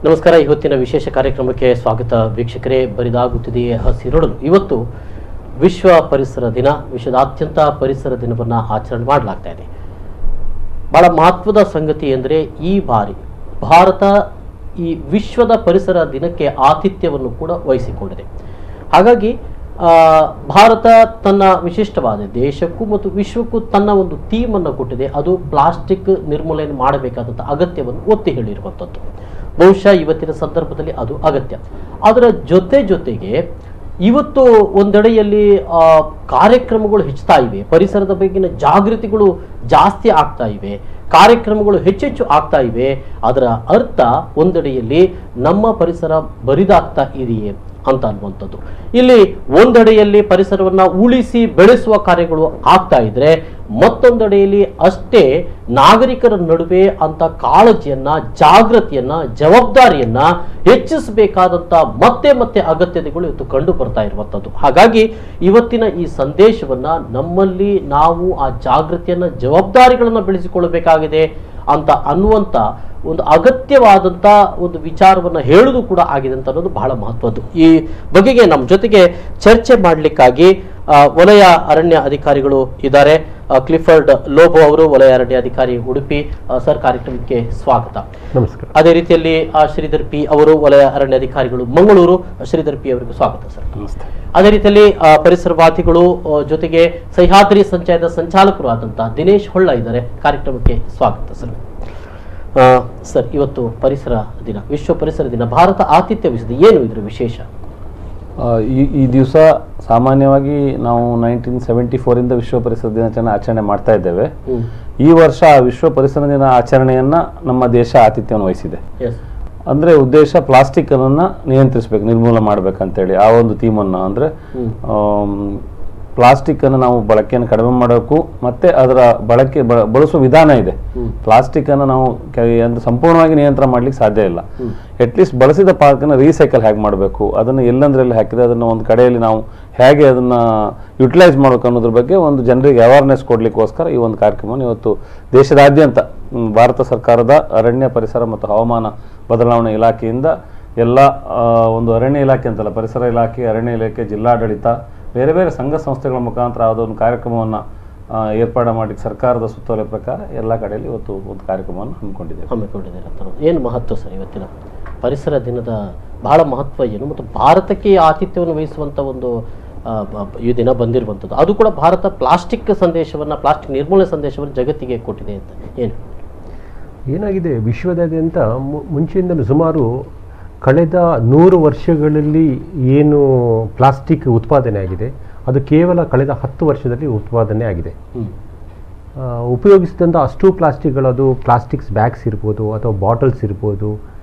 ನಮಸ್ಕಾರ. ಇವತ್ತಿನ ವಿಶೇಷ ಕಾರ್ಯಕ್ರಮಕ್ಕೆ ಸ್ವಾಗತ ವೀಕ್ಷಕರೇ. ಬರಿದಾಗುತ್ತಿದೆಯೇ ಹಸಿರುಡಲು. ಇವತ್ತು ವಿಶ್ವ ಪರಿಸರ ದಿನ. ವಿಶ್ವದಾದ್ಯಂತ ಪರಿಸರ ದಿನವನ್ನು ಆಚರಣೆ ಮಾಡಲಾಗ್ತಾ ಇದೆ. ಬಹಳ ಮಹತ್ವದ ಸಂಗತಿ ಎಂದರೆ ಈ ಬಾರಿ ಭಾರತ ಈ ವಿಶ್ವದ ಪರಿಸರ ದಿನಕ್ಕೆ ಆತಿಥ್ಯವನ್ನು ಕೂಡ ವಹಿಸಿಕೊಂಡಿದೆ. ಹಾಗಾಗಿ ಭಾರತ ತನ್ನ ವಿಶಿಷ್ಟವಾದ ದೇಶಕ್ಕೂ ಮತ್ತು ವಿಶ್ವಕ್ಕೂ ತನ್ನ ಒಂದು ಥೀಮನ್ನು ಕೊಟ್ಟಿದೆ. ಅದು ಪ್ಲಾಸ್ಟಿಕ್ ನಿರ್ಮೂಲನೆ ಮಾಡಬೇಕಾದಂಥ ಅಗತ್ಯವನ್ನು ಒತ್ತಿ ಹೇಳಿರುವಂಥದ್ದು. ಬಹುಶಃ ಇವತ್ತಿನ ಸಂದರ್ಭದಲ್ಲಿ ಅದು ಅಗತ್ಯ. ಅದರ ಜೊತೆಗೆ ಇವತ್ತು ಒಂದೆಡೆಯಲ್ಲಿ ಕಾರ್ಯಕ್ರಮಗಳು ಹೆಚ್ಚುತ್ತಾ ಇವೆ, ಪರಿಸರದ ಬಗ್ಗಿನ ಜಾಗೃತಿಗಳು ಜಾಸ್ತಿ ಆಗ್ತಾ ಇವೆ, ಕಾರ್ಯಕ್ರಮಗಳು ಹೆಚ್ಚೆಚ್ಚು ಆಗ್ತಾ ಇವೆ. ಅದರ ಅರ್ಥ ಒಂದೆಡೆಯಲ್ಲಿ ನಮ್ಮ ಪರಿಸರ ಬರಿದಾಗ್ತಾ ಇದೆಯೇ ಅಂತ ಅನ್ನುವಂಥದ್ದು. ಇಲ್ಲಿ ಒಂದೆಡೆಯಲ್ಲಿ ಪರಿಸರವನ್ನು ಉಳಿಸಿ ಬೆಳೆಸುವ ಕಾರ್ಯಗಳು ಆಗ್ತಾ ಇದ್ರೆ, ಮತ್ತೊಂದೆಡೆಯಲ್ಲಿ ಅಷ್ಟೇ ನಾಗರಿಕರ ನಡುವೆ ಅಂತ ಕಾಳಜಿಯನ್ನ, ಜಾಗೃತಿಯನ್ನ, ಜವಾಬ್ದಾರಿಯನ್ನ ಹೆಚ್ಚಿಸಬೇಕಾದಂತ ಮತ್ತೆ ಅಗತ್ಯತೆಗಳು ಇವತ್ತು ಕಂಡು ಬರ್ತಾ ಇರುವಂಥದ್ದು. ಹಾಗಾಗಿ ಇವತ್ತಿನ ಈ ಸಂದೇಶವನ್ನ ನಮ್ಮಲ್ಲಿ ನಾವು ಆ ಜಾಗೃತಿಯನ್ನ, ಜವಾಬ್ದಾರಿಗಳನ್ನ ಬೆಳೆಸಿಕೊಳ್ಳಬೇಕಾಗಿದೆ ಅಂತ ಅನ್ನುವಂಥ ಒಂದು ಅಗತ್ಯವಾದಂಥ ಒಂದು ವಿಚಾರವನ್ನು ಹೇಳುವುದು ಕೂಡ ಆಗಿದೆ ಅಂತ ಅನ್ನೋದು ಬಹಳ ಮಹತ್ವದ್ದು. ಈ ಬಗೆಗೆ ನಮ್ಮ ಜೊತೆಗೆ ಚರ್ಚೆ ಮಾಡಲಿಕ್ಕಾಗಿ ವಲಯ ಅರಣ್ಯ ಅಧಿಕಾರಿಗಳು ಇದ್ದಾರೆ. ಕ್ಲಿಫರ್ಡ್ ಲೋಬೋ ಅವರು, ವಲಯ ಅರಣ್ಯ ಅಧಿಕಾರಿ, ಉಡುಪಿ. ಸರ್, ಕಾರ್ಯಕ್ರಮಕ್ಕೆ ಸ್ವಾಗತ. ನಮಸ್ಕಾರ. ಅದೇ ರೀತಿಯಲ್ಲಿ ಶ್ರೀಧರ್ ಪಿ ಅವರು, ವಲಯ ಅರಣ್ಯ ಅಧಿಕಾರಿಗಳು, ಮಂಗಳೂರು. ಶ್ರೀಧರ್ ಪಿ ಅವರಿಗೆ ಸ್ವಾಗತ ಸರ್. ನಮಸ್ತೆ. ಅದೇ ರೀತಿಯಲ್ಲಿ ಪರಿಸರವಾದಿಗಳು ಜೊತೆಗೆ ಸಹ್ಯಾದ್ರಿ ಸಂಚಯದ ಸಂಚಾಲಕರು ಆದಂತಹ ದಿನೇಶ್ ಹೊಳ್ಳ ಇದ್ದಾರೆ. ಕಾರ್ಯಕ್ರಮಕ್ಕೆ ಸ್ವಾಗತ ಸರ್. ಸರ್, ಇವತ್ತು ಪರಿಸರ ದಿನ, ವಿಶ್ವ ಪರಿಸರ ದಿನ, ಭಾರತ ಆತಿಥ್ಯ ವಹಿಸಿದೆ. ಏನು ಇದ್ರ ವಿಶೇಷ? ಈ ದಿವಸ ಸಾಮಾನ್ಯವಾಗಿ ನಾವು 1974 ವಿಶ್ವ ಪರಿಸರ ದಿನಾಚರಣೆ ಆಚರಣೆ ಮಾಡ್ತಾ ಇದ್ದೇವೆ. ಈ ವರ್ಷ ವಿಶ್ವ ಪರಿಸರ ದಿನ ಆಚರಣೆಯನ್ನ ನಮ್ಮ ದೇಶ ಆತಿಥ್ಯವನ್ನು ವಹಿಸಿದೆ. ಅಂದ್ರೆ ಉದ್ದೇಶ ಪ್ಲಾಸ್ಟಿಕ್ ಅನ್ನ ನಿಯಂತ್ರಿಸಬೇಕು, ನಿರ್ಮೂಲನೆ ಮಾಡ್ಬೇಕಂತೇಳಿ ಆ ಒಂದು ಥೀಮನ್ನು. ಅಂದ್ರೆ ಪ್ಲಾಸ್ಟಿಕ್ ಅನ್ನು ನಾವು ಬಳಕೆಯನ್ನು ಕಡಿಮೆ ಮಾಡಬೇಕು, ಮತ್ತೆ ಅದರ ಬಳಸುವ ವಿಧಾನ ಇದೆ. ಪ್ಲಾಸ್ಟಿಕ್ ಅನ್ನು ನಾವು ಅಂದ್ರೆ ಸಂಪೂರ್ಣವಾಗಿ ನಿಯಂತ್ರಣ ಮಾಡ್ಲಿಕ್ಕೆ ಸಾಧ್ಯ ಇಲ್ಲ. ಅಟ್ಲೀಸ್ಟ್ ಬಳಸಿದ ಪಾರ್ಕನ್ನು ರೀಸೈಕಲ್ ಹೇಗೆ ಮಾಡಬೇಕು, ಅದನ್ನು ಎಲ್ಲಂದ್ರಲ್ಲಿ ಹಾಕಿದ್ರೆ ಅದನ್ನು ಒಂದು ಕಡೆಯಲ್ಲಿ ನಾವು ಹೇಗೆ ಅದನ್ನ ಯುಟಿಲೈಸ್ ಮಾಡಬೇಕು ಅನ್ನೋದ್ರ ಬಗ್ಗೆ ಒಂದು ಜನರಿಗೆ ಅವೇರ್ನೆಸ್ ಕೊಡ್ಲಿಕ್ಕೋಸ್ಕರ ಈ ಒಂದು ಕಾರ್ಯಕ್ರಮವನ್ನು ಇವತ್ತು ದೇಶದಾದ್ಯಂತ ಭಾರತ ಸರ್ಕಾರದ ಅರಣ್ಯ, ಪರಿಸರ ಮತ್ತು ಹವಾಮಾನ ಬದಲಾವಣೆ ಇಲಾಖೆಯಿಂದ ಎಲ್ಲ ಒಂದು ಅರಣ್ಯ ಇಲಾಖೆ ಅಂತಲ್ಲ, ಪರಿಸರ ಇಲಾಖೆ, ಅರಣ್ಯ ಇಲಾಖೆ, ಜಿಲ್ಲಾಡಳಿತ, ಬೇರೆ ಬೇರೆ ಸಂಘ ಸಂಸ್ಥೆಗಳ ಮುಖಾಂತರ ಅದೊಂದು ಕಾರ್ಯಕ್ರಮವನ್ನು ಏರ್ಪಾಡು ಮಾಡಿ ಸರ್ಕಾರದ ಸುತ್ತೋಲೆ ಪ್ರಕಾರ ಎಲ್ಲ ಕಡೆಯಲ್ಲಿ ಇವತ್ತು ಒಂದು ಕಾರ್ಯಕ್ರಮವನ್ನು ಹಮ್ಮಿಕೊಂಡಿದ್ದಾರೆ. ಏನು ಮಹತ್ವ ಸರ್ ಇವತ್ತಿನ ಪರಿಸರ ದಿನದ? ಬಹಳ ಮಹತ್ವ ಏನು, ಮತ್ತು ಭಾರತಕ್ಕೆ ಆತಿಥ್ಯವನ್ನು ವಹಿಸುವಂಥ ಒಂದು ಈ ದಿನ ಬಂದಿರುವಂಥದ್ದು, ಅದು ಕೂಡ ಭಾರತ ಪ್ಲಾಸ್ಟಿಕ್ ಸಂದೇಶವನ್ನು, ಪ್ಲಾಸ್ಟಿಕ್ ನಿರ್ಮೂಲನೆ ಸಂದೇಶವನ್ನು ಜಗತ್ತಿಗೆ ಕೊಟ್ಟಿದೆ ಅಂತ ಏನಾಗಿದೆ ವಿಶ್ವದಾದ್ಯಂತ ಮುಂಚೆಯಿಂದಲೂ ಸುಮಾರು ಕಳೆದ 100 ವರ್ಷಗಳಲ್ಲಿ ಏನು ಪ್ಲಾಸ್ಟಿಕ್ ಉತ್ಪಾದನೆ ಆಗಿದೆ ಅದು ಕೇವಲ ಕಳೆದ 10 ವರ್ಷದಲ್ಲಿ ಉತ್ಪಾದನೆ ಆಗಿದೆ. ಉಪಯೋಗಿಸಿದಂಥ ಅಷ್ಟು ಪ್ಲಾಸ್ಟಿಕ್ಗಳು, ಅದು ಪ್ಲಾಸ್ಟಿಕ್ಸ್ ಬ್ಯಾಗ್ಸ್ ಇರ್ಬೋದು ಅಥವಾ ಬಾಟಲ್ಸ್ ಇರ್ಬೋದು,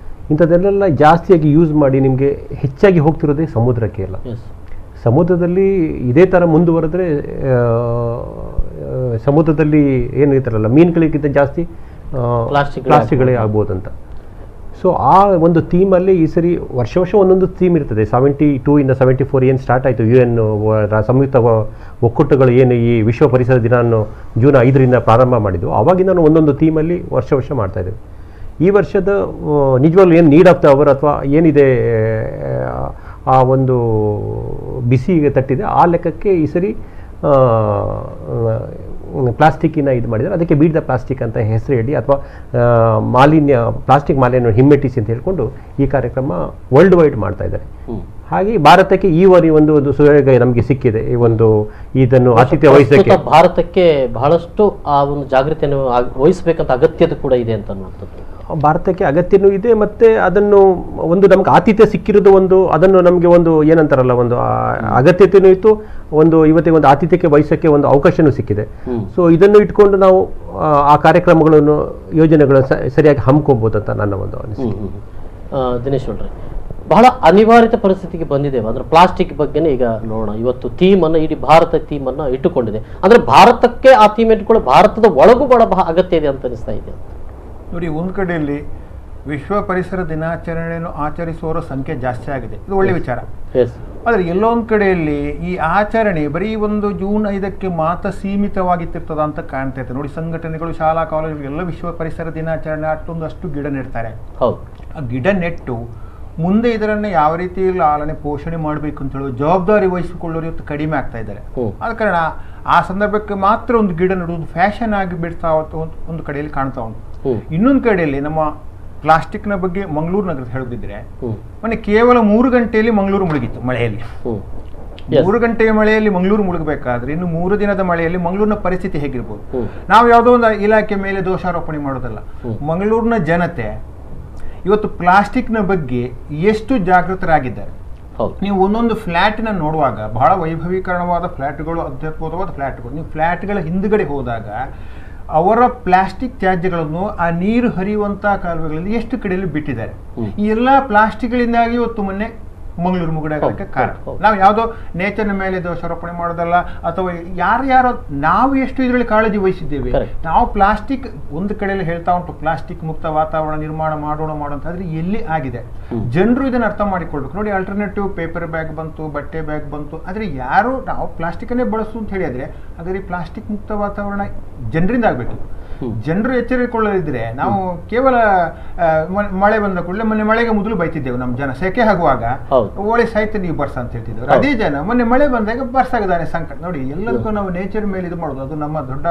ಇಂಥದ್ದೆಲ್ಲ ಜಾಸ್ತಿಯಾಗಿ ಯೂಸ್ ಮಾಡಿ ನಿಮಗೆ ಹೆಚ್ಚಾಗಿ ಹೋಗ್ತಿರೋದೇ ಸಮುದ್ರಕ್ಕೆ. ಎಲ್ಲ ಸಮುದ್ರದಲ್ಲಿ ಇದೇ ಥರ ಮುಂದುವರೆದ್ರೆ ಸಮುದ್ರದಲ್ಲಿ ಏನು ಇರ್ತಾರಲ್ಲ ಮೀನುಗಳಿಗಿಂತ ಜಾಸ್ತಿ ಪ್ಲಾಸ್ಟಿಕ್ಗಳೇ ಆಗ್ಬೋದಂತ. ಸೊ ಆ ಒಂದು ಥೀಮಲ್ಲಿ ಈ ಸರಿ ವರ್ಷ ಒಂದೊಂದು ಥೀಮ್ ಇರ್ತದೆ. 72 ಇಂದ 74 ಏನು ಸ್ಟಾರ್ಟ್ ಆಯಿತು, UN ಸಂಯುಕ್ತ ಒಕ್ಕೂಟಗಳು ಏನು ಈ ವಿಶ್ವ ಪರಿಸರ ದಿನವನ್ನು ಜೂನ್ 5ರಿಂದ ಪ್ರಾರಂಭ ಮಾಡಿದ್ದು, ಆವಾಗಿಂದ ಒಂದೊಂದು ಥೀಮಲ್ಲಿ ವರ್ಷ ಮಾಡ್ತಾಯಿದ್ದೇವೆ. ಈ ವರ್ಷದ ನಿಜವಾಗ್ಲೂ ಏನು ನೀಡ್ ಆಫ್ ದ ಅವರ್ ಅಥವಾ ಏನಿದೆ ಆ ಒಂದು ಬಿಸಿಗೆ ತಟ್ಟಿದೆ, ಆ ಲೆಕ್ಕಕ್ಕೆ ಈ ಸರಿ ಪ್ಲಾಸ್ಟಿಕ್ಕಿನ ಇದು ಮಾಡಿದ್ದಾರೆ. ಅದಕ್ಕೆ ಬೀಟ್ ದ ಪ್ಲಾಸ್ಟಿಕ್ ಅಂತ ಹೆಸರು ಹೇಳಿ, ಅಥವಾ ಪ್ಲಾಸ್ಟಿಕ್ ಮಾಲಿನ್ಯ ಹಿಮ್ಮೆಟ್ಟಿಸಿ ಅಂತ ಹೇಳ್ಕೊಂಡು ಈ ಕಾರ್ಯಕ್ರಮ ವರ್ಲ್ಡ್ ವೈಡ್ ಮಾಡ್ತಾ ಇದ್ದಾರೆ. ಹಾಗೆ ಭಾರತಕ್ಕೆ ಈ ಬಾರಿ ಒಂದು ಸುಯೋಗ ನಮಗೆ ಸಿಕ್ಕಿದೆ. ಈ ಒಂದು ಇದನ್ನು ಆತಿಥ್ಯ ವಹಿಸಕ್ಕೆ ಭಾರತಕ್ಕೆ ಬಹಳಷ್ಟು ಆ ಒಂದು ಜಾಗೃತಿಯನ್ನು ವಹಿಸಬೇಕಂತ ಅಗತ್ಯತೆ ಕೂಡ ಇದೆ ಅಂತ ಅನ್ನುವಂಥದ್ದು. ಭಾರತಕ್ಕೆ ಅಗತ್ಯನೂ ಇದೆ, ಮತ್ತು ಅದನ್ನು ಒಂದು ನಮ್ಗೆ ಆತಿಥ್ಯ ಸಿಕ್ಕಿರೋದು ಒಂದು, ಅದನ್ನು ನಮಗೆ ಒಂದು ಏನಂತಾರಲ್ಲ ಒಂದು ಅಗತ್ಯತೆಯೂ ಇತ್ತು, ಒಂದು ಇವತ್ತಿಗೆ ಒಂದು ಆತಿಥ್ಯಕ್ಕೆ ವಹಿಸೋಕ್ಕೆ ಒಂದು ಅವಕಾಶನೂ ಸಿಕ್ಕಿದೆ. ಸೊ ಇದನ್ನು ಇಟ್ಕೊಂಡು ನಾವು ಆ ಕಾರ್ಯಕ್ರಮಗಳನ್ನು, ಯೋಜನೆಗಳನ್ನು ಸರಿಯಾಗಿ ಹಮ್ಮಿಕೊಬೋದು ಅಂತ ನನ್ನ ಒಂದು ಅನಿಸಿಕೆ. ದಿನೇಶ್ ಅವ್ರೆ, ಬಹಳ ಅನಿವಾರ್ಯತೆ ಪರಿಸ್ಥಿತಿಗೆ ಬಂದಿದ್ದೇವೆ. ಅಂದ್ರೆ ಪ್ಲಾಸ್ಟಿಕ್ ಬಗ್ಗೆನೇ ಈಗ ನೋಡೋಣ. ಇವತ್ತು ಥೀಮನ್ನು, ಇಡೀ ಭಾರತ ಥೀಮನ್ನು ಇಟ್ಟುಕೊಂಡಿದೆ. ಅಂದ್ರೆ ಭಾರತಕ್ಕೆ ಆ ಥೀಮ್ ಇಟ್ಕೊಂಡು ಭಾರತದ ಒಳಗೂ ಬಹಳ ಅಗತ್ಯ ಇದೆ ಅಂತ ಅನಿಸ್ತಾ ಇದೆ. ನೋಡಿ, ಒಂದು ಕಡೆಯಲ್ಲಿ ವಿಶ್ವ ಪರಿಸರ ದಿನಾಚರಣೆಯನ್ನು ಆಚರಿಸುವವರ ಸಂಖ್ಯೆ ಜಾಸ್ತಿ ಆಗಿದೆ, ಇದು ಒಳ್ಳೆ ವಿಚಾರ. ಆದರೆ ಎಲ್ಲೋ ಒಂದು ಕಡೆಯಲ್ಲಿ ಈ ಆಚರಣೆ ಬರೀ ಒಂದು ಜೂನ್ 5ಕ್ಕೆ ಮಾತ್ರ ಸೀಮಿತವಾಗಿತ್ತಿರ್ತದ ಅಂತ ಕಾಣ್ತಾ ಇರ್ತದೆ. ನೋಡಿ, ಸಂಘಟನೆಗಳು, ಶಾಲಾ ಕಾಲೇಜುಗಳು ಎಲ್ಲ ವಿಶ್ವ ಪರಿಸರ ದಿನಾಚರಣೆ ಅಷ್ಟು ಗಿಡ ನೆಡ್ತಾರೆ. ಆ ಗಿಡ ನೆಟ್ಟು ಮುಂದೆ ಇದರನ್ನು ಯಾವ ರೀತಿ ಲಾಲನೆ ಪೋಷಣೆ ಮಾಡಬೇಕು ಅಂತ ಹೇಳುವ ಜವಾಬ್ದಾರಿ ವಹಿಸಿಕೊಳ್ಳೋರು ಇವತ್ತು ಕಡಿಮೆ ಆಗ್ತಾ ಇದ್ದಾರೆ. ಆದ ಕಾರಣ ಆ ಸಂದರ್ಭಕ್ಕೆ ಮಾತ್ರ ಒಂದು ಗಿಡ ನೆಡುವುದು ಫ್ಯಾಷನ್ ಆಗಿ ಬಿಡ್ತಾ ಒಂದು ಕಡೆಯಲ್ಲಿ ಕಾಣ್ತಾ ಉಂಟು. ಇನ್ನೊಂದು ಕಡೆಯಲ್ಲಿ ನಮ್ಮ ಪ್ಲಾಸ್ಟಿಕ್ನ ಬಗ್ಗೆ ಮಂಗಳೂರು ನಗರದ ಹೇಳದಿದ್ರೆ ಮೊನ್ನೆ ಕೇವಲ 3 ಗಂಟೆಯಲ್ಲಿ ಮಂಗಳೂರು ಮುಳುಗಿತ್ತು ಮಳೆಯಲ್ಲಿ. 3 ಗಂಟೆಯ ಮಳೆಯಲ್ಲಿ ಮಂಗಳೂರು ಮುಳುಗಬೇಕಾದ್ರೆ ಇನ್ನು 3 ದಿನದ ಮಳೆಯಲ್ಲಿ ಮಂಗಳೂರಿನ ಪರಿಸ್ಥಿತಿ ಹೇಗಿರ್ಬೋದು? ನಾವು ಯಾವುದೋ ಒಂದು ಇಲಾಖೆ ಮೇಲೆ ದೋಷಾರೋಪಣೆ ಮಾಡೋದಲ್ಲ. ಮಂಗಳೂರಿನ ಜನತೆ ಇವತ್ತು ಪ್ಲಾಸ್ಟಿಕ್ನ ಬಗ್ಗೆ ಎಷ್ಟು ಜಾಗೃತರಾಗಿದ್ದಾರೆ. ನೀವು ಒಂದೊಂದು ಫ್ಲ್ಯಾಟ್ನ ನೋಡುವಾಗ ಬಹಳ ವೈಭವೀಕರಣವಾದ ಫ್ಲ್ಯಾಟ್ಗಳು, ಅತ್ಯದ್ಭುತವಾದ ಫ್ಲ್ಯಾಟ್ಗಳು, ನೀವು ಫ್ಲ್ಯಾಟ್ಗಳ ಹಿಂದುಗಡೆ ಹೋದಾಗ ಅವರ ಪ್ಲಾಸ್ಟಿಕ್ ತ್ಯಾಜ್ಯಗಳನ್ನು ಆ ನೀರು ಹರಿಯುವಂತಹ ಕಾಲುವೆಗಳಲ್ಲಿ ಎಷ್ಟು ಕಡೆಯಲ್ಲಿ ಬಿಟ್ಟಿದ್ದಾರೆ. ಈ ಎಲ್ಲ ಪ್ಲಾಸ್ಟಿಕ್ಗಳಿಂದಾಗಿ ಇವತ್ತು ಮೊನ್ನೆ ಮಂಗಳೂರು ಮುಳುಗಡೆ ಕಾರಣ. ನಾವು ಯಾವುದೋ ನೇಚರ್ನ ಮೇಲೆ ದೋಷಾರೋಪಣೆ ಮಾಡೋದಲ್ಲ, ಅಥವಾ ಯಾರ್ಯಾರೋ ನಾವು ಎಷ್ಟು ಇದರಲ್ಲಿ ಕಾಳಜಿ ವಹಿಸಿದ್ದೇವೆ. ನಾವು ಪ್ಲಾಸ್ಟಿಕ್ ಒಂದು ಕಡೆಯಲ್ಲಿ ಹೇಳ್ತಾ ಉಂಟು ಪ್ಲಾಸ್ಟಿಕ್ ಮುಕ್ತ ವಾತಾವರಣ ನಿರ್ಮಾಣ ಮಾಡೋಣ ಅಂತ, ಆದ್ರೆ ಎಲ್ಲಿ ಆಗಿದೆ? ಜನರು ಇದನ್ನ ಅರ್ಥ ಮಾಡಿಕೊಳ್ಬೇಕು. ನೋಡಿ, ಆಲ್ಟರ್ನೇಟಿವ್ ಪೇಪರ್ ಬ್ಯಾಗ್ ಬಂತು, ಬಟ್ಟೆ ಬ್ಯಾಗ್ ಬಂತು, ಆದ್ರೆ ಯಾರು ನಾವು ಪ್ಲಾಸ್ಟಿಕ್ ಅನ್ನೇ ಬಳಸು ಅಂತ ಹೇಳಿದ್ರೆ ಹಾಗಾದ್ರೆ ಪ್ಲಾಸ್ಟಿಕ್ ಮುಕ್ತ ವಾತಾವರಣ ಜನರಿಂದ ಆಗ್ಬೇಕು. ಜನರು ಎಚ್ಚರಿಕೊಳ್ಳದಿದ್ರೆ ನಾವು ಕೇವಲ ಮಳೆ ಬಂದ ಕೂಡಲೇ, ಮೊನ್ನೆ ಮಳೆಗೆ ಮೊದಲು ಬೈತಿದ್ದೆವು ನಮ್ಮ ಜನ, ಸೆಕೆ ಆಗುವಾಗ ಓಳೆ ಸಾಯ್ತು ನೀವು ಬರ್ಸ ಅಂತ ಹೇಳ್ತಿದ್ರು. ಅದೇ ಜನ ಮೊನ್ನೆ ಮಳೆ ಬಂದಾಗ ಬರ್ಸಾಗದಾನೆ ಸಂಕಟ. ನೋಡಿ, ಎಲ್ಲದಕ್ಕೂ ನಾವು ನೇಚರ್ ಮೇಲೆ ಇದು ಮಾಡೋದು ಅದು ನಮ್ಮ ದೊಡ್ಡ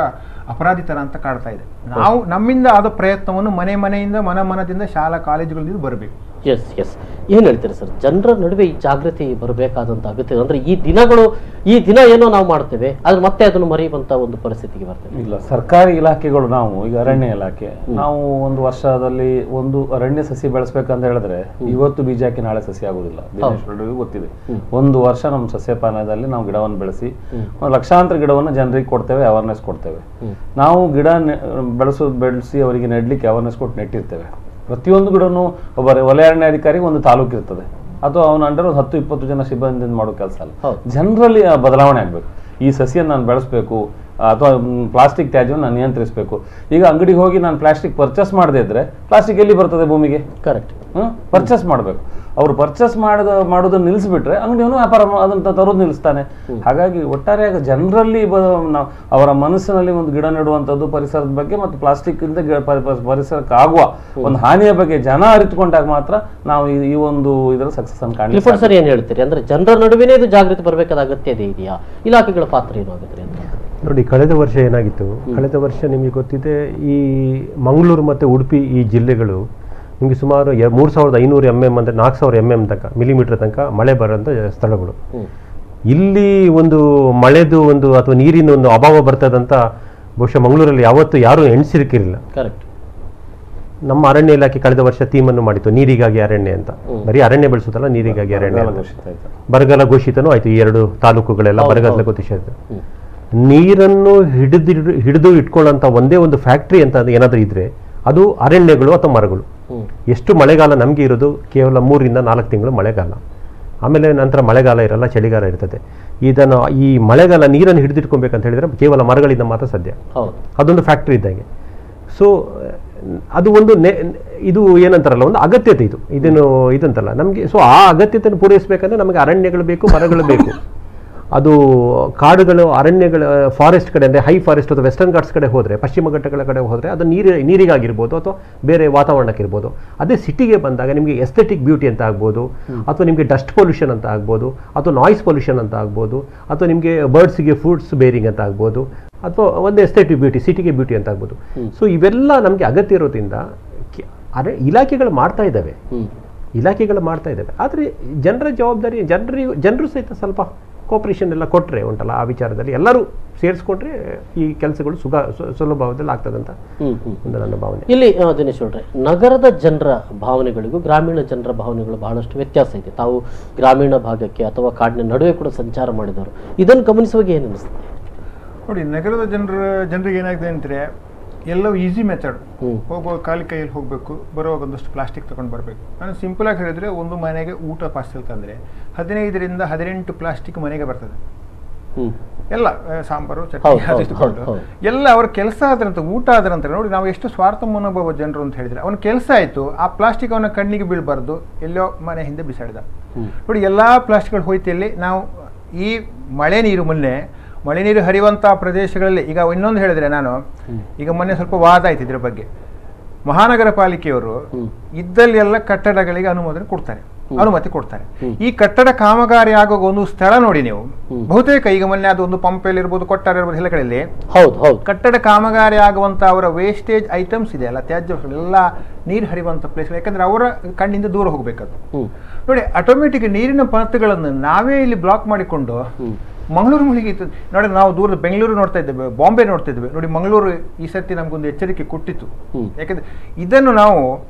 ಅಪರಾಧಿತನ ಅಂತ ಕಾಡ್ತಾ ಇದೆ. ನಾವು ನಮ್ಮಿಂದ ಆದ ಪ್ರಯತ್ನವನ್ನು ಮನೆಯಿಂದ ಮನದಿಂದ ಶಾಲಾ ಕಾಲೇಜುಗಳಿಂದ ಬರಬೇಕು. ಎಸ್ ಎಸ್ ಏನ್ ಹೇಳ್ತೀರಿ ಸರ್, ಜನರ ನಡುವೆ ಈ ಜಾಗೃತಿ ಬರಬೇಕಾದಂತ ಅಗತ್ಯ ಅಂದ್ರೆ ಈ ದಿನ ಏನೋ ನಾವು ಮಾಡ್ತೇವೆ ಆದ್ರೆ ಮತ್ತೆ ಅದನ್ನು ಮರೆಯುವಂತ ಒಂದು ಪರಿಸ್ಥಿತಿಗೆ ಬರ್ತೇವೆ. ಇಲ್ಲ, ಸರ್ಕಾರಿ ಇಲಾಖೆಗಳು, ನಾವು ಈಗ ಅರಣ್ಯ ಇಲಾಖೆ, ನಾವು ಒಂದು ವರ್ಷದಲ್ಲಿ ಒಂದು ಅರಣ್ಯ ಸಸಿ ಬೆಳೆಸ್ಬೇಕಂತ ಹೇಳಿದ್ರೆ ಇವತ್ತು ಬೀಜ ಹಾಕಿ ನಾಳೆ ಸಸಿ ಆಗುದಿಲ್ಲ. ದಿನೇಶ್ ಗೊತ್ತಿದೆ, ಒಂದು ವರ್ಷ ನಮ್ಮ ಸಸ್ಯಪಾನದಲ್ಲಿ ನಾವು ಗಿಡವನ್ನು ಬೆಳೆಸಿ ಲಕ್ಷಾಂತರ ಗಿಡವನ್ನು ಜನರಿಗೆ ಕೊಡ್ತೇವೆ, ಅವೇರ್ನೆಸ್ ಕೊಡ್ತೇವೆ. ನಾವು ಗಿಡ ಬೆಳೆಸಿ ಅವರಿಗೆ ನೆಡ್ಲಿಕ್ಕೆ ಅವೇರ್ನೆಸ್ ಕೊಟ್ಟು ನೆಟ್ಟಿರ್ತೇವೆ. ಪ್ರತಿಯೊಂದು ಗಿಡನು ಒಬ್ಬ ವಲಯ ಅರಣ್ಯಾಧಿಕಾರಿ ಒಂದು ತಾಲೂಕು ಇರ್ತದೆ, ಅಥವಾ ಅವನ ಅಂಡರ್ 10-20 ಜನ ಸಿಬ್ಬಂದಿಯಿಂದ ಮಾಡೋ ಕೆಲಸ ಅಲ್ಲ. ಜನರಲ್ಲಿ ಬದಲಾವಣೆ ಆಗ್ಬೇಕು. ಈ ಸಸಿಯನ್ನು ನಾನು ಬೆಳೆಸ್ಬೇಕು ಅಥವಾ ಪ್ಲಾಸ್ಟಿಕ್ ತ್ಯಾಜ್ಯವನ್ನು ನಾನು ನಿಯಂತ್ರಿಸಬೇಕು. ಈಗ ಅಂಗಡಿಗೆ ಹೋಗಿ ನಾನು ಪ್ಲಾಸ್ಟಿಕ್ ಪರ್ಚೇಸ್ ಮಾಡದೇ ಇದ್ರೆ ಪ್ಲಾಸ್ಟಿಕ್ ಎಲ್ಲಿ ಬರ್ತದೆ ಭೂಮಿಗೆ? ಕರೆಕ್ಟ್. ಪರ್ಚೇಸ್ ಮಾಡಬೇಕು. ಅವರು ಪರ್ಚೇಸ್ ಮಾಡೋದನ್ನ ನಿಲ್ಲಿಸ್ಬಿಟ್ರೆ ಅಂಗಡಿಯವನು ವ್ಯಾಪಾರ ಅದನ್ನ ತರೋದು ನಿಲ್ಲಿಸ್ತಾನೆ. ಹಾಗಾಗಿ ಒಟ್ಟಾರೆಯಾಗಿ ಜನರಲ್ಲಿ ಅವರ ಮನಸ್ಸಿನಲ್ಲಿ ಒಂದು ಗಿಡ ನೆಡುವಂಥದ್ದು, ಪರಿಸರದ ಬಗ್ಗೆ ಮತ್ತು ಪ್ಲಾಸ್ಟಿಕ್ ಇಂದ ಪರಿಸರಕ್ಕೆ ಆಗುವ ಒಂದು ಹಾನಿಯ ಬಗ್ಗೆ ಜನ ಅರಿತುಕೊಂಡಾಗ ಮಾತ್ರ ನಾವು ಈ ಒಂದು ಇದರ ಸಕ್ಸಸ್ ಅನ್ನು ಕಾಣಲಿಕ್ಕೆ. ಸರ್, ಏನ್ ಹೇಳ್ತೀರಿ? ಅಂದ್ರೆ ಜನರ ನಡುವೆ ಇದು ಜಾಗೃತಿ ಬರಬೇಕಾದ ಅಗತ್ಯ ಇದೆಯಾ? ಇಲಾಖೆಗಳ ಪಾತ್ರ ಏನು ಆಗುತ್ತೆ ಅಂತ ನೋಡಿ. ಕಳೆದ ವರ್ಷ ಏನಾಗಿತ್ತು, ಕಳೆದ ವರ್ಷ ನಿಮಗೆ ಗೊತ್ತಿದೆ, ಈ ಮಂಗಳೂರು ಮತ್ತು ಉಡುಪಿ ಈ ಜಿಲ್ಲೆಗಳು ನಿಮಗೆ ಸುಮಾರು 3500 mm ಅಂದರೆ 4000 mm ತನಕ ಮಿಲಿಮೀಟರ್ ತನಕ ಮಳೆ ಬರೋಂಥ ಸ್ಥಳಗಳು. ಇಲ್ಲಿ ಒಂದು ಮಳೆದು ಒಂದು ಅಥವಾ ನೀರಿನ ಒಂದು ಅಭಾವ ಬರ್ತದಂತ ಬಹುಶಃ ಮಂಗಳೂರಲ್ಲಿ ಯಾವತ್ತೂ ಯಾರೂ ಎಣಿಸಿರ್ಕಿರಲಿಲ್ಲ. ಕರೆಕ್ಟ್. ನಮ್ಮ ಅರಣ್ಯ ಇಲಾಖೆ ಕಳೆದ ವರ್ಷ ಥೀಮನ್ನು ಮಾಡಿತ್ತು, ನೀರಿಗಾಗಿ ಅರಣ್ಯ ಅಂತ. ಬರೀ ಅರಣ್ಯ ಬೆಳೆಸೋದಲ್ಲ, ನೀರಿಗಾಗಿ ಅರಣ್ಯ. ಬರಗಾಲ ಘೋಷಿತನೂ ಆಯ್ತು. ಈ 2 ತಾಲೂಕುಗಳೆಲ್ಲ ಬರಗಾಲ ಘೋಷಿತ. ನೀರನ್ನು ಹಿಡಿದು ಇಟ್ಕೊಳ್ಳೋಂಥ ಒಂದೇ ಒಂದು ಫ್ಯಾಕ್ಟ್ರಿ ಅಂತ ಏನಾದರೂ ಇದ್ರೆ ಅದು ಅರಣ್ಯಗಳು ಅಥವಾ ಮರಗಳು. ಎಷ್ಟು ಮಳೆಗಾಲ ನಮಗೆ ಇರೋದು ಕೇವಲ 3 ರಿಂದ 4 ತಿಂಗಳು ಮಳೆಗಾಲ. ಆಮೇಲೆ ನಂತರ ಮಳೆಗಾಲ ಇರಲ್ಲ, ಚಳಿಗಾಲ ಇರ್ತದೆ. ಈ ಮಳೆಗಾಲ ನೀರನ್ನು ಹಿಡಿದಿಟ್ಕೊಬೇಕಂತ ಹೇಳಿದ್ರೆ ಕೇವಲ ಮರಗಳಿಂದ ಮಾತ್ರ ಸಾಧ್ಯ. ಅದೊಂದು ಫ್ಯಾಕ್ಟ್ರಿ ಇದ್ದಂಗೆ. ಸೊ ಅದು ಒಂದು ಇದು ಏನಂತಾರಲ್ಲ, ಒಂದು ಅಗತ್ಯತೆ. ಇದಂತಲ್ಲ ನಮಗೆ. ಸೊ ಆ ಅಗತ್ಯತೆಯನ್ನು ಪೂರೈಸಬೇಕಂದ್ರೆ ನಮಗೆ ಅರಣ್ಯಗಳು ಬೇಕು, ಮರಗಳು ಬೇಕು. ಅದು ಕಾಡುಗಳು, ಅರಣ್ಯಗಳು, ಫಾರೆಸ್ಟ್ ಕಡೆ ಅಂದರೆ ಹೈ ಫಾರೆಸ್ಟ್ ಅಥವಾ ವೆಸ್ಟರ್ನ್ ಘಾಟ್ಸ್ ಕಡೆ ಹೋದರೆ, ಪಶ್ಚಿಮ ಘಟ್ಟಗಳ ಕಡೆ ಹೋದರೆ ಅದು ನೀರಿಗಾಗಿರ್ಬೋದು ಅಥವಾ ಬೇರೆ ವಾತಾವರಣಕ್ಕಿರ್ಬೋದು. ಅದೇ ಸಿಟಿಗೆ ಬಂದಾಗ ನಿಮಗೆ ಎಸ್ಥೆಟಿಕ್ ಬ್ಯೂಟಿ ಅಂತ ಆಗ್ಬೋದು, ಅಥವಾ ನಿಮಗೆ ಡಸ್ಟ್ ಪೊಲ್ಯೂಷನ್ ಅಂತ ಆಗ್ಬೋದು, ಅಥವಾ ನಾಯ್ಸ್ ಪೊಲ್ಯೂಷನ್ ಅಂತ ಆಗ್ಬೋದು, ಅಥವಾ ನಿಮಗೆ ಬರ್ಡ್ಸ್ಗೆ ಫುಡ್ಸ್ ಬೇರಿಂಗ್ ಅಂತ ಆಗ್ಬೋದು, ಅಥವಾ ಒಂದು ಎಸ್ಥೆಟಿಕ್ ಬ್ಯೂಟಿ, ಸಿಟಿಗೆ ಬ್ಯೂಟಿ ಅಂತ ಆಗ್ಬೋದು. ಸೊ ಇವೆಲ್ಲ ನಮಗೆ ಅಗತ್ಯ ಇರೋದ್ರಿಂದ ಇಲಾಖೆಗಳು ಮಾಡ್ತಾ ಇದ್ದಾವೆ. ಆದರೆ ಜನರ ಜವಾಬ್ದಾರಿ, ಜನರು ಸಹಿತ ಸ್ವಲ್ಪ ಕೋಪರೇಷನ್ ಎಲ್ಲ ಕೊಟ್ಟರೆ ಉಂಟಲ್ಲ, ಆ ವಿಚಾರದಲ್ಲಿ ಎಲ್ಲರೂ ಸೇರಿಸ್ಕೊಂಡ್ರೆ ಈ ಕೆಲಸಗಳು ಸುಲಭದಲ್ಲಿ ಆಗ್ತದಂತ ಒಂದು ನನ್ನ ಭಾವನೆ. ಇಲ್ಲಿ ದಿನೇಶ್ ಅವರೇ, ನಗರದ ಜನರ ಭಾವನೆಗಳಿಗೂ ಗ್ರಾಮೀಣ ಜನರ ಭಾವನೆಗಳು ಬಹಳಷ್ಟು ವ್ಯತ್ಯಾಸ ಇದೆ. ತಾವು ಗ್ರಾಮೀಣ ಭಾಗಕ್ಕೆ ಅಥವಾ ಕಾಡಿನ ನಡುವೆ ಕೂಡ ಸಂಚಾರ ಮಾಡಿದವರು, ಇದನ್ನು ಗಮನಿಸುವಾಗ ಏನು ಅನಿಸ್ತದೆ? ನೋಡಿ, ನಗರದ ಜನರಿಗೆ ಏನಾಗಿದೆ ಅಂದರೆ ಎಲ್ಲವೂ ಈಸಿ ಮೆಥಡ್. ಹೋಗುವಾಗ ಖಾಲಿ ಕೈಯಲ್ಲಿ ಹೋಗಬೇಕು, ಬರುವಾಗ ಒಂದಷ್ಟು ಪ್ಲಾಸ್ಟಿಕ್ ತೊಗೊಂಡು ಬರಬೇಕು. ನಾನು ಸಿಂಪಲ್ ಆಗಿ ಹೇಳಿದ್ರೆ, ಒಂದು ಮನೆಗೆ ಊಟ ಪಾರ್ಸೆಲ್ ತಂದರೆ 15 ರಿಂದ 18 ಪ್ಲಾಸ್ಟಿಕ್ ಮನೆಗೆ ಬರ್ತದೆ. ಎಲ್ಲ ಸಾಂಬಾರು, ಚಟ್ನಿ ತಗೊಂಡು ಎಲ್ಲ ಅವ್ರ ಕೆಲಸ ಆದ್ರಂತ, ಊಟ ಆದ್ರಂತ. ನೋಡಿ, ನಾವು ಎಷ್ಟು ಸ್ವಾರ್ಥ ಮನೋಭಾವ ಜನರು ಅಂತ ಹೇಳಿದ್ರೆ, ಅವನ ಕೆಲಸ ಆಯಿತು, ಆ ಪ್ಲಾಸ್ಟಿಕ್ ಅವನ ಕಣ್ಣಿಗೆ ಬೀಳಬಾರ್ದು, ಎಲ್ಲೋ ಮನೆ ಹಿಂದೆ ಬಿಸಾಡಿದ. ನೋಡಿ, ಎಲ್ಲ ಪ್ಲಾಸ್ಟಿಕ್ಗಳು ಹೋಯ್ತಲ್ಲಿ. ನಾವು ಈ ಮಳೆ ನೀರು ಹರಿಯುವಂಥ ಪ್ರದೇಶಗಳಲ್ಲಿ, ಈಗ ಇನ್ನೊಂದು ಹೇಳಿದ್ರೆ, ನಾನು ಈಗ ಮೊನ್ನೆ ಸ್ವಲ್ಪ ವಾದ ಆಯ್ತು ಇದ್ರ ಬಗ್ಗೆ. ಮಹಾನಗರ ಪಾಲಿಕೆಯವರು ಇದ್ದಲ್ಲಿ ಎಲ್ಲ ಕಟ್ಟಡಗಳಿಗೆ ಅನುಮತಿ ಕೊಡ್ತಾರೆ. ಈ ಕಟ್ಟಡ ಕಾಮಗಾರಿ ಆಗೋ ಒಂದು ಸ್ಥಳ ನೋಡಿ ನೀವು, ಬಹುತೇಕ ಈಗ ಮೊನ್ನೆ ಅದು ಒಂದು ಪಂಪೆಲ್ ಇರ್ಬೋದು, ಕೊಟ್ಟಾರ ಇರ್ಬೋದು, ಎಲ್ಲ ಕಡೆಯಲ್ಲಿ ಕಟ್ಟಡ ಕಾಮಗಾರಿ ಆಗುವಂತ ಅವರ ವೇಸ್ಟೇಜ್ ಐಟಮ್ಸ್ ಇದೆ ಅಲ್ಲ, ತ್ಯಾಜ್ಯ ಎಲ್ಲ ನೀರು ಹರಿಯುವಂತ ಪ್ಲೇಸ್ಗಳು, ಯಾಕಂದ್ರೆ ಅವರ ಕಣ್ಣಿಂದ ದೂರ ಹೋಗ್ಬೇಕದು. ನೋಡಿ, ಆಟೋಮೆಟಿಕ್ ನೀರಿನ ಪಾತ್ರಗಳನ್ನು ನಾವೇ ಇಲ್ಲಿ ಬ್ಲಾಕ್ ಮಾಡಿಕೊಂಡು ಮಂಗಳೂರು ಮುಳುಗಿತ್ತು ನೋಡಿ. ನಾವು ದೂರದ ಬೆಂಗಳೂರು ನೋಡ್ತಾ ಇದ್ದೇವೆ, ಬಾಂಬೆ ನೋಡ್ತಾ ಇದ್ದೇವೆ ನೋಡಿ. ಮಂಗಳೂರು ಈ ಸರ್ತಿ ನಮಗೊಂದು ಎಚ್ಚರಿಕೆ ಕೊಟ್ಟಿತ್ತು. ಯಾಕಂದ್ರೆ ಇದನ್ನು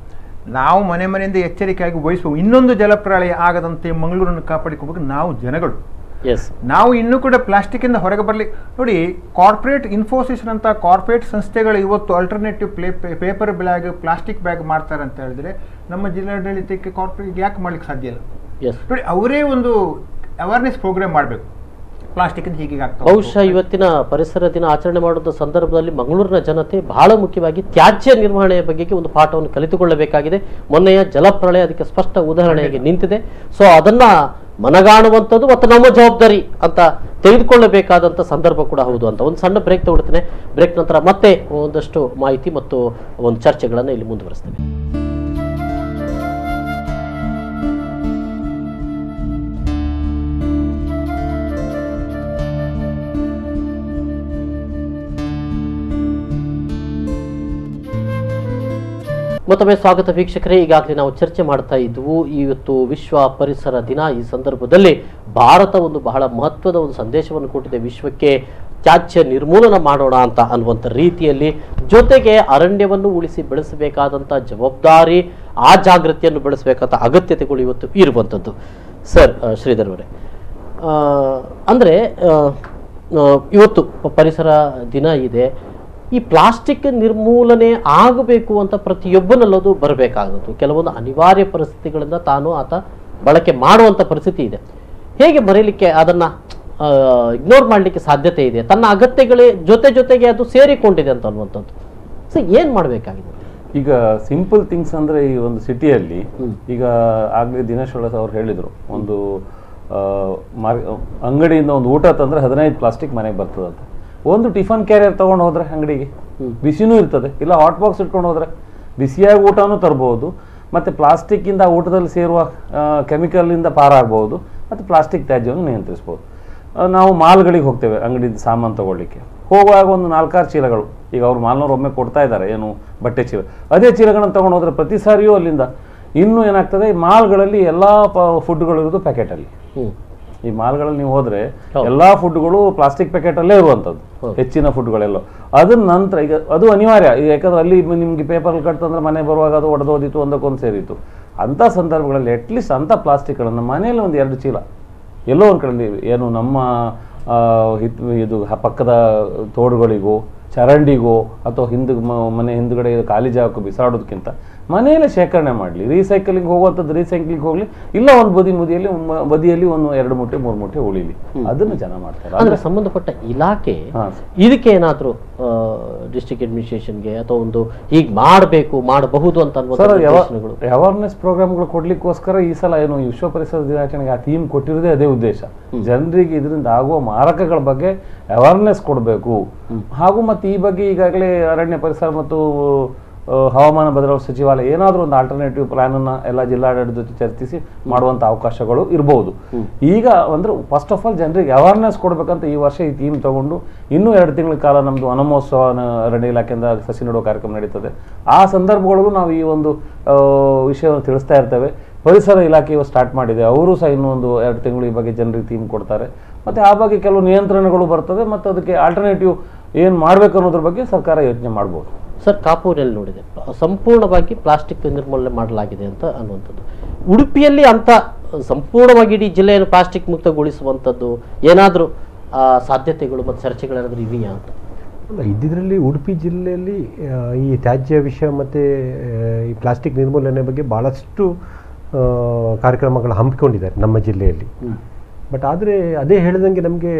ನಾವು ಮನೆಯಿಂದ ಎಚ್ಚರಿಕೆಯಾಗಿ ವಹಿಸುವ, ಇನ್ನೊಂದು ಜಲಪ್ರಳಯ ಆಗದಂತೆ ಮಂಗಳೂರನ್ನು ಕಾಪಾಡಿಕೋಬೇಕು ನಾವು ಜನಗಳು. ನಾವು ಇನ್ನೂ ಕೂಡ ಪ್ಲಾಸ್ಟಿಕ್ ಇಂದ ಹೊರಗೆ ಬರಲಿ. ನೋಡಿ, ಕಾರ್ಪೊರೇಟ್ ಇನ್ಫೋಸಿಸ್ ಅಂತ ಕಾರ್ಪೊರೇಟ್ ಸಂಸ್ಥೆಗಳು ಇವತ್ತು alternative paper bag, plastic bag ಮಾಡ್ತಾರೆ ಅಂತ ಹೇಳಿದ್ರೆ ನಮ್ಮ ಜಿಲ್ಲಾಡಳಿತಕ್ಕೆ ಕಾರ್ಪೊರೇಟ್ ಯಾಕೆ ಮಾಡ್ಲಿಕ್ಕೆ ಸಾಧ್ಯ ಇಲ್ಲ? ನೋಡಿ, ಅವರೇ ಒಂದು ಅವೇರ್ನೆಸ್ ಪ್ರೋಗ್ರಾಮ್ ಮಾಡಬೇಕು. ಪ್ಲಾಸ್ಟಿಕ್ ಹೀಗೆ ಆಗ್ತದೆ. ಬಹುಶಃ ಇವತ್ತಿನ ಪರಿಸರ ದಿನ ಆಚರಣೆ ಮಾಡುವ ಸಂದರ್ಭದಲ್ಲಿ ಮಂಗಳೂರಿನ ಜನತೆ ಬಹಳ ಮುಖ್ಯವಾಗಿ ತ್ಯಾಜ್ಯ ನಿರ್ವಹಣೆಯ ಬಗ್ಗೆ ಒಂದು ಪಾಠವನ್ನು ಕಲಿತುಕೊಳ್ಳಬೇಕಾಗಿದೆ. ಮೊನ್ನೆಯ ಜಲಪ್ರಳಯ ಅದಕ್ಕೆ ಸ್ಪಷ್ಟ ಉದಾಹರಣೆಯಾಗಿ ನಿಂತಿದೆ. ಸೊ ಅದನ್ನ ಮನಗಾಣುವಂಥದ್ದು ಮತ್ತು ನಮ್ಮ ಜವಾಬ್ದಾರಿ ಅಂತ ತೆಗೆದುಕೊಳ್ಳಬೇಕಾದಂಥ ಸಂದರ್ಭ ಕೂಡ ಹೌದು ಅಂತ ಒಂದು ಸಣ್ಣ ಬ್ರೇಕ್ ತಗೊಳ್ತೇನೆ. ಬ್ರೇಕ್ ನಂತರ ಮತ್ತೆ ಒಂದಷ್ಟು ಮಾಹಿತಿ ಮತ್ತು ಒಂದು ಚರ್ಚೆಗಳನ್ನು ಇಲ್ಲಿ ಮುಂದುವರಿಸ್ತೇನೆ. ಮತ್ತೊಮ್ಮೆ ಸ್ವಾಗತ ವೀಕ್ಷಕರೇ. ಈಗಾಗಲೇ ನಾವು ಚರ್ಚೆ ಮಾಡ್ತಾ ಇದ್ವು, ಇವತ್ತು ವಿಶ್ವ ಪರಿಸರ ದಿನ. ಈ ಸಂದರ್ಭದಲ್ಲಿ ಭಾರತ ಒಂದು ಬಹಳ ಮಹತ್ವದ ಒಂದು ಸಂದೇಶವನ್ನು ಕೊಟ್ಟಿದೆ ವಿಶ್ವಕ್ಕೆ, ತ್ಯಾಜ್ಯ ನಿರ್ಮೂಲನ ಮಾಡೋಣ ಅಂತ ಅನ್ನುವಂಥ ರೀತಿಯಲ್ಲಿ. ಜೊತೆಗೆ ಅರಣ್ಯವನ್ನು ಉಳಿಸಿ ಬೆಳೆಸಬೇಕಾದಂಥ ಜವಾಬ್ದಾರಿ, ಆ ಜಾಗೃತಿಯನ್ನು ಬೆಳೆಸಬೇಕಂತ ಅಗತ್ಯತೆಗಳು ಇವತ್ತು ಇರುವಂಥದ್ದು. ಸರ್ ಶ್ರೀಧರ್ ಅವರೇ, ಅಂದರೆ ಇವತ್ತು ಪರಿಸರ ದಿನ ಇದೆ, ಈ ಪ್ಲಾಸ್ಟಿಕ್ ನಿರ್ಮೂಲನೆ ಆಗಬೇಕು ಅಂತ ಪ್ರತಿಯೊಬ್ಬನಲ್ಲದು ಬರಬೇಕಾದದ್ದು. ಕೆಲವೊಂದು ಅನಿವಾರ್ಯ ಪರಿಸ್ಥಿತಿಗಳಿಂದ ಆತ ಬಳಕೆ ಮಾಡುವಂಥ ಪರಿಸ್ಥಿತಿ ಇದೆ. ಹೇಗೆ ಮರೆಯಲಿಕ್ಕೆ, ಅದನ್ನು ಇಗ್ನೋರ್ ಮಾಡಲಿಕ್ಕೆ ಸಾಧ್ಯತೆ ಇದೆ? ತನ್ನ ಅಗತ್ಯಗಳೇ ಜೊತೆಗೆ ಅದು ಸೇರಿಕೊಂಡಿದೆ ಅಂತ ಅನ್ನುವಂಥದ್ದು. ಸೊ ಏನು ಮಾಡಬೇಕಾಗಿದೆ? ಈಗ ಸಿಂಪಲ್ ಥಿಂಗ್ಸ್ ಅಂದರೆ ಈ ಒಂದು ಸಿಟಿಯಲ್ಲಿ ಈಗ ಆಗಲೇ ದಿನೇಶ್ ಒಳಸ್ ಅವ್ರು ಹೇಳಿದರು, ಒಂದು ಅಂಗಡಿಯಿಂದ ಒಂದು ಊಟ ತಂದರೆ 15 ಪ್ಲಾಸ್ಟಿಕ್ ಮನೆಗೆ ಬರ್ತದಂತೆ. ಒಂದು ಟಿಫನ್ ಕ್ಯಾರಿಯರ್ ತೊಗೊಂಡು ಹೋದ್ರೆ ಅಂಗಡಿಗೆ ಬಿಸಿನೂ ಇರ್ತದೆ, ಇಲ್ಲ ಹಾಟ್ ಬಾಕ್ಸ್ ಇಟ್ಕೊಂಡು ಹೋದರೆ ಬಿಸಿಯಾಗಿ ಊಟನೂ ತರ್ಬೋದು, ಮತ್ತು ಪ್ಲಾಸ್ಟಿಕ್ಕಿಂದ ಊಟದಲ್ಲಿ ಸೇರುವ ಕೆಮಿಕಲಿಂದ ಪಾರಾಗ್ಬೋದು, ಮತ್ತು ಪ್ಲಾಸ್ಟಿಕ್ ತ್ಯಾಜ್ಯವನ್ನು ನಿಯಂತ್ರಿಸ್ಬೋದು. ನಾವು ಮಾಲ್ಗಳಿಗೆ ಹೋಗ್ತೇವೆ ಅಂಗಡಿಯಿಂದ ಸಾಮಾನು ತೊಗೊಳ್ಳಿಕ್ಕೆ. ಹೋಗುವಾಗ ಒಂದು 4-6 ಚೀಲಗಳು, ಈಗ ಅವ್ರು ಮಾಲ್ನವ್ರು ಒಮ್ಮೆ ಕೊಡ್ತಾ ಇದ್ದಾರೆ ಏನು ಬಟ್ಟೆ ಚೀಲ, ಅದೇ ಚೀಲಗಳನ್ನು ತೊಗೊಂಡು ಹೋದರೆ ಪ್ರತಿ ಸಾರಿಯೂ ಅಲ್ಲಿಂದ ಇನ್ನೂ ಏನಾಗ್ತದೆ, ಈ ಮಾಲ್ಗಳಲ್ಲಿ ಎಲ್ಲ ಫುಡ್ಗಳಿರೋದು ಪ್ಯಾಕೆಟಲ್ಲಿ. ಈ ಮಾಲ್ಗಳಲ್ಲಿ ನೀವು ಹೋದ್ರೆ ಎಲ್ಲಾ ಫುಡ್ಗಳು ಪ್ಲಾಸ್ಟಿಕ್ ಪ್ಯಾಕೆಟಲ್ಲೇ ಇರುವಂಥದ್ದು, ಹೆಚ್ಚಿನ ಫುಡ್ಗಳೆಲ್ಲ. ಅದನ್ನ ನಂತರ ಈಗ ಅದು ಅನಿವಾರ್ಯ, ಯಾಕಂದ್ರೆ ಅಲ್ಲಿ ನಿಮ್ಗೆ ಪೇಪರ್ ಕಟ್ತಂದ್ರೆ ಮನೆ ಬರುವಾಗ ಅದು ಒಡೆದೋದಿತ್ತು, ಒಂದಕ್ಕೊಂದು ಸೇರಿತ್ತು. ಅಂಥ ಸಂದರ್ಭಗಳಲ್ಲಿ ಅಟ್ಲೀಸ್ಟ್ ಅಂಥ ಪ್ಲಾಸ್ಟಿಕ್ಗಳನ್ನು ಮನೆಯಲ್ಲಿ ಒಂದು 2 ಚೀಲ ಎಲ್ಲೋ ಒಂದು ಕಡೆ, ಏನು ನಮ್ಮ ಇದು ಪಕ್ಕದ ತೋಡುಗಳಿಗೋ ಚರಂಡಿಗೋ ಅಥವಾ ಮನೆ ಹಿಂದುಗಡೆ ಖಾಲಿ ಜಾಗಕ್ಕೂ ಬಿಸಾಡೋದಕ್ಕಿಂತ ಮನೆಯಲ್ಲೇ ಶೇಖರಣೆ ಮಾಡಲಿ. ರೀಸೈಕಲಿಂಗ್ ಹೋಗುವಂಥದ್ದು ರೀಸೈಕ್ಲಿಂಗ್ ಹೋಗಲಿ, ಇಲ್ಲ ಒಂದು ಬದಿಯಲ್ಲಿ ಒಂದು 2 ಮೂಟೆ 3 ಮೂಟೆ ಉಳಿಲಿ, ಅದನ್ನು ಜನ ಮಾಡ್ತಾರೆ. ಅಂದ್ರೆ ಸಂಬಂಧಪಟ್ಟ ಇಲಾಖೆ ಇದಕ್ಕೆ ಏನಾದರೂ ಡಿಸ್ಟ್ರಿಕ್ಟ್ ಅಡ್ಮಿನಿಸ್ಟ್ರೇಷನ್ಗೆ ಅಥವಾ ಒಂದು ಹೀಗೆ ಮಾಡಬಹುದು ಅಂತ ಅವೇರ್ನೆಸ್ ಪ್ರೋಗ್ರಾಮ್ಗಳು ಕೊಡ್ಲಿಕ್ಕೋಸ್ಕರ ಈ ಸಲ ಏನು ವಿಶ್ವ ಪರಿಸರ ದಿನಾಚರಣೆಗೆ ಆ ಥೀಮ್ ಕೊಟ್ಟಿರೋದೇ ಅದೇ ಉದ್ದೇಶ. ಜನರಿಗೆ ಇದರಿಂದ ಆಗುವ ಮಾರಕಗಳ ಬಗ್ಗೆ ಅವೇರ್ನೆಸ್ ಕೊಡಬೇಕು. ಹಾಗೂ ಮತ್ತು ಈ ಬಗ್ಗೆ ಈಗಾಗಲೇ ಅರಣ್ಯ ಪರಿಸರ ಮತ್ತು ಹವಾಮಾನ ಬದಲಾವಣೆ ಸಚಿವಾಲಯ ಏನಾದರೂ ಒಂದು ಆಲ್ಟರ್ನೇಟಿವ್ ಪ್ಲಾನ್ ಅನ್ನ ಎಲ್ಲ ಜಿಲ್ಲಾಡಳಿತ ಜೊತೆ ಚರ್ಚಿಸಿ ಮಾಡುವಂತ ಅವಕಾಶಗಳು ಇರಬಹುದು. ಈಗ ಅಂದ್ರೆ ಫಸ್ಟ್ ಆಫ್ ಆಲ್ ಜನರಿಗೆ ಅವೇರ್ನೆಸ್ ಕೊಡ್ಬೇಕಂತ ಈ ವರ್ಷ ಈ ಥೀಮ್ ತಗೊಂಡು ಇನ್ನೂ 2 ತಿಂಗಳ ಕಾಲ ನಮ್ದು ವನಮಹೋತ್ಸವ ಅರಣ್ಯ ಇಲಾಖೆಯಿಂದ ಸಸಿ ನೆಡುವ ಕಾರ್ಯಕ್ರಮ ನಡೀತದೆ. ಆ ಸಂದರ್ಭಗಳಿಗೂ ನಾವು ಈ ಒಂದು ವಿಷಯವನ್ನು ತಿಳಿಸ್ತಾ ಇರ್ತೇವೆ. ಪರಿಸರ ಇಲಾಖೆಯು ಸ್ಟಾರ್ಟ್ ಮಾಡಿದೆ, ಅವರು ಸಹ ಇನ್ನೂ ಒಂದು 2 ತಿಂಗಳು ಈ ಬಗ್ಗೆ ಜನರಿಗೆ ಥೀಮ್ ಕೊಡ್ತಾರೆ. ಮತ್ತೆ ಆ ಬಗ್ಗೆ ಕೆಲವು ನಿಯಂತ್ರಣಗಳು ಬರ್ತದೆ, ಮತ್ತು ಅದಕ್ಕೆ ಆಲ್ಟರ್ನೇಟಿವ್ ಏನು ಮಾಡಬೇಕು ಅನ್ನೋದ್ರ ಬಗ್ಗೆ ಸರ್ಕಾರ ಯೋಚನೆ ಮಾಡ್ಬೋದು. ಸರ್, ಕಾಪೂರಲ್ಲಿ ನೋಡಿದೆ ಸಂಪೂರ್ಣವಾಗಿ ಪ್ಲಾಸ್ಟಿಕ್ ನಿರ್ಮೂಲನೆ ಮಾಡಲಾಗಿದೆ ಅಂತ ಅನ್ನುವಂಥದ್ದು. ಉಡುಪಿಯಲ್ಲಿ ಅಂತ ಸಂಪೂರ್ಣವಾಗಿ ಇಡೀ ಜಿಲ್ಲೆಯನ್ನು ಪ್ಲಾಸ್ಟಿಕ್ ಮುಕ್ತಗೊಳಿಸುವಂಥದ್ದು ಏನಾದರೂ ಸಾಧ್ಯತೆಗಳು ಮತ್ತು ಚರ್ಚೆಗಳೇನಾದರೂ ಇದೆಯಾ ಅಂತ? ಅಲ್ಲ, ಇದ್ದಿದ್ರಲ್ಲಿ ಉಡುಪಿ ಜಿಲ್ಲೆಯಲ್ಲಿ ಈ ತ್ಯಾಜ್ಯ ವಿಷಯ ಮತ್ತು ಈ ಪ್ಲಾಸ್ಟಿಕ್ ನಿರ್ಮೂಲನೆ ಬಗ್ಗೆ ಭಾಳಷ್ಟು ಕಾರ್ಯಕ್ರಮಗಳು ಹಮ್ಮಿಕೊಂಡಿದ್ದಾರೆ ನಮ್ಮ ಜಿಲ್ಲೆಯಲ್ಲಿ. ಬಟ್ ಆದರೆ ಅದೇ ಹೇಳಿದಂಗೆ ನಮಗೆ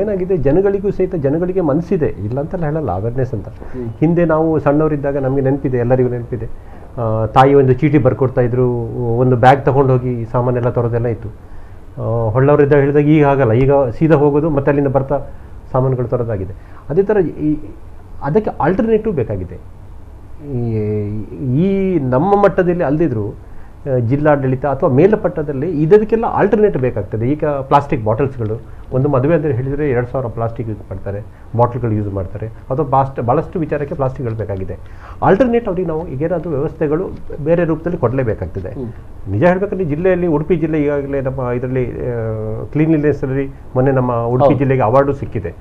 ಏನಾಗಿದೆ, ಜನಗಳಿಗೆ ಮನಸ್ಸಿದೆ, ಇಲ್ಲ ಅಂತೆಲ್ಲ ಹೇಳಲ್ಲ, ಅವೇರ್ನೆಸ್ ಅಂತ. ಹಿಂದೆ ನಾವು ಸಣ್ಣವರಿದ್ದಾಗ ನಮಗೆ ನೆನಪಿದೆ, ಎಲ್ಲರಿಗೂ ನೆನಪಿದೆ, ತಾಯಿ ಒಂದು ಚೀಟಿ ಬರ್ಕೊಡ್ತಾ ಇದ್ರು, ಒಂದು ಬ್ಯಾಗ್ ತಗೊಂಡು ಹೋಗಿ ಸಾಮಾನೆಲ್ಲ ತರೋದೆಲ್ಲ ಇತ್ತು. ಹೊಳ್ಳವರಿದ್ದಾಗ ಹೇಳಿದಾಗ ಈಗ ಆಗಲ್ಲ, ಈಗ ಸೀದಾ ಹೋಗೋದು ಮತ್ತೆ ಅಲ್ಲಿಂದ ಬರ್ತಾ ಸಾಮಾನುಗಳು ತರೋದಾಗಿದೆ. ಅದೇ ಥರ ಅದಕ್ಕೆ ಆಲ್ಟರ್ನೇಟಿವ್ ಬೇಕಾಗಿದೆ. ಈ ನಮ್ಮ ಮಟ್ಟದಲ್ಲಿ ಅಲ್ಲದಿದ್ರು ಜಿಲ್ಲಾಡಳಿತ ಅಥವಾ ಮೇಲ್ಮಟ್ಟದಲ್ಲಿ ಇದಕ್ಕೆಲ್ಲ ಆಲ್ಟರ್ನೇಟ್ ಬೇಕಾಗ್ತದೆ. ಈಗ ಪ್ಲಾಸ್ಟಿಕ್ ಬಾಟಲ್ಸ್ಗಳು, ಒಂದು ಮದುವೆ ಅಂದರೆ ಹೇಳಿದರೆ 2000 ಪ್ಲಾಸ್ಟಿಕ್ ಯೂಸ್ ಮಾಡ್ತಾರೆ, ಬಾಟಲ್ಗಳು ಯೂಸ್ ಮಾಡ್ತಾರೆ, ಅಥವಾ ಭಾಳಷ್ಟು ವಿಚಾರಕ್ಕೆ ಪ್ಲಾಸ್ಟಿಕ್ಗಳು ಬೇಕಾಗಿದೆ. ಆಲ್ಟರ್ನೇಟ್ ಅವ್ರಿಗೆ ನಾವು ಈಗೇನಾದರೂ ವ್ಯವಸ್ಥೆಗಳು ಬೇರೆ ರೂಪದಲ್ಲಿ ಕೊಡಲೇಬೇಕಾಗ್ತದೆ. ನಿಜ ಹೇಳಬೇಕಂದ್ರೆ ಜಿಲ್ಲೆಯಲ್ಲಿ, ಉಡುಪಿ ಜಿಲ್ಲೆ ಈಗಾಗಲೇ ನಮ್ಮ ಇದರಲ್ಲಿ ಕ್ಲೀನ್ಲಿನೆಸ್ಸಲ್ಲಿ ಮೊನ್ನೆ ನಮ್ಮ ಉಡುಪಿ ಜಿಲ್ಲೆಗೆ ಅವಾರ್ಡು ಸಿಕ್ಕಿದೆ.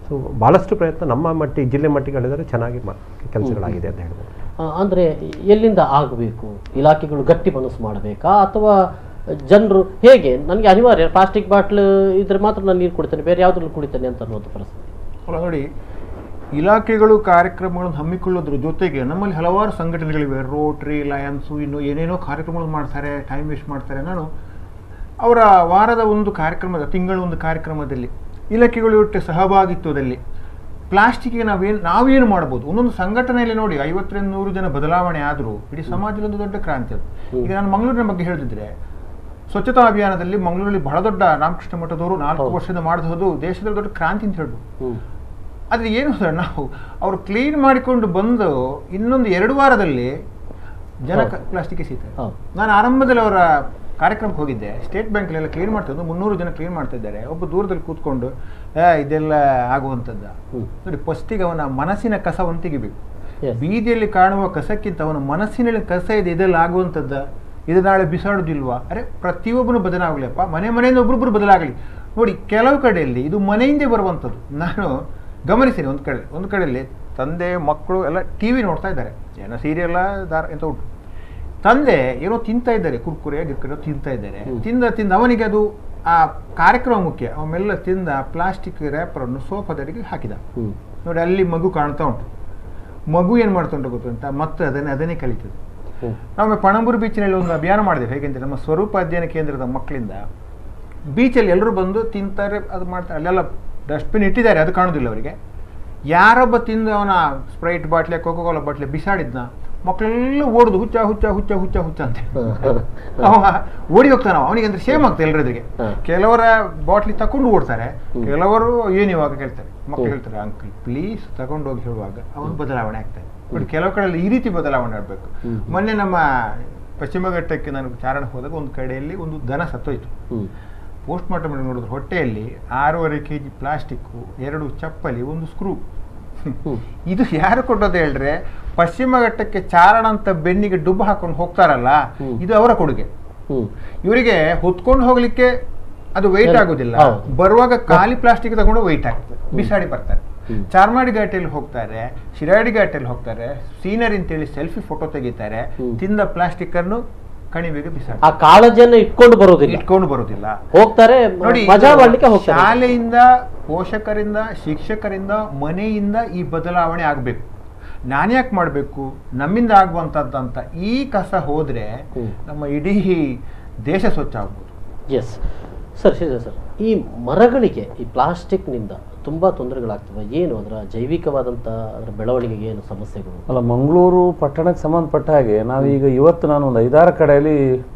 ಸೊ ಭಾಳಷ್ಟು ಪ್ರಯತ್ನ ನಮ್ಮ ಜಿಲ್ಲೆ ಮಟ್ಟಿಗೆ ಹೇಳಿದರೆ ಚೆನ್ನಾಗಿ ಕೆಲಸಗಳಾಗಿದೆ ಅಂತ ಹೇಳ್ಬೋದು. ಅಂದರೆ ಎಲ್ಲಿಂದ ಆಗಬೇಕು? ಇಲಾಖೆಗಳು ಗಟ್ಟಿ ಮನಸ್ಸು ಮಾಡಬೇಕಾ ಅಥವಾ ಜನರು ಹೇಗೆ? ನನಗೆ ಅನಿವಾರ್ಯ ಪ್ಲಾಸ್ಟಿಕ್ ಬಾಟ್ಲ್ ಇದ್ರೆ ಮಾತ್ರ ನಾನು ನೀರು ಕುಡಿತೇನೆ, ಬೇರೆ ಯಾವುದ್ರಲ್ಲಿ ಕುಡಿತೇನೆ ಅಂತ ಅನ್ನೋದು ಪರಿಸ್ಥಿತಿ. ನೋಡಿ, ಇಲಾಖೆಗಳು ಕಾರ್ಯಕ್ರಮಗಳನ್ನು ಹಮ್ಮಿಕೊಳ್ಳೋದ್ರ ಜೊತೆಗೆ ನಮ್ಮಲ್ಲಿ ಹಲವಾರು ಸಂಘಟನೆಗಳಿವೆ. ರೋಟ್ರಿ, ಲಯನ್ಸು, ಇನ್ನು ಏನೇನೋ ಕಾರ್ಯಕ್ರಮಗಳು ಮಾಡ್ತಾರೆ, ಟೈಮ್ ವೇಸ್ಟ್ ಮಾಡ್ತಾರೆ. ನಾನು ಅವರ ವಾರದ ಒಂದು ಕಾರ್ಯಕ್ರಮದ, ತಿಂಗಳ ಒಂದು ಕಾರ್ಯಕ್ರಮದಲ್ಲಿ ಇಲಾಖೆಗಳು ಒಟ್ಟು ಸಹಭಾಗಿತ್ವದಲ್ಲಿ ಪ್ಲಾಸ್ಟಿಕ್ಗೆ ನಾವೇನು ಮಾಡ್ಬೋದು, ಒಂದೊಂದು ಸಂಘಟನೆಯಲ್ಲಿ ನೋಡಿ 50-100 ಜನ ಬದಲಾವಣೆ ಆದರೂ ಇಡೀ ಸಮಾಜದಲ್ಲಿ ಒಂದು ದೊಡ್ಡ ಕ್ರಾಂತಿ ಅದು. ಈಗ ನಾನು ಮಂಗಳೂರಿನ ಬಗ್ಗೆ ಹೇಳ್ತಿದ್ರೆ, ಸ್ವಚ್ಛತಾ ಅಭಿಯಾನದಲ್ಲಿ ಮಂಗಳೂರಲ್ಲಿ ಬಹಳ ದೊಡ್ಡ ರಾಮಕೃಷ್ಣ ಮಠದವರು 4 ವರ್ಷದಿಂದ ಮಾಡಬಹುದು ದೇಶದಲ್ಲಿ ದೊಡ್ಡ ಕ್ರಾಂತಿ ಅಂತ ಹೇಳ್ಬೋದು. ಆದರೆ ಏನು ಸರ್, ನಾವು ಅವರು ಕ್ಲೀನ್ ಮಾಡಿಕೊಂಡು ಬಂದು ಇನ್ನೊಂದು 2 ವಾರದಲ್ಲಿ ಜನ ಪ್ಲಾಸ್ಟಿಕ್ ಸಿಗ್ತಾರೆ. ನಾನು ಆರಂಭದಲ್ಲಿ ಅವರ ಕಾರ್ಯಕ್ರಮಕ್ಕೆ ಹೋಗಿದ್ದೆ. ಸ್ಟೇಟ್ ಬ್ಯಾಂಕಲ್ಲೆಲ್ಲ ಕ್ಲೀನ್ ಮಾಡ್ತಿದ್ದು 300 ಜನ ಕ್ಲೀನ್ ಮಾಡ್ತಾ ಇದ್ದಾರೆ. ಒಬ್ಬ ದೂರದಲ್ಲಿ ಕೂತ್ಕೊಂಡು ಇದೆಲ್ಲ ಆಗುವಂಥದ್ದು ನೋಡಿ. ಫಸ್ಟಿಗೆ ಅವನ ಮನಸ್ಸಿನ ಕಸವನ್ನು ತೆಗಿಬೇಕು. ಬೀದಿಯಲ್ಲಿ ಕಾಣುವ ಕಸಕ್ಕಿಂತ ಅವನ ಮನಸ್ಸಿನಲ್ಲಿ ಕಸ ಇದೆ, ಇದೆಲ್ಲ ಆಗುವಂಥದ್ದು, ಇದು ನಾಳೆ ಬಿಸಾಡೋದಿಲ್ವಾ? ಅರೆ, ಪ್ರತಿಯೊಬ್ಬನು ಬದಲಾಗಲಿಯಪ್ಪ, ಮನೆಯಿಂದ ಒಬ್ಬೊಬ್ಬರು ಬದಲಾಗಲಿ. ನೋಡಿ, ಕೆಲವು ಕಡೆಯಲ್ಲಿ ಇದು ಮನೆಯಿಂದೇ ಬರುವಂಥದ್ದು. ನಾನು ಗಮನಿಸಿದೆ. ಒಂದು ಕಡೆಯಲ್ಲಿ ತಂದೆ ಮಕ್ಕಳು ಎಲ್ಲ TV ನೋಡ್ತಾ ಇದ್ದಾರೆ, ಏನೋ ಸೀರಿಯಲ್ಲ ಎಂತ ಉಂಟು. ತಂದೆ ಏನೋ ತಿಂತಾ ಇದ್ದಾರೆ, ಕುರ್ಕುರೆ ಗಿರ್ಕುರೆ ತಿಂತಾ ಇದ್ದಾರೆ. ತಿಂದ ಅವನಿಗೆ ಅದು ಆ ಕಾರ್ಯಕ್ರಮ ಮುಖ್ಯ. ಅವನ್ನೆಲ್ಲ ತಿಂದ ಪ್ಲಾಸ್ಟಿಕ್ ರ್ಯಾಪರನ್ನು ಸೋಫಾದಡಿಗೆ ಹಾಕಿದ. ನೋಡಿ, ಅಲ್ಲಿ ಮಗು ಕಾಣ್ತಾ ಉಂಟು. ಮಗು ಏನು ಮಾಡ್ತಾ ಉಂಟು ಗೊತ್ತುಂಟ, ಮತ್ತೆ ಅದನ್ನೇ ಕಲಿತದೆ. ನಾವು ಪಣಂಬೂರು ಬೀಚಿನಲ್ಲಿ ಒಂದು ಅಭಿಯಾನ ಮಾಡಿದ್ದೇವೆ. ಹೇಗೆಂದರೆ, ನಮ್ಮ ಸ್ವರೂಪ ಅಧ್ಯಯನ ಕೇಂದ್ರದ ಮಕ್ಕಳಿಂದ ಬೀಚಲ್ಲಿ ಎಲ್ಲರೂ ಬಂದು ತಿಂತಾರೆ, ಅದು ಮಾಡ್ತಾರೆ. ಅಲ್ಲೆಲ್ಲ ಡಸ್ಟ್ಬಿನ್ ಇಟ್ಟಿದ್ದಾರೆ, ಅದು ಕಾಣೋದಿಲ್ಲ ಅವರಿಗೆ. ಯಾರೊಬ್ಬ ತಿಂದು ಅವನ ಸ್ಪ್ರೈಟ್ ಬಾಟ್ಲೆ, ಕೋಕೋ-ಕೋಲಾ ಬಾಟ್ಲೆ ಬಿಸಾಡಿದ್ನ, ಮಕ್ಕಳೆಲ್ಲ ಓಡುದು ಹುಚ್ಚ ಹುಚ್ಚ ಹುಚ್ಚ ಹುಚ್ಚ ಹುಚ್ಚ ಅಂತ ಅವ ಓಡಿ ಹೋಗ್ತಾನ. ಅವನಿಗೆ ಅಂದ್ರೆ ಸೇಮ್ ಆಗ್ತದೆ ಎಲ್ಲರಿಗೆ. ಕೆಲವರ ಬಾಟ್ಲಿ ತಕೊಂಡು ಓಡ್ತಾರೆ, ಕೆಲವರು ಏನು ಇವಾಗ ಕೇಳ್ತಾರೆ. ಮಕ್ಕಳು ಹೇಳ್ತಾರೆ, ಅಂಕಲ್ ಪ್ಲೀಸ್ ತಗೊಂಡು ಹೋಗಿ ಹೇಳುವಾಗ ಅವನು ಬದಲಾವಣೆ ಆಗ್ತಾರೆ. ಬಟ್ ಕೆಲವು ಕಡೆಯಲ್ಲಿ ಈ ರೀತಿ ಬದಲಾವಣೆ ಆಗಬೇಕು. ಮೊನ್ನೆ ನಮ್ಮ ಪಶ್ಚಿಮ ಘಟ್ಟಕ್ಕೆ ನಾನು ಚಾರಣ ಹೋದಾಗ ಒಂದು ಕಡೆಯಲ್ಲಿ ಒಂದು ದನ ಸತ್ತೋಯ್ತು. ಪೋಸ್ಟ್ ಮಾರ್ಟಮ್ ನೋಡಿದ್ರು, ಹೊಟ್ಟೆಯಲ್ಲಿ 6.5 kg ಪ್ಲಾಸ್ಟಿಕ್ಕು, 2 ಚಪ್ಪಲಿ, 1 ಸ್ಕ್ರೂ. ಇದು ಯಾರು ಕೊಟ್ಟೋದು ಹೇಳ್ರೆ, ಪಶ್ಚಿಮ ಘಟ್ಟಕ್ಕೆ ಚಾರಣ ಅಂತ ಬೆನ್ನಿಗೆ ಡುಬ್ಬ ಹಾಕೊಂಡು ಹೋಗ್ತಾರಲ್ಲ, ಇದು ಅವರ ಕೊಡುಗೆ. ಇವರಿಗೆ ಹೊತ್ಕೊಂಡು ಹೋಗ್ಲಿಕ್ಕೆ ಅದು ವೆಯ್ಟ್ ಆಗುದಿಲ್ಲ. ಬರುವಾಗ ಖಾಲಿ ಪ್ಲಾಸ್ಟಿಕ್ ತಗೊಂಡು ವೆಯ್ಟ್ ಆಗ್ತದೆ, ಬಿಸಾಡಿ ಬರ್ತಾರೆ. ಚಾರ್ಮಾಡಿ ಘಾಟಿಯಲ್ಲಿ ಹೋಗ್ತಾರೆ, ಶಿರಾಡಿ ಘಾಟಿಯಲ್ಲಿ ಹೋಗ್ತಾರೆ, ಸೀನರಿ ಅಂತೇಳಿ ಸೆಲ್ಫಿ ಫೋಟೋ ತೆಗಿತಾರೆ, ತಿಂದ ಪ್ಲಾಸ್ಟಿಕ್ ಅನ್ನು ಕಣಿವೆಗೆ ಬಿಸಾಡಿ. ಆ ಕಾಳಜಿಯನ್ನು ಇಟ್ಕೊಂಡು ಬರೋದಿಲ್ಲ ಹೋಗ್ತಾರೆ. ನೋಡಿ, ಶಾಲೆಯಿಂದ, ಪೋಷಕರಿಂದ, ಶಿಕ್ಷಕರಿಂದ, ಮನೆಯಿಂದ ಈ ಬದಲಾವಣೆ ಆಗ್ಬೇಕು. ನಾನ್ಯಾಕೆ ಮಾಡಬೇಕು, ನಮ್ಮಿಂದ ಆಗುವಂತದ್ದಂತ ಈ ಕಸ ಹೋದ್ರೆ ನಮ್ಮ ಇಡೀ ದೇಶ ಸ್ವಚ್ಛ ಆಗ್ಬೋದು. Yes sir. ಸರ್, ಈ ಮರಗಳಿಗೆ ಈ ಪ್ಲಾಸ್ಟಿಕ್ನಿಂದ ತುಂಬಾ ತೊಂದರೆಗಳಾಗ್ತವೆ. ಏನು ಅದರ ಜೈವಿಕವಾದಂಥ ಅದರ ಬೆಳವಣಿಗೆಗೆ ಏನು ಸಮಸ್ಯೆಗಳು? ಅಲ್ಲ, ಮಂಗಳೂರು ಪಟ್ಟಣಕ್ಕೆ ಸಂಬಂಧಪಟ್ಟ ಹಾಗೆ ನಾವೀಗ ಇವತ್ತು ನಾನು ಒಂದು 5-6 ಕಡೆಯಲ್ಲಿ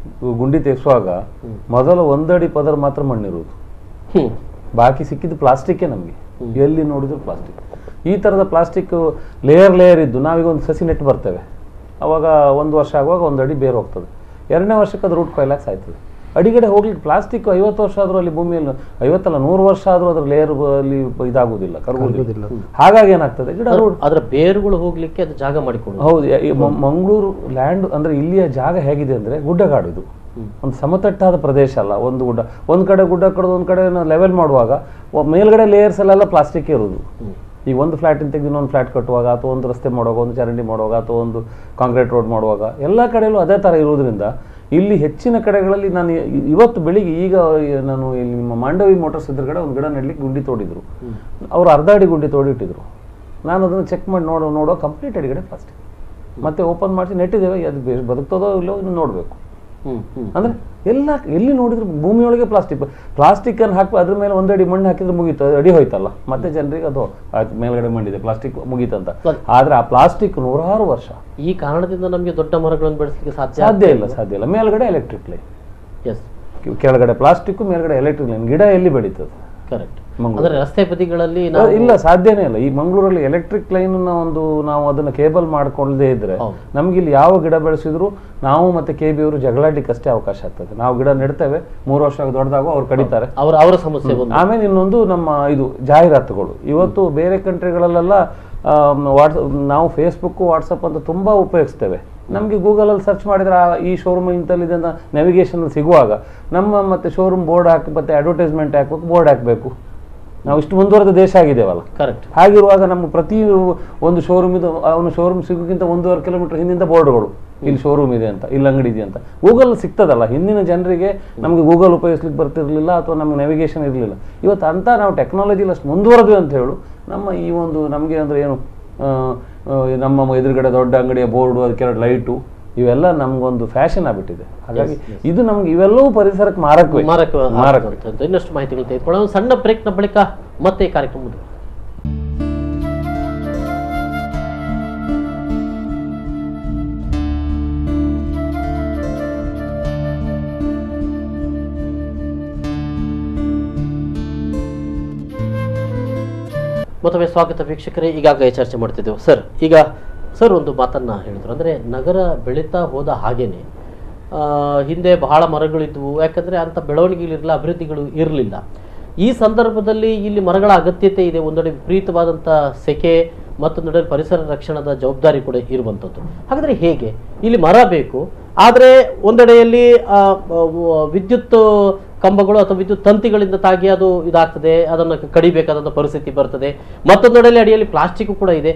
ಗುಂಡಿ ತೆಗೆಸುವಾಗ ಮೊದಲು 1 ಅಡಿ ಪದರ ಮಾತ್ರ ಮಣ್ಣಿರುವುದು, ಬಾಕಿ ಸಿಕ್ಕಿದ್ದು ಪ್ಲಾಸ್ಟಿಕ್ಕೇ. ನಮಗೆ ಎಲ್ಲಿ ನೋಡಿದ್ರು ಪ್ಲಾಸ್ಟಿಕ್. ಈ ಥರದ ಪ್ಲಾಸ್ಟಿಕ್ ಲೇಯರ್ ಇದ್ದು ನಾವೀಗ ಒಂದು ಸಸಿ ನೆಟ್ಟು ಬರ್ತೇವೆ, ಅವಾಗ 1 ವರ್ಷ ಆಗುವಾಗ 1 ಅಡಿ ಬೇರೆ ಹೋಗ್ತದೆ. 2ನೇ ವರ್ಷಕ್ಕೆ ಅದು ರೂಟ್ ಕೊಯ್ಲಾಕ್ಸ್ ಆಯ್ತದೆ. ಅಡಿಗಡೆ ಹೋಗ್ಲಿಕ್ಕೆ ಪ್ಲಾಸ್ಟಿಕ್ 50 ವರ್ಷ ಆದರೂ ಅಲ್ಲಿ ಭೂಮಿಯಲ್ಲಿ 50 ಅಲ್ಲ 100 ವರ್ಷ ಆದರೂ ಅದರ ಲೇಯರ್ ಅಲ್ಲಿ ಇದಾಗುವುದಿಲ್ಲ, ಕರಗುವುದಿಲ್ಲ. ಹಾಗಾಗಿ ಏನಾಗ್ತದೆ, ಗಿಡ ಅದರ ಬೇರುಗಳು ಹೋಗ್ಲಿಕ್ಕೆ ಅದು ಜಾಗ ಮಾಡಿಕೊಡು. ಹೌದು, ಮಂಗಳೂರು ಲ್ಯಾಂಡ್ ಅಂದ್ರೆ ಇಲ್ಲಿಯ ಜಾಗ ಹೇಗಿದೆ ಅಂದ್ರೆ ಗುಡ್ಡಗಾಡು. ಇದು ಒಂದು ಸಮತಟ್ಟಾದ ಪ್ರದೇಶ ಅಲ್ಲ. ಒಂದು ಗುಡ್ಡ, ಒಂದ್ ಕಡೆ ಗುಡ್ಡ ಕಡೆದು ಒಂದ್ ಕಡೆ ಲೆವೆಲ್ ಮಾಡುವಾಗ ಮೇಲ್ಗಡೆ ಲೇಯರ್ಸ್ ಅಲ್ಲೆಲ್ಲ ಪ್ಲಾಸ್ಟಿಕ್ ಇರುವುದು. ಈಗ ಒಂದು ಫ್ಲಾಟ್ ತೆಗೆದು ಇನ್ನೊಂದು ಫ್ಲಾಟ್ ಕಟ್ಟುವಾಗ, ಅಥವಾ ಒಂದು ರಸ್ತೆ ಮಾಡುವಾಗ, ಒಂದು ಚರಂಡಿ ಮಾಡುವಾಗ, ಅಥವಾ ಒಂದು ಕಾಂಕ್ರೀಟ್ ರೋಡ್ ಮಾಡುವಾಗ ಎಲ್ಲ ಕಡೆಯಲ್ಲೂ ಅದೇ ಥರ ಇರುವುದರಿಂದ ಇಲ್ಲಿ ಹೆಚ್ಚಿನ ಕಡೆಗಳಲ್ಲಿ ನಾನು ಇವತ್ತು ಬೆಳಿಗ್ಗೆ ಈಗ ನಾನು ಇಲ್ಲಿ ನಿಮ್ಮ ಮಾಂಡವಿ ಮೋಟರ್ಸ್ ಎದುರುಗಡೆ ಒಂದು ಗಿಡ ನೆಡ್ಲಿಕ್ಕೆ ಗುಂಡಿ ತೋಡಿದ್ರು. ಅವರು 1/2 ಅಡಿ ಗುಂಡಿ ತೋಡಿಟ್ಟಿದ್ರು. ನಾನು ಅದನ್ನು ಚೆಕ್ ಮಾಡಿ ನೋಡೋ ಕಂಪ್ಲೀಟ್ ಅಡಿಗಡೆ ಪ್ಲಾಸ್ಟಿಕ್. ಮತ್ತೆ ಓಪನ್ ಮಾಡಿಸಿ ನೆಟ್ಟಿದ್ದೇವೆ, ಅದು ಬದುಕ್ತದೋ ಇಲ್ಲೋ ನೋಡಬೇಕು. ಅಂದ್ರೆ ಎಲ್ಲಿ ನೋಡಿದ್ರು ಭೂಮಿಯೊಳಗೆ ಪ್ಲಾಸ್ಟಿಕ್ ಅನ್ನು ಹಾಕಿ ಅದ್ರ ಮೇಲೆ 1 ಅಡಿ ಮಣ್ಣು ಹಾಕಿದ್ರೆ ಮುಗೀತು, ಅಡಿ ಹೋಯ್ತಲ್ಲ. ಮತ್ತೆ ಜನರಿಗೆ ಅದು ಮೇಲ್ಗಡೆ ಮಣ್ಣಿದೆ ಪ್ಲಾಸ್ಟಿಕ್ ಮುಗೀತಂತ. ಆದ್ರೆ ಆ ಪ್ಲಾಸ್ಟಿಕ್ 100 ವರ್ಷ. ಈ ಕಾರಣದಿಂದ ನಮಗೆ ದೊಡ್ಡ ಮರಗಳನ್ನು ಬೆಳೆಸಲಿಕ್ಕೆ ಸಾಧ್ಯ ಇಲ್ಲ. ಮೇಲ್ಗಡೆ ಎಲೆಕ್ಟ್ರಿಕ್ ಲೈನ್, ಕೆಳಗಡೆ ಪ್ಲಾಸ್ಟಿಕ್, ಮೇಲ್ಗಡೆ ಎಲೆಕ್ಟ್ರಿಕ್ ಲೈನ್. ಗಿಡ ಎಲ್ಲಿ ಬೆಳೀತದೆ? ಕರೆಕ್ಟ್. ಅಂದ್ರೆ ರಸ್ತೆ ಬದಿಗಳಲ್ಲಿ ಇಲ್ಲ, ಸಾಧ್ಯನೇ ಇಲ್ಲ. ಈ ಮಂಗಳೂರಲ್ಲಿ ಎಲೆಕ್ಟ್ರಿಕ್ ಲೈನ್ ನಾವು ಅದನ್ನ ಕೇಬಲ್ ಮಾಡ್ಕೊಳ್ಳದೆ ಇದ್ರೆ ನಮ್ಗೆ ಇಲ್ಲಿ ಯಾವ ಗಿಡ ಬೆಳೆಸಿದ್ರು ನಾವು ಮತ್ತೆ KB ಅವರು ಜಗಳಾಡ್ಲಿಕ್ಕೆ ಅಷ್ಟೇ ಅವಕಾಶ ಆಗ್ತದೆ. ನಾವು ಗಿಡ ನೆಡ್ತೇವೆ, 3 ವರ್ಷ ದೊಡ್ಡದಾಗುವ ಅವ್ರು ಕಡಿತಾರೆ, ಅವರ ಸಮಸ್ಯೆ. ಆಮೇಲೆ ಇನ್ನೊಂದು ನಮ್ಮ ಇದು ಜಾಹೀರಾತುಗಳು. ಇವತ್ತು ಬೇರೆ ಕಂಟ್ರಿಗಳಲ್ಲೆಲ್ಲ ನಾವು ಫೇಸ್ಬುಕ್, ವಾಟ್ಸಪ್ ಅಂತ ತುಂಬಾ ಉಪಯೋಗಿಸ್ತೇವೆ. ನಮಗೆ ಗೂಗಲಲ್ಲಿ ಸರ್ಚ್ ಮಾಡಿದ್ರೆ ಈ ಶೋರೂಮ್ ಇಂತಲ್ಲಿದೆ ಅಂತ ನ್ಯಾವಿಗೇಷನ್ ಸಿಗುವಾಗ ನಮ್ಮ ಮತ್ತೆ ಶೋರೂಮ್ ಬೋರ್ಡ್ ಹಾಕಿ ಮತ್ತೆ ಅಡ್ವರ್ಟೈಸ್ಮೆಂಟ್ ಹಾಕ್ಬೇಕು, ಬೋರ್ಡ್ ಹಾಕಬೇಕು. ನಾವು ಇಷ್ಟು ಮುಂದುವರೆದ ದೇಶ ಆಗಿದ್ದೇವಲ್ಲ. ಕರೆಕ್ಟ್. ಹಾಗಿರುವಾಗ ನಮ್ಮ ಪ್ರತಿ ಒಂದು ಶೋರೂಮ್ ಇದು ಅವನು ಶೋರೂಮ್ ಸಿಗೋಕ್ಕಿಂತ 1.5 ಕಿಲೋಮೀಟರ್ ಹಿಂದಿಂದ ಬೋರ್ಡ್ಗಳು, ಇಲ್ಲಿ ಶೋರೂಮ್ ಇದೆ ಅಂತ, ಇಲ್ಲಿ ಅಂಗಡಿ ಇದೆ ಅಂತ. ಗೂಗಲ್ ಸಿಗ್ತದಲ್ಲ. ಹಿಂದಿನ ಜನರಿಗೆ ನಮಗೆ ಗೂಗಲ್ ಉಪಯೋಗಿಸ್ಲಿಕ್ಕೆ ಬರ್ತಿರ್ಲಿಲ್ಲ ಅಥವಾ ನಮ್ಗೆ ನ್ಯಾವಿಗೇಷನ್ ಇರಲಿಲ್ಲ. ಇವತ್ತು ಅಂತ ನಾವು ಟೆಕ್ನಾಲಜಿಲಿ ಅಷ್ಟು ಮುಂದುವರೆದ್ವಿ ಅಂತ ಹೇಳು ನಮ್ಮ ಈ ಒಂದು ನಮಗೆ ಅಂದ್ರೆ ಏನು ನಮ್ಮ ಎದುರುಗಡೆ ದೊಡ್ಡ ಅಂಗಡಿಯ ಬೋರ್ಡು, ಅದಕ್ಕೆ ಲೈಟು, ಇವೆಲ್ಲ ನಮ್ಗೊಂದು ಫ್ಯಾಷನ್ ಆಗ್ಬಿಟ್ಟಿದೆ. ಹಾಗಾಗಿ ಇದು ನಮ್ಗೆ ಇವೆಲ್ಲವೂ ಪರಿಸರಕ್ಕೆ ಮಾರಕ. ಇನ್ನಷ್ಟು ಮಾಹಿತಿಗಳು ತೆಗೆದುಕೊಳ್ಳೋಣ. ಸಣ್ಣ ಬ್ರೇಕ್ನ ಬಳಿಕ ಮತ್ತೆ ಈ ಕಾರ್ಯಕ್ರಮ ಮುಂದೆ. ಮತ್ತೊಮ್ಮೆ ಸ್ವಾಗತ ವೀಕ್ಷಕರೇ. ಈಗಾಗಲೇ ಚರ್ಚೆ ಮಾಡ್ತಿದ್ದೆವು ಸರ್. ಈಗ ಸರ್ ಒಂದು ಮಾತನ್ನ ಹೇಳಿದ್ರು, ಅಂದರೆ ನಗರ ಬೆಳೀತಾ ಹೋದ ಹಾಗೇನೆ ಹಿಂದೆ ಬಹಳ ಮರಗಳಿದ್ವು, ಯಾಕಂದರೆ ಅಂಥ ಬೆಳವಣಿಗೆಗಳಿರಲಿಲ್ಲ, ಅಭಿವೃದ್ಧಿಗಳು ಇರಲಿಲ್ಲ. ಈ ಸಂದರ್ಭದಲ್ಲಿ ಇಲ್ಲಿ ಮರಗಳ ಅಗತ್ಯತೆ ಇದೆ. ಒಂದೆಡೆ ವಿಪರೀತವಾದಂಥ ಸೆಕೆ, ಮತ್ತೊಂದೆಡೆ ಪರಿಸರ ರಕ್ಷಣದ ಜವಾಬ್ದಾರಿ ಕೂಡ ಇರುವಂಥದ್ದು. ಹಾಗಾದರೆ ಹೇಗೆ ಇಲ್ಲಿ ಮರ ಬೇಕು, ಆದರೆ ಒಂದೆಡೆಯಲ್ಲಿ ವಿದ್ಯುತ್ ಕಂಬಗಳು ಅಥವಾ ವಿದ್ಯುತ್ ತಂತಿಗಳಿಂದ ತಾಗಿ ಅದು ಇದಾಗ್ತದೆ, ಅದನ್ನು ಕಡಿಬೇಕಾದಂಥ ಪರಿಸ್ಥಿತಿ ಬರ್ತದೆ. ಮತ್ತೊಂದೆಡೆಯಲ್ಲಿ ಅಡಿಯಲ್ಲಿ ಪ್ಲಾಸ್ಟಿಕ್ ಕೂಡ ಇದೆ.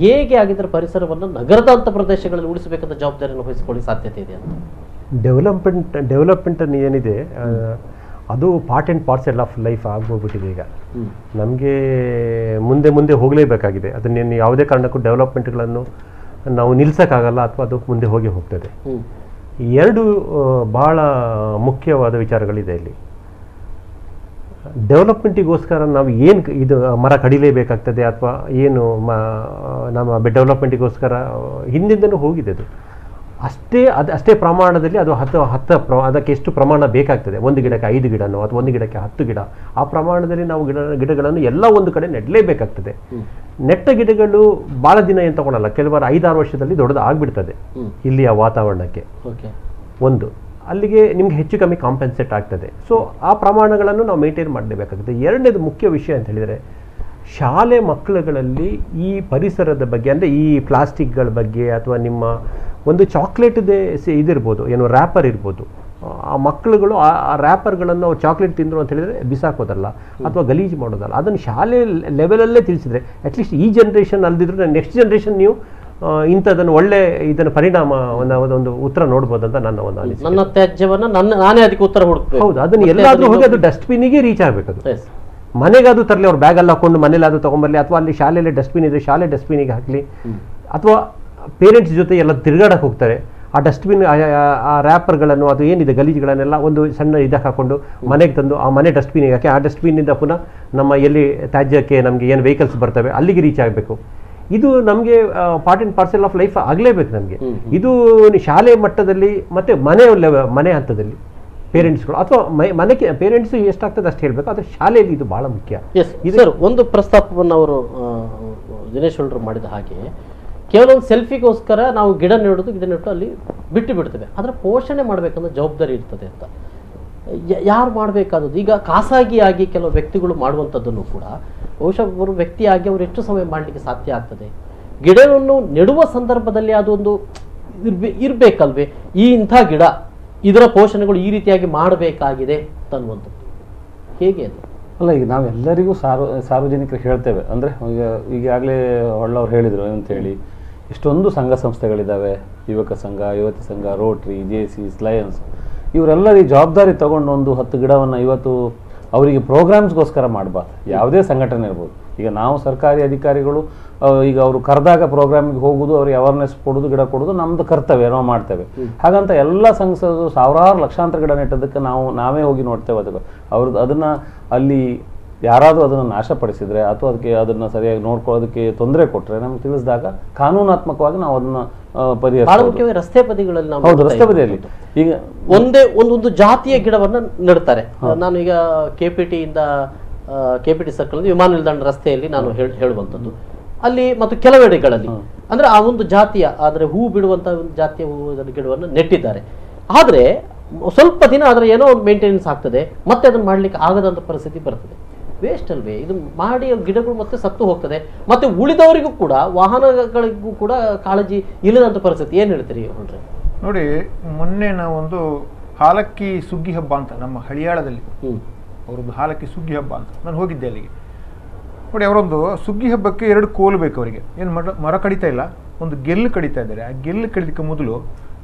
ಹೇಗೆ ಆಗಿದ್ರೆ ಪರಿಸರವನ್ನು ನಗರದ ಪ್ರದೇಶಗಳಲ್ಲಿ ಉಳಿಸಬೇಕಂತ ಜವಾಬ್ದಾರಿಯನ್ನು ವಹಿಸಿಕೊಳ್ಳಿ ಸಾಧ್ಯತೆ ಇದೆ ಅಂತ? ಡೆವಲಪ್ಮೆಂಟ್ ಏನಿದೆ ಅದು part and parcel of life ಆಗೋಗ್ಬಿಟ್ಟಿದೆ. ಈಗ ನಮಗೆ ಮುಂದೆ ಹೋಗಲೇಬೇಕಾಗಿದೆ. ಅದನ್ನೇನು ಯಾವುದೇ ಕಾರಣಕ್ಕೂ ಡೆವಲಪ್ಮೆಂಟ್ಗಳನ್ನು ನಾವು ನಿಲ್ಸೋಕ್ಕಾಗಲ್ಲ, ಅಥವಾ ಅದು ಮುಂದೆ ಹೋಗ್ತದೆ. ಎರಡು ಬಹಳ ಮುಖ್ಯವಾದ ವಿಚಾರಗಳಿದೆ ಇಲ್ಲಿ. ಡೆವಲಪ್ಮೆಂಟಿಗೋಸ್ಕರ ನಾವು ಏನು ಇದು ಮರ ಕಡಿಲೇಬೇಕಾಗ್ತದೆ ಅಥವಾ ಏನು ನಮ್ಮ ಡೆವಲಪ್ಮೆಂಟಿಗೋಸ್ಕರ ಹಿಂದಿಂದನೂ ಹೋಗಿದೆ. ಅದು ಅಷ್ಟೇ ಪ್ರಮಾಣದಲ್ಲಿ ಅದು ಅದಕ್ಕೆ ಎಷ್ಟು ಪ್ರಮಾಣ ಬೇಕಾಗ್ತದೆ, 1 ಗಿಡಕ್ಕೆ 5 ಗಿಡನೋ ಅಥವಾ 1 ಗಿಡಕ್ಕೆ 10 ಗಿಡ, ಆ ಪ್ರಮಾಣದಲ್ಲಿ ನಾವು ಗಿಡಗಳನ್ನು ಎಲ್ಲ ಒಂದು ಕಡೆ ನೆಡಲೇಬೇಕಾಗ್ತದೆ. ನೆಟ್ಟ ಗಿಡಗಳು ಭಾಳ ದಿನ ಏನು ತಗೊಳ್ಳಲ್ಲ, ಕೆಲವರು 5-6 ವರ್ಷದಲ್ಲಿ ದೊಡ್ಡದು ಆಗ್ಬಿಡ್ತದೆ ಇಲ್ಲಿಯ ವಾತಾವರಣಕ್ಕೆ. ಒಂದು ಅಲ್ಲಿಗೆ ನಿಮ್ಗೆ ಹೆಚ್ಚು ಕಮ್ಮಿ ಕಾಂಪೆನ್ಸೇಟ್ ಆಗ್ತದೆ. ಸೊ ಆ ಪ್ರಮಾಣಗಳನ್ನು ನಾವು ಮೇಂಟೈನ್ ಮಾಡಲೇಬೇಕಾಗುತ್ತೆ. ಎರಡನೇದು ಮುಖ್ಯ ವಿಷಯ ಅಂತ ಹೇಳಿದರೆ, ಶಾಲೆ ಮಕ್ಕಳುಗಳಲ್ಲಿ ಈ ಪರಿಸರದ ಬಗ್ಗೆ, ಅಂದರೆ ಈ ಪ್ಲಾಸ್ಟಿಕ್ಗಳ ಬಗ್ಗೆ ಅಥವಾ ನಿಮ್ಮ ಒಂದು ಚಾಕ್ಲೇಟ್ದೇ ಇದಿರ್ಬೋದು, ಏನು ರ್ಯಾಪರ್ ಇರ್ಬೋದು, ಆ ಮಕ್ಕಳುಗಳು ಆ ರ್ಯಾಪರ್ಗಳನ್ನು ಅವ್ರು ಚಾಕ್ಲೇಟ್ ತಿಂದರು ಅಂತ ಹೇಳಿದರೆ ಬಿಸಾಕೋದಲ್ಲ ಅಥವಾ ಗಲೀಜು ಮಾಡೋದಲ್ಲ. ಅದನ್ನು ಶಾಲೆ ಲೆವೆಲಲ್ಲೇ ತಿಳಿಸಿದರೆ ಅಟ್ಲೀಸ್ಟ್ ಈ ಜನ್ರೇಷನ್ ಅಲ್ದಿದ್ರು ನೆಕ್ಸ್ಟ್ ಜನ್ರೇಷನ್ ನೀವು ಇಂಥದನ್ನು ಒಳ್ಳೆ ಇದನ್ನು ಪರಿಣಾಮ ಒಂದು ಉತ್ತರ ನೋಡ್ಬೋದು ಅಂತ ನನ್ನ ಒಂದು ಅನಿಸಿಕೆ. ನನ್ನ ತ್ಯಾಜ್ಯವನ್ನು ನಾನೇ ಅದಕ್ಕೆ ಉತ್ತರ ಹುಡುಕ್ಬೇಕು. ಹೌದು, ಅದನ್ನು ಎಲ್ಲಾದ್ರೂ ಹೋಗಿ ಅದು ಡಸ್ಟ್ಬಿನ್ನಿಗೆ ರೀಚ್ ಆಗಬೇಕು. ಅದು ಮನೆಗಾದ್ರೂ ತರಲಿ, ಅವ್ರು ಬ್ಯಾಗಲ್ಲಿ ಹಾಕೊಂಡು ಮನೇಲಿ ಅದು ತೊಗೊಂಬರಲಿ, ಅಥವಾ ಅಲ್ಲಿ ಶಾಲೆಯಲ್ಲಿ ಡಸ್ಟ್ಬಿನ್ ಇದೆ ಶಾಲೆ ಡಸ್ಟ್ಬಿನ್ನಿಗೆ ಹಾಕಲಿ, ಅಥವಾ ಪೇರೆಂಟ್ಸ್ ಜೊತೆ ಎಲ್ಲ ತಿರುಗಾಡಕ್ಕೆ ಹೋಗ್ತಾರೆ, ಆ ಡಸ್ಟ್ಬಿನ್ ಆ ರ್ಯಾಪರ್ಗಳನ್ನು ಅದು ಏನಿದೆ ಗಲೀಜುಗಳನ್ನೆಲ್ಲ ಒಂದು ಸಣ್ಣ ಇದಕ್ಕೆ ಹಾಕೊಂಡು ಮನೆಗೆ ತಂದು ಆ ಮನೆ ಡಸ್ಟ್ಬಿನ್ನಿಗೆ ಹಾಕಿ, ಆ ಡಸ್ಟ್ಬಿನ್ನಿಂದ ಪುನಃ ನಮ್ಮ ಎಲ್ಲಿ ತ್ಯಾಜ್ಯಕ್ಕೆ ನಮಗೆ ಏನು ವೆಹಿಕಲ್ಸ್ ಬರ್ತವೆ ಅಲ್ಲಿಗೆ ರೀಚ್ ಆಗಬೇಕು. ಇದು ನಮಗೆ part and parcel of life ಆಗಲೇಬೇಕು ನಮಗೆ. ಇದು ಶಾಲೆ ಮಟ್ಟದಲ್ಲಿ ಮತ್ತು ಮನೆ ಹಂತದಲ್ಲಿ ಪೇರೆಂಟ್ಸ್ಗಳು ಅಥವಾ ಮನೆಗೆ ಪೇರೆಂಟ್ಸ್ ಎಷ್ಟಾಗ್ತದೆ ಅಷ್ಟು ಹೇಳಬೇಕು, ಆದರೆ ಶಾಲೆಯಲ್ಲಿ ಇದು ಬಹಳ ಮುಖ್ಯ. ಸರ್, ಒಂದು ಪ್ರಸ್ತಾಪವನ್ನು ಅವರು ದಿನೇಶ್ ಹೊಳ್ರು ಮಾಡಿದ ಹಾಗೆ, ಕೇವಲ ಒಂದು ಸೆಲ್ಫಿಗೋಸ್ಕರ ನಾವು ಗಿಡ ನೆಟ್ಟು ಅಲ್ಲಿ ಬಿಟ್ಟು ಬಿಡ್ತೇವೆ, ಆದರೆ ಪೋಷಣೆ ಮಾಡಬೇಕಂದ್ರೆ ಜವಾಬ್ದಾರಿ ಇರ್ತದೆ ಅಂತ. ಯಾರು ಮಾಡಬೇಕಾದದ್ದು? ಈಗ ಖಾಸಗಿಯಾಗಿ ಕೆಲವು ವ್ಯಕ್ತಿಗಳು ಮಾಡುವಂಥದ್ದನ್ನು ಕೂಡ ಬಹುಶಃ ಒಬ್ಬರು ವ್ಯಕ್ತಿಯಾಗಿ ಅವರು ಎಷ್ಟು ಸಮಯ ಮಾಡಲಿಕ್ಕೆ ಸಾಧ್ಯ ಆಗ್ತದೆ? ಗಿಡವನ್ನು ನೆಡುವ ಸಂದರ್ಭದಲ್ಲಿ ಅದೊಂದು ಇರಬೇಕಲ್ವೇ, ಈ ಇಂಥ ಗಿಡ ಇದರ ಪೋಷಣೆಗಳು ಈ ರೀತಿಯಾಗಿ ಮಾಡಬೇಕಾಗಿದೆ ಅನ್ನುವಂಥದ್ದು ಹೇಗೆ ಅದು? ಅಲ್ಲ, ಈಗ ನಾವೆಲ್ಲರಿಗೂ ಸಾರ್ವಜನಿಕರಿಗೆ ಹೇಳ್ತೇವೆ. ಅಂದರೆ ಈಗಾಗಲೇ ಹೊಳ್ಳವ್ರು ಹೇಳಿದರು ಅಂತ ಹೇಳಿ, ಇಷ್ಟೊಂದು ಸಂಘ ಸಂಸ್ಥೆಗಳಿದ್ದಾವೆ, ಯುವಕ ಸಂಘ, ಯುವತಿ ಸಂಘ, ರೋಟ್ರಿ, JCs, ಲಯನ್ಸ್, ಇವರೆಲ್ಲರೂ ಈ ಜವಾಬ್ದಾರಿ ತಗೊಂಡು ಒಂದು 10 ಗಿಡವನ್ನು ಇವತ್ತು ಅವರಿಗೆ ಪ್ರೋಗ್ರಾಮ್ಸ್ಗೋಸ್ಕರ ಮಾಡಬಾರ್ದು. ಯಾವುದೇ ಸಂಘಟನೆ ಇರ್ಬೋದು. ಈಗ ನಾವು ಸರ್ಕಾರಿ ಅಧಿಕಾರಿಗಳು ಈಗ ಅವರು ಕರೆದಾಗ ಪ್ರೋಗ್ರಾಮ್ಗೆ ಹೋಗೋದು, ಅವ್ರಿಗೆ ಅವೇರ್ನೆಸ್ ಕೊಡೋದು, ಗಿಡ ಕೊಡೋದು ನಮ್ಮದು ಕರ್ತವ್ಯ, ನಾವು ಮಾಡ್ತೇವೆ. ಹಾಗಂತ ಎಲ್ಲ ಸಂಸ್ಥೆಗಳು ಸಾವಿರಾರು ಲಕ್ಷಾಂತರ ಗಿಡ ನೆಟ್ಟದಕ್ಕೆ ನಾವೇ ಹೋಗಿ ನೋಡ್ತೇವೆ. ಅದನ್ನು ಅಲ್ಲಿ ಯಾರಾದರೂ ಅದನ್ನು ನಾಶಪಡಿಸಿದರೆ ಅಥವಾ ಅದನ್ನು ಸರಿಯಾಗಿ ನೋಡ್ಕೊಳ್ಳೋದಕ್ಕೆ ತೊಂದರೆ ಕೊಟ್ಟರೆ ನಮ್ಗೆ ತಿಳಿಸಿದಾಗ ಕಾನೂನಾತ್ಮಕವಾಗಿ ನಾವು ಅದನ್ನು ಪರಿಹರಿಸ್ತೀವಿ. ರಸ್ತೆ ಬದಿಗಳಲ್ಲಿ ಹೌದು, ರಸ್ತೆ ಬದಿಯಲ್ಲಿ ಈಗ ಒಂದೊಂದು ಜಾತಿಯ ಗಿಡವನ್ನು ನೆಡ್ತಾರೆ. ನಾನು ಈಗ KPT ಇಂದ KPT ಸರ್ಕಲ್ ವಿಮಾನ ನಿಲ್ದಾಣ ರಸ್ತೆಯಲ್ಲಿ ನಾನು ಹೇಳುವಂಥದ್ದು ಅಲ್ಲಿ ಮತ್ತು ಕೆಲವೆಡೆಗಳಲ್ಲಿ ಅಂದ್ರೆ ಆ ಒಂದು ಜಾತಿಯ ಆದರೆ ಹೂ ಬಿಡುವಂತ ಒಂದು ಜಾತಿಯ ಹೂವಿನ ಗಿಡವನ್ನು ನೆಟ್ಟಿದ್ದಾರೆ. ಆದರೆ ಸ್ವಲ್ಪ ದಿನ ಅದರ ಏನೋ ಒಂದು ಮೇಂಟೆನೆನ್ಸ್ ಆಗ್ತದೆ, ಮತ್ತೆ ಅದನ್ನು ಮಾಡ್ಲಿಕ್ಕೆ ಆಗದಂತ ಪರಿಸ್ಥಿತಿ ಬರ್ತದೆ. ವೇಸ್ಟ್ ಅಲ್ವೇ ಇದು ಮಾಡಿ, ಗಿಡಗಳು ಮತ್ತೆ ಸತ್ತು ಹೋಗ್ತದೆ, ಮತ್ತೆ ಉಳಿದವರಿಗೂ ಕೂಡ ವಾಹನಗಳಿಗೂ ಕೂಡ ಕಾಳಜಿ ಇಲ್ಲದಂತ ಪರಿಸ್ಥಿತಿ. ಏನು ಹೇಳ್ತೀರಿ ಹೊಳ್ರೆ? ನೋಡಿ, ಮೊನ್ನೆ ನಾವೊಂದು ಹಾಲಕ್ಕಿ ಸುಗ್ಗಿ ಹಬ್ಬ ಅಂತ ನಮ್ಮ ಹಳಿಯಾಳದಲ್ಲಿ ಅವರೊಂದು ಹಾಲಕ್ಕಿ ಸುಗ್ಗಿ ಹಬ್ಬ ಅಂತ ನಾನು ಹೋಗಿದ್ದೆ ಅಲ್ಲಿಗೆ. ನೋಡಿ, ಅವರೊಂದು ಸುಗ್ಗಿ ಹಬ್ಬಕ್ಕೆ 2 ಕೋಲು ಬೇಕು ಅವರಿಗೆ. ಏನು ಮರ ಕಡಿತಾ ಇಲ್ಲ, ಒಂದು ಗೆಲ್ಲು ಕಡಿತಾ ಇದ್ದಾರೆ. ಆ ಗೆಲ್ಲು ಕಡಿಲಿಕ್ಕೆ ಮೊದಲು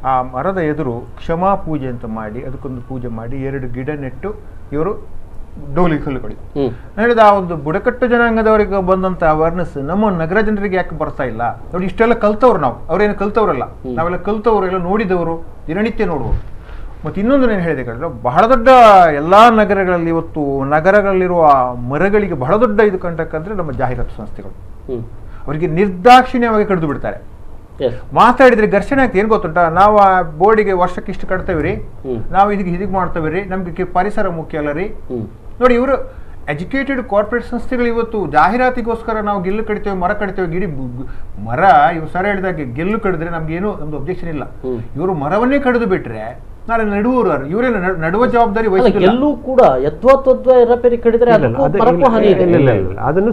ಆ ಮರದ ಎದುರು ಕ್ಷಮಾ ಪೂಜೆ ಅಂತ ಮಾಡಿ ಅದಕ್ಕೊಂದು ಪೂಜೆ ಮಾಡಿ 2 ಗಿಡ ನೆಟ್ಟು ಇವರು ಡೋಲಿಗೆ ಕಲ್ಲು ಕಡಿ. ನಾನು ಹೇಳಿದ ಆ ಒಂದು ಬುಡಕಟ್ಟು ಜನಾಂಗದವರಿಗೆ ಬಂದಂತ ಅವೇರ್ನೆಸ್ ನಮ್ಮ ನಗರ ಜನರಿಗೆ ಯಾಕೆ ಬರ್ತಾ ಇಲ್ಲ? ನೋಡಿ, ಇಷ್ಟೆಲ್ಲ ಕಲ್ತವ್ರು ನಾವು, ಅವ್ರೇನು ಕಲ್ತವ್ರಲ್ಲ, ನಾವೆಲ್ಲ ಕಲ್ತವ್ರು, ಎಲ್ಲ ನೋಡಿದವರು, ದಿನನಿತ್ಯ ನೋಡುವರು. ಮತ್ತು ಇನ್ನೊಂದು ನಾನು ಹೇಳಿದೆ ಕೇಳಿದ್ರೆ, ಬಹಳ ದೊಡ್ಡ ಎಲ್ಲಾ ನಗರಗಳಲ್ಲಿ ಇವತ್ತು ನಗರಗಳಲ್ಲಿರುವ ಮರಗಳಿಗೆ ಬಹಳ ದೊಡ್ಡ ಇದು ಕಂಡಕ್ಕಂದ್ರೆ ನಮ್ಮ ಜಾಹೀರಾತು ಸಂಸ್ಥೆಗಳು. ಅವರಿಗೆ ನಿರ್ದಾಕ್ಷಿಣ್ಯವಾಗಿ ಕಡಿದು ಬಿಡ್ತಾರೆ. ಮಾತಾಡಿದ್ರೆ ಘರ್ಷಣೆ ಆಗ್ತದೆ. ಏನ್ ಗೊತ್ತುಂಟ, ನಾವು ಆ ಬೋರ್ಡಿಗೆ ವರ್ಷಕ್ಕೆ ಇಷ್ಟು ಕಟ್ತೇವ್ರಿ, ನಾವು ಇದಕ್ಕೆ ಮಾಡ್ತೇವ್ರಿ, ನಮ್ಗೆ ಪರಿಸರ ಮುಖ್ಯ ಅಲ್ಲ ರೀ. ನೋಡಿ, ಇವರು ಎಜುಕೇಟೆಡ್ ಕಾರ್ಪೊರೇಟ್ ಸಂಸ್ಥೆಗಳು ಇವತ್ತು ಜಾಹೀರಾತಿಗೋಸ್ಕರ ನಾವು ಗೆಲ್ಲು ಕಡಿತೇವೆ, ಮರ ಕಡಿತೇವೆ. ಗಿಡಿ ಮರ ಇವ್ರು ಸರ್ ಹೇಳಿದಾಗೆ ಗೆಲ್ಲು ಕಡಿದ್ರೆ ನಮ್ಗೇನು ನಮ್ದು ಅಬ್ಜೆಕ್ಷನ್ ಇಲ್ಲ. ಇವರು ಮರವನ್ನೇ ಕಡಿದು ಬಿಟ್ರೆ ನಾಳೆ ನಡುವರು ಇವರೆಲ್ಲ ನಡುವ ಜವಾಬ್ದಾರಿ ಎಲ್ಲೂ ಕೂಡ ಅದನ್ನು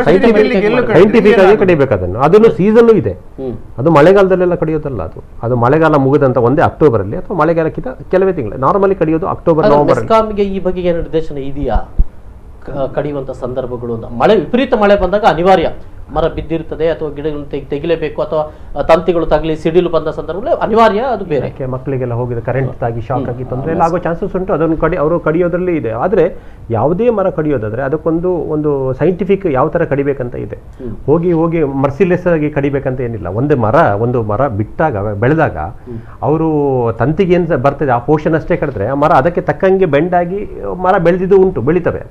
ಸೈಂಟಿಫಿಕ್ ಆಗಿ ಕಡಿಬೇಕು. ಅದನ್ನು ಸೀಸನ್ ಇದೆ, ಅದು ಮಳೆಗಾಲದಲ್ಲೆಲ್ಲ ಕಡಿಯೋದಲ್ಲ. ಅದು ಮಳೆಗಾಲ ಮುಗಿದಂತ ಒಂದೇ ಅಕ್ಟೋಬರ್ ಅಲ್ಲಿ ಅಥವಾ ಮಳೆಗಾಲಕ್ಕಿಂತ ಕೆಲವೇ ತಿಂಗಳು ನಾರ್ಮಲಿ ಕಡಿಯೋದು ಅಕ್ಟೋಬರ್ ನವೆಂಬರ್. ಈ ಬಗ್ಗೆ ನಿರ್ದೇಶನ ಇದೆಯಾ? ಕಡಿಯುವಂತ ಸಂದರ್ಭಗಳು, ಮಳೆ ವಿಪರೀತ ಮಳೆ ಬಂದಾಗ ಅನಿವಾರ್ಯ ಮರ ಬಿದ್ದಿರ್ತದೆ ಅಥವಾ ಗಿಡಗಳನ್ನು ತೆಗಿಲೇಬೇಕು, ಅಥವಾ ತಂತಿಗಳು ತಗಲಿ ಸಿಡಿಲು ಬಂದ ಸಂದರ್ಭದಲ್ಲಿ ಅನಿವಾರ್ಯ, ಅದು ಬೇರೆ. ಮಕ್ಕಳಿಗೆಲ್ಲ ಹೋಗಿದ್ರೆ ಕರೆಂಟ್ ಆಗಿ ಶಾಕ್ ಆಗಿ ತೊಂದರೆ ಎಲ್ಲ ಆಗೋ ಚಾನ್ಸಸ್ ಉಂಟು. ಅದನ್ನು ಅವರು ಕಡಿಯೋದ್ರಲ್ಲಿ ಇದೆ. ಆದರೆ ಯಾವುದೇ ಮರ ಕಡಿಯೋದಾದ್ರೆ ಅದಕ್ಕೊಂದು ಸೈಂಟಿಫಿಕ್ ಯಾವ ತರ ಕಡಿಬೇಕಂತ ಇದೆ. ಹೋಗಿ ಮರ್ಸಿಲೆಸ್ ಆಗಿ ಕಡಿಬೇಕಂತ ಏನಿಲ್ಲ. ಒಂದು ಮರ ಬಿಟ್ಟಾಗ ಬೆಳೆದಾಗ ಅವರು ತಂತಿಗೆ ಏನ್ ಬರ್ತದೆ ಆ ಪೋರ್ಷನ್ ಅಷ್ಟೇ ಕಡಿದ್ರೆ ಆ ಮರ ಅದಕ್ಕೆ ತಕ್ಕಂಗೆ ಬೆಂಡ್ ಆಗಿ ಮರ ಬೆಳೆದಿದ್ದು ಉಂಟು, ಬೆಳಿತವೆ.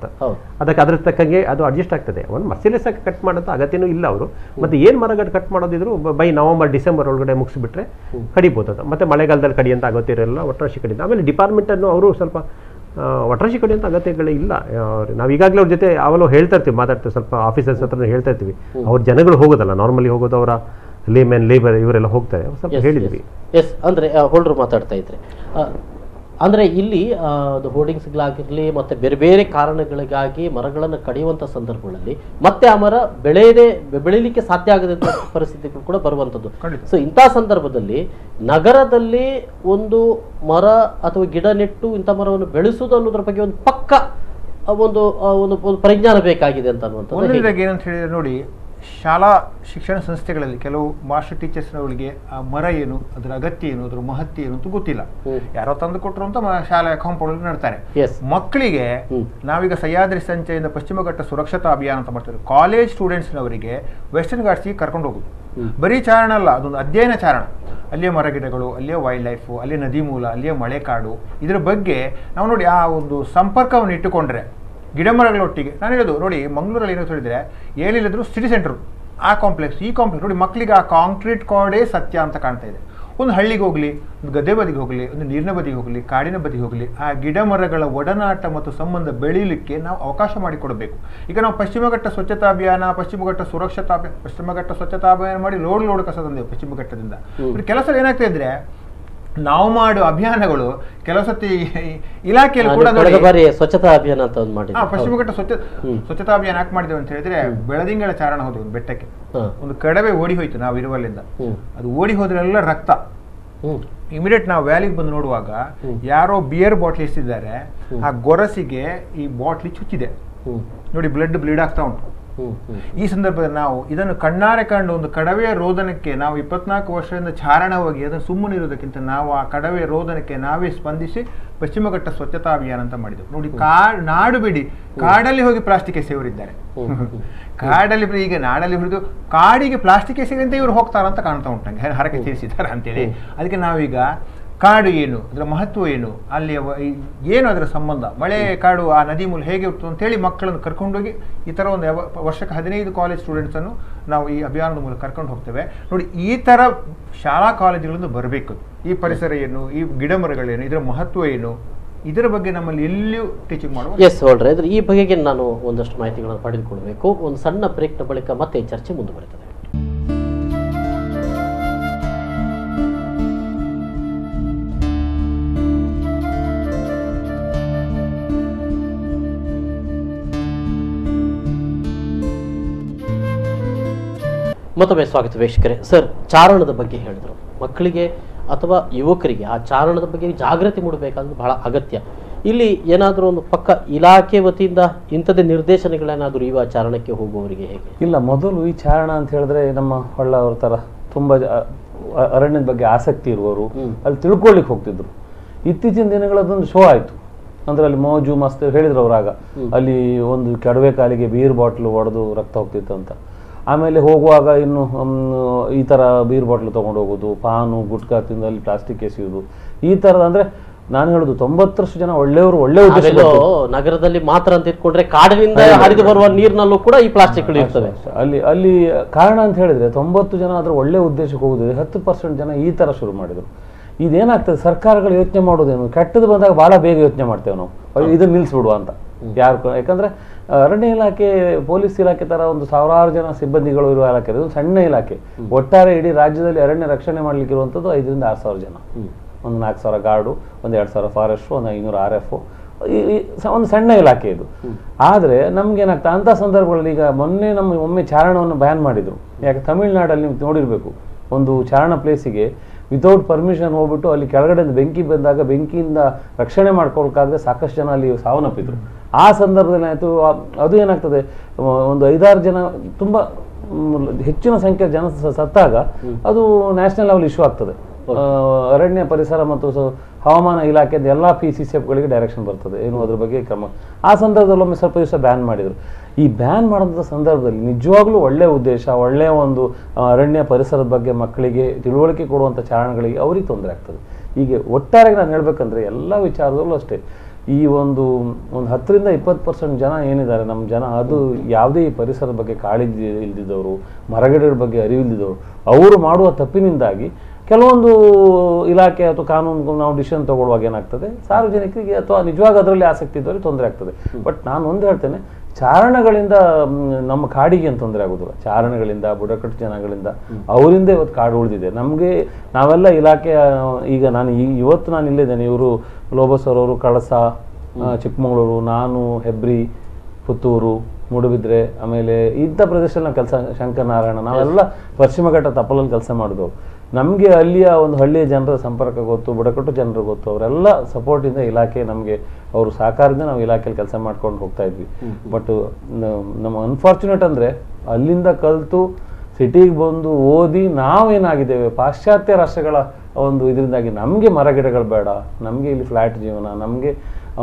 ಅದಕ್ಕೆ ಅದ್ರ ತಕ್ಕಂಗೆ ಅದು ಅಡ್ಜಸ್ಟ್ ಆಗ್ತದೆ. ಒಂದು ಮರ್ಸಿಲೆಸ್ ಆಗಿ ಕಟ್ ಮಾಡೋದು ಅಗತ್ಯನೂ ಇಲ್ಲ ಅವರು. ಮತ್ತೆ ಏನ್ ಮರಗಳು ಕಟ್ ಮಾಡೋದಿದ್ರು ಬೈ ನವೆಂಬರ್ ಡಿಸೆಂಬರ್ ಒಳಗಡೆ ಮುಗಿಸ್ಬಿಟ್ರೆ ಕಡಿಬಹುದು. ಅದು ಮತ್ತೆ ಮಳೆಗಾಲದಲ್ಲಿ ಕಡಿಯಂತ ಅಗತ್ಯ ಇರಲ್ಲ, ಒಟ್ರಾಶಿ ಕಡಿಯಿಂದ. ಆಮೇಲೆ ಡಿಪಾರ್ಟ್ಮೆಂಟ್ ಅನ್ನು ಅವರು ಸ್ವಲ್ಪ ಒಟ್ರಾಶಿ ಕಡಿಯಂತ ಅಗತ್ಯಗಳೇ ಇಲ್ಲ. ನಾವು ಈಗಾಗಲೇ ಅವ್ರ ಜೊತೆ ಅವೆಲ್ಲ ಹೇಳ್ತಾ ಇರ್ತೀವಿ, ಮಾತಾಡ್ತೀವಿ, ಸ್ವಲ್ಪ ಆಫೀಸರ್ಸ್ ಹತ್ರ ಹೇಳ್ತಾ ಇರ್ತೀವಿ. ಅವ್ರ ಜನಗಳು ಹೋಗೋದಲ್ಲ, ನಾರ್ಮಲಿ ಹೋಗೋದು ಅವರ ಲೇಬರ್ ಇವರೆಲ್ಲ ಹೋಗ್ತಾರೆ, ಸ್ವಲ್ಪ ಹೇಳಿದ್ವಿ. ಎಸ್, ಅಂದ್ರೆ ಹೋಲ್ಡರ್ ಮಾತಾಡ್ತಾ ಇದ್ರೆ ಅಂದ್ರೆ ಇಲ್ಲಿ ಹೋರ್ಡಿಂಗ್ಸ್ಗಳಾಗಿರಲಿ ಮತ್ತೆ ಬೇರೆ ಬೇರೆ ಕಾರಣಗಳಿಗಾಗಿ ಮರಗಳನ್ನು ಕಡಿಯುವಂಥ ಸಂದರ್ಭಗಳಲ್ಲಿ ಮತ್ತೆ ಆ ಮರ ಬೆಳೀಲಿಕ್ಕೆ ಸಾಧ್ಯ ಆಗದಂಥ ಪರಿಸ್ಥಿತಿಗಳು ಕೂಡ ಬರುವಂಥದ್ದು. ಸೊ ಇಂಥ ಸಂದರ್ಭದಲ್ಲಿ ನಗರದಲ್ಲಿ ಒಂದು ಮರ ಅಥವಾ ಗಿಡ ನೆಟ್ಟು ಇಂಥ ಮರವನ್ನು ಬೆಳೆಸುವುದು ಅನ್ನೋದ್ರ ಬಗ್ಗೆ ಒಂದು ಪಕ್ಕ ಒಂದು ಪರಿಜ್ಞಾನ ಬೇಕಾಗಿದೆ ಅಂತ ಅನ್ನುವಂಥದ್ದು. ಏನಂತ ಹೇಳಿದ್ರೆ ನೋಡಿ, ಶಾಲಾ ಶಿಕ್ಷಣ ಸಂಸ್ಥೆಗಳಲ್ಲಿ ಕೆಲವು ಮಾಸ್ಟರ್ ಟೀಚರ್ಸ್ನವರಿಗೆ ಆ ಮರ ಏನು, ಅದರ ಅಗತ್ಯ ಏನು, ಅದರ ಮಹತ್ವ ಏನು ಅಂತ ಗೊತ್ತಿಲ್ಲ. ಯಾರೋ ತಂದು ಕೊಟ್ಟರು ಅಂತ ಶಾಲೆ ಕಾಂಪೌಂಡ್ ನಡ್ತಾರೆ. ಮಕ್ಕಳಿಗೆ ನಾವೀಗ ಸಹ್ಯಾದ್ರಿ ಸಂಚಯದಿಂದ ಪಶ್ಚಿಮ ಘಟ್ಟ ಸುರಕ್ಷತಾ ಅಭಿಯಾನ ಅಂತ ಮಾಡ್ತಾರೆ. ಕಾಲೇಜ್ ಸ್ಟೂಡೆಂಟ್ಸ್ನವರಿಗೆ ವೆಸ್ಟರ್ನ್ ಘಾಟ್ಸ್ಗೆ ಕರ್ಕೊಂಡು ಹೋಗುದು. ಬರೀ ಚಾರಣ ಅಲ್ಲ, ಅದೊಂದು ಅಧ್ಯಯನ ಚಾರಣ. ಅಲ್ಲಿಯೇ ಮರಗಿಡಗಳು, ಅಲ್ಲಿಯೇ ವೈಲ್ಡ್ ಲೈಫು, ಅಲ್ಲಿಯೇ ನದಿ ಮೂಲ, ಅಲ್ಲಿಯೇ ಮಳೆಕಾಡು, ಇದರ ಬಗ್ಗೆ ನಾವು ನೋಡಿ ಆ ಒಂದು ಸಂಪರ್ಕವನ್ನು ಇಟ್ಟುಕೊಂಡ್ರೆ ಗಿಡ ಮರಗಳೊಟ್ಟಿಗೆ. ನಾನು ಹೇಳೋದು ನೋಡಿ, ಮಂಗಳೂರಲ್ಲಿ ಏನೋ ಹೇಳಿದ್ರೆ ಏನಿಲ್ಲದ್ರು ಸಿಟಿ ಸೆಂಟರ್, ಆ ಕಾಂಪ್ಲೆಕ್ಸ್ ಈ ಕಾಂಪ್ಲೆಕ್ಸ್ ನೋಡಿ, ಮಕ್ಕಳಿಗೆ ಆ ಕಾಂಕ್ರೀಟ್ ಕಾಡೇ ಸತ್ಯ ಅಂತ ಕಾಣ್ತಾ ಇದೆ. ಒಂದು ಹಳ್ಳಿಗೆ ಹೋಗಲಿ, ಒಂದು ಗದ್ದೆ ಬದಿಗೆ ಹೋಗಲಿ, ಒಂದು ನೀರಿನ ಬದಿಗೆ ಹೋಗಲಿ, ಕಾಡಿನ ಬದಿಗೆ ಹೋಗಲಿ, ಆ ಗಿಡ ಮರಗಳ ಒಡನಾಟ ಮತ್ತು ಸಂಬಂಧ ಬೆಳೀಲಿಕ್ಕೆ ನಾವು ಅವಕಾಶ ಮಾಡಿಕೊಡಬೇಕು. ಈಗ ನಾವು ಪಶ್ಚಿಮ ಘಟ್ಟ ಸ್ವಚ್ಛತಾ ಅಭಿಯಾನ, ಪಶ್ಚಿಮ ಘಟ್ಟ ಸ್ವಚ್ಛತಾ ಅಭಿಯಾನ ಮಾಡಿ ಲೋಡ್ ಕಸ ತಂದೆವು ಪಶ್ಚಿಮ ಘಟ್ಟದಿಂದ. ಕೆಲಸ ಏನಾಗ್ತಾ ಇದ್ರೆ ನಾವು ಮಾಡೋ ಅಭಿಯಾನಗಳು ಕೆಲವು ಸತಿ ಇಲಾಖೆಯಲ್ಲಿ ಕೂಡ ಸ್ವಚ್ಛತಾ ಅಭಿಯಾನ ಅಂತ ಮಾಡಿ ಪಶ್ಚಿಮ ಘಟ್ಟ ಸ್ವಚ್ಛತಾ ಅಭಿಯಾನ ಯಾಕೆ ಮಾಡಿದ್ದೇವೆ ಅಂತ ಹೇಳಿದ್ರೆ, ಬೆಳದಿಂಗಳ ಚಾರಣ ಹೋದ್ವಿ ಒಂದು ಬೆಟ್ಟಕ್ಕೆ. ಒಂದು ಕಡವೆ ಓಡಿ ಹೋಯ್ತು ನಾವು ಇರುವಲ್ಲಿಂದ. ಅದು ಓಡಿ ಹೋದ್ರೆಲ್ಲ ರಕ್ತ. ಇಮಿಡಿಯೇಟ್ ನಾವು ವ್ಯಾಲಿಗೆ ಬಂದು ನೋಡುವಾಗ ಯಾರೋ ಬಿಯರ್ ಬಾಟ್ಲಿ ಇಟ್ಟಿದ್ದಾರೆ, ಆ ಗೊರಸಿಗೆ ಈ ಬಾಟ್ಲಿ ಚುಚ್ಚಿದೆ ನೋಡಿ, ಬ್ಲೀಡ್ ಆಗ್ತಾ ಉಂಟು. ಈ ಸಂದರ್ಭದಲ್ಲಿ ನಾವು ಇದನ್ನು ಕಣ್ಣಾರೆ ಕಂಡು ಒಂದು ಕಡವೆಯ ರೋದನಕ್ಕೆ ನಾವು 24 ವರ್ಷದಿಂದ ಚಾರಣ ಹೋಗಿ ಅದನ್ನು ಸುಮ್ಮನಿರೋದಕ್ಕಿಂತ ನಾವು ಆ ಕಡವೆಯ ರೋದನಕ್ಕೆ ನಾವೇ ಸ್ಪಂದಿಸಿ ಪಶ್ಚಿಮ ಘಟ್ಟ ಸ್ವಚ್ಛತಾ ಅಭಿಯಾನ ಅಂತ ಮಾಡಿದೆವು. ನೋಡಿ, ನಾಡು ಬಿಡಿ, ಕಾಡಲ್ಲಿ ಹೋಗಿ ಪ್ಲಾಸ್ಟಿಕ್ ಎಸೆಯವರಿದ್ದಾರೆ. ಕಾಡಲ್ಲಿ ಈಗ ನಾಡಲ್ಲಿ ಹಿಡಿದು ಕಾಡಿಗೆ ಪ್ಲಾಸ್ಟಿಕ್ ಎಸೆಗಂತ ಇವರು ಹೋಗ್ತಾರಂತ ಕಾಣ್ತಾ ಉಂಟು ನಂಗೆ, ಹರಕೆ ತೀರಿಸಿದ್ದಾರೆ ಅಂತೇಳಿ. ಅದಕ್ಕೆ ನಾವೀಗ ಕಾಡು ಏನು, ಅದರ ಮಹತ್ವ ಏನು, ಅಲ್ಲಿ ಏನು ಅದರ ಸಂಬಂಧ, ಮಳೆ ಕಾಡು ಆ ನದಿ ಮೂಲ ಹೇಗೆ ಇರ್ತದೆ ಅಂತೇಳಿ ಮಕ್ಕಳನ್ನು ಕರ್ಕೊಂಡೋಗಿ ಈ ಥರ ಒಂದು ವರ್ಷಕ್ಕೆ 15 ಕಾಲೇಜ್ ಸ್ಟೂಡೆಂಟ್ಸನ್ನು ನಾವು ಈ ಅಭಿಯಾನದ ಮೂಲಕ ಕರ್ಕೊಂಡು ಹೋಗ್ತೇವೆ. ನೋಡಿ, ಈ ಥರ ಶಾಲಾ ಕಾಲೇಜುಗಳಿಂದ ಬರಬೇಕು. ಈ ಪರಿಸರ ಏನು, ಈ ಗಿಡ ಮರಗಳೇನು, ಇದರ ಮಹತ್ವ ಏನು, ಇದರ ಬಗ್ಗೆ ನಮ್ಮಲ್ಲಿ ಎಲ್ಲಿಯೂ ಟೀಚಿಂಗ್ ಮಾಡುವ. ಎಸ್ ಹೊರಡ್ರೆ ಈ ಬಗೆಗೆ ನಾನು ಒಂದಷ್ಟು ಮಾಹಿತಿಗಳನ್ನು ಪಡೆದುಕೊಳ್ಬೇಕು. ಒಂದು ಸಣ್ಣ ಬ್ರೇಕ್ನ ಬಳಿಕ ಮತ್ತೆ ಚರ್ಚೆ ಮುಂದುವರಿತದೆ. ಮತ್ತೊಮ್ಮೆ ಸ್ವಾಗತ ವೀಕ್ಷಕರೇ. ಸರ್, ಚಾರಣದ ಬಗ್ಗೆ ಹೇಳಿದ್ರು. ಮಕ್ಕಳಿಗೆ ಅಥವಾ ಯುವಕರಿಗೆ ಆ ಚಾರಣದ ಬಗ್ಗೆ ಜಾಗೃತಿ ಮೂಡಬೇಕಾದ್ರೆ ಬಹಳ ಅಗತ್ಯ. ಇಲ್ಲಿ ಏನಾದರೂ ಒಂದು ಪಕ್ಕ ಇಲಾಖೆ ವತಿಯಿಂದ ಇಂಥದ್ದೇ ನಿರ್ದೇಶನಗಳೇನಾದರೂ ಇವ ಚಾರಣಕ್ಕೆ ಹೋಗುವವರಿಗೆ ಹೇಗೆ? ಇಲ್ಲ, ಮೊದಲು ಈ ಚಾರಣ ಅಂತ ಹೇಳಿದ್ರೆ ನಮ್ಮ ಹೊಳ್ಳವ್ರ ಥರ ತುಂಬ ಅರಣ್ಯದ ಬಗ್ಗೆ ಆಸಕ್ತಿ ಇರುವವರು ಅಲ್ಲಿ ತಿಳ್ಕೊಳ್ಳಿಕ್ಕೆ ಹೋಗ್ತಿದ್ರು. ಇತ್ತೀಚಿನ ದಿನಗಳದೊಂದು ಶೋ ಆಯಿತು. ಅಂದ್ರೆ ಅಲ್ಲಿ ಮೋಜು ಮಸ್ತ್ ಹೇಳಿದ್ರು ಅವ್ರಾಗ. ಅಲ್ಲಿ ಒಂದು ಕಡವೆ ಕಾಲಿಗೆ ಬೀರ್ ಬಾಟ್ಲು ಒಡೆದು ರಕ್ತ ಹೋಗ್ತಿತ್ತು ಅಂತ. ಆಮೇಲೆ ಹೋಗುವಾಗ ಇನ್ನು ಈ ಥರ ಬೀರ್ ಬಾಟ್ಲು ತೊಗೊಂಡು ಹೋಗೋದು, ಪಾನು ಗುಟ್ಕಾ ತಿಂದು ಅಲ್ಲಿ ಪ್ಲಾಸ್ಟಿಕ್ ಎಸೆಯೋದು, ಈ ಥರದ. ಅಂದರೆ ನಾನು ಹೇಳೋದು 90% ಜನ ಒಳ್ಳೆಯವರು, ಒಳ್ಳೆ ಉದ್ದೇಶ. ನಗರದಲ್ಲಿ ಮಾತ್ರ ಅಂತ ಇಟ್ಕೊಂಡ್ರೆ ಕಾಡಿನಿಂದ ಹರಿದು ಬರುವ ನೀರಿನಲ್ಲೂ ಕೂಡ ಈ ಪ್ಲಾಸ್ಟಿಕ್ಗಳು ಇರ್ತವೆ. ಅಲ್ಲಿ ಕಾರಣ ಅಂತ ಹೇಳಿದ್ರೆ 90 ಜನ ಅದ್ರ ಒಳ್ಳೆ ಉದ್ದೇಶಕ್ಕೆ ಹೋಗುದಿದೆ, 10% ಜನ ಈ ಥರ ಶುರು ಮಾಡಿದರು. ಇದೇನಾಗ್ತದೆ, ಸರ್ಕಾರಗಳು ಯೋಚನೆ ಮಾಡೋದೇನು, ಕೆಟ್ಟದ್ದು ಬಂದಾಗ ಭಾಳ ಬೇಗ ಯೋಚನೆ ಮಾಡ್ತೇವೆ ನಾವು, ಇದನ್ನು ನಿಲ್ಲಿಸ್ಬಿಡುವ ಅಂತ. ಯಾಕಂದ್ರೆ ಅರಣ್ಯ ಇಲಾಖೆ ಪೊಲೀಸ್ ಇಲಾಖೆ ತರ ಒಂದು ಸಾವಿರಾರು ಜನ ಸಿಬ್ಬಂದಿಗಳು ಇರುವ ಇಲಾಖೆ, ಇದು ಸಣ್ಣ ಇಲಾಖೆ. ಒಟ್ಟಾರೆ ಇಡೀ ರಾಜ್ಯದಲ್ಲಿ ಅರಣ್ಯ ರಕ್ಷಣೆ ಮಾಡ್ಲಿಕ್ಕೆ ಇರುವಂಥದ್ದು 5,000 ರಿಂದ 6,000 ಜನ. ಒಂದು 4,000 ಗಾರ್ಡು, ಒಂದು 2,000 ಫಾರೆಸ್ಟ್, ಒಂದು 500 RF. ಒಂದು ಸಣ್ಣ ಇಲಾಖೆ ಇದು. ಆದರೆ ನಮ್ಗೇನಾಗ್ತದೆ ಅಂಥ ಸಂದರ್ಭಗಳಲ್ಲಿ, ಈಗ ಮೊನ್ನೆ ಒಮ್ಮೆ ಚಾರಣವನ್ನು ಬ್ಯಾನ್ ಮಾಡಿದ್ರು. ಯಾಕೆ ತಮಿಳ್ನಾಡಲ್ಲಿ ನೀವು ನೋಡಿರ್ಬೇಕು, ಒಂದು ಚಾರಣ ಪ್ಲೇಸಿಗೆ ವಿತೌಟ್ ಪರ್ಮಿಷನ್ ಹೋಗ್ಬಿಟ್ಟು ಅಲ್ಲಿ ಕೆಳಗಡೆ ಬೆಂಕಿ ಬಂದಾಗ ಬೆಂಕಿಯಿಂದ ರಕ್ಷಣೆ ಮಾಡ್ಕೊಳ್ಕಾಗದೆ ಸಾಕಷ್ಟು ಜನ ಅಲ್ಲಿ ಸಾವನ್ನಪ್ಪಿದ್ರು. ಆ ಸಂದರ್ಭದಲ್ಲಿ ಆಯಿತು. ಅದು ಏನಾಗ್ತದೆ, ಒಂದು 5-6 ಜನ ತುಂಬ ಹೆಚ್ಚಿನ ಸಂಖ್ಯೆಯ ಜನ ಸತ್ತಾಗ ಅದು ನ್ಯಾಷನಲ್ ಲೆವೆಲ್ ಇಶ್ಯೂ ಆಗ್ತದೆ. ಅರಣ್ಯ ಪರಿಸರ ಮತ್ತು ಹವಾಮಾನ ಇಲಾಖೆಯಿಂದ ಎಲ್ಲ PCCFಗಳಿಗೆ ಡೈರೆಕ್ಷನ್ ಬರ್ತದೆ, ಏನು ಅದ್ರ ಬಗ್ಗೆ ಕ್ರಮ. ಆ ಸಂದರ್ಭದಲ್ಲಿ ಒಮ್ಮೆ ಸ್ವಲ್ಪ ದಿವಸ ಬ್ಯಾನ್ ಮಾಡಿದರು. ಈ ಬ್ಯಾನ್ ಮಾಡೋಂಥ ಸಂದರ್ಭದಲ್ಲಿ ನಿಜವಾಗ್ಲೂ ಒಳ್ಳೆಯ ಉದ್ದೇಶ, ಒಳ್ಳೆಯ ಒಂದು ಅರಣ್ಯ ಪರಿಸರದ ಬಗ್ಗೆ ಮಕ್ಕಳಿಗೆ ತಿಳುವಳಿಕೆ ಕೊಡುವಂಥ ಚಾರಣಗಳಿಗೆ ಅವ್ರಿಗೆ ತೊಂದರೆ ಆಗ್ತದೆ. ಹೀಗೆ ಒಟ್ಟಾರೆ ನಾನು ಹೇಳ್ಬೇಕಂದ್ರೆ ಎಲ್ಲ ವಿಚಾರದಲ್ಲೂ ಅಷ್ಟೇ, ಈ ಒಂದು 10 ರಿಂದ 20% ಜನ ಏನಿದ್ದಾರೆ ನಮ್ಮ ಜನ, ಅದು ಯಾವುದೇ ಈ ಪರಿಸರದ ಬಗ್ಗೆ ಕಾಳಜಿ ಇಲ್ದಿದ್ದವರು, ಮರಗಿಡಗಳ ಬಗ್ಗೆ ಅರಿವಿಲ್ದಿದ್ದವರು, ಅವರು ಮಾಡುವ ತಪ್ಪಿನಿಂದಾಗಿ ಕೆಲವೊಂದು ಇಲಾಖೆ ಅಥವಾ ಕಾನೂನು ನಾವು ಡಿಸಿಷನ್ ತಗೊಳ್ಳುವಾಗ ಏನಾಗ್ತದೆ, ಸಾರ್ವಜನಿಕರಿಗೆ ಅಥವಾ ನಿಜವಾಗ ಅದರಲ್ಲಿ ಆಸಕ್ತಿ ಇದ್ದವರಿಗೆ ತೊಂದರೆ ಆಗ್ತದೆ. ಬಟ್ ನಾನು ಒಂದು ಹೇಳ್ತೇನೆ, ಚಾರಣಗಳಿಂದ ನಮ್ಮ ಕಾಡಿಗೆ ಏನು ತೊಂದರೆ ಆಗೋದಿಲ್ಲ. ಚಾರಣಗಳಿಂದ, ಬುಡಕಟ್ಟು ಜನಗಳಿಂದ, ಅವರಿಂದ ಇವತ್ತು ಕಾಡು ಉಳಿದಿದೆ. ನಮಗೆ ನಾವೆಲ್ಲ ಇಲಾಖೆಯ, ಈಗ ನಾನು ಇವತ್ತು ನಾನು ಇಲ್ಲಿದ್ದೇನೆ, ಇವರು ಲೋಬಸ್ ಅವರು ಕಳಸ, ಚಿಕ್ಕಮಗಳೂರು, ನಾನು ಹೆಬ್ರಿ, ಪುತ್ತೂರು, ಮೂಡುಬಿದ್ರೆ, ಆಮೇಲೆ ಇಂಥ ಪ್ರದೇಶದಲ್ಲಿ ನಾವು ಕೆಲಸ, ಶಂಕರನಾರಾಯಣ, ನಾವೆಲ್ಲ ಪಶ್ಚಿಮ ಘಟ್ಟ ತಪ್ಪಲಲ್ಲಿ ಕೆಲಸ ಮಾಡಿದವರು. ನಮಗೆ ಅಲ್ಲಿಯ ಒಂದು ಹಳ್ಳಿಯ ಜನರ ಸಂಪರ್ಕ ಗೊತ್ತು, ಬುಡಕಟ್ಟು ಜನರು ಗೊತ್ತು. ಅವರೆಲ್ಲ ಸಪೋರ್ಟಿಂದ ಇಲಾಖೆ ನಮಗೆ, ಅವರು ಸಹಕಾರದಿಂದ ನಾವು ಇಲಾಖೆಯಲ್ಲಿ ಕೆಲಸ ಮಾಡ್ಕೊಂಡು ಹೋಗ್ತಾ ಇದ್ವಿ. ಬಟ್ ನಮ್ಮ ಅನ್ಫಾರ್ಚುನೇಟ್ ಅಂದರೆ ಅಲ್ಲಿಂದ ಕಲಿತು ಸಿಟಿಗೆ ಬಂದು ಓದಿ ನಾವೇನಾಗಿದ್ದೇವೆ, ಪಾಶ್ಚಾತ್ಯ ರಾಷ್ಟ್ರಗಳ ಒಂದು ಇದರಿಂದಾಗಿ ನಮಗೆ ಮರಗಿಡಗಳು ಬೇಡ, ನಮಗೆ ಇಲ್ಲಿ ಫ್ಲ್ಯಾಟ್ ಜೀವನ, ನಮಗೆ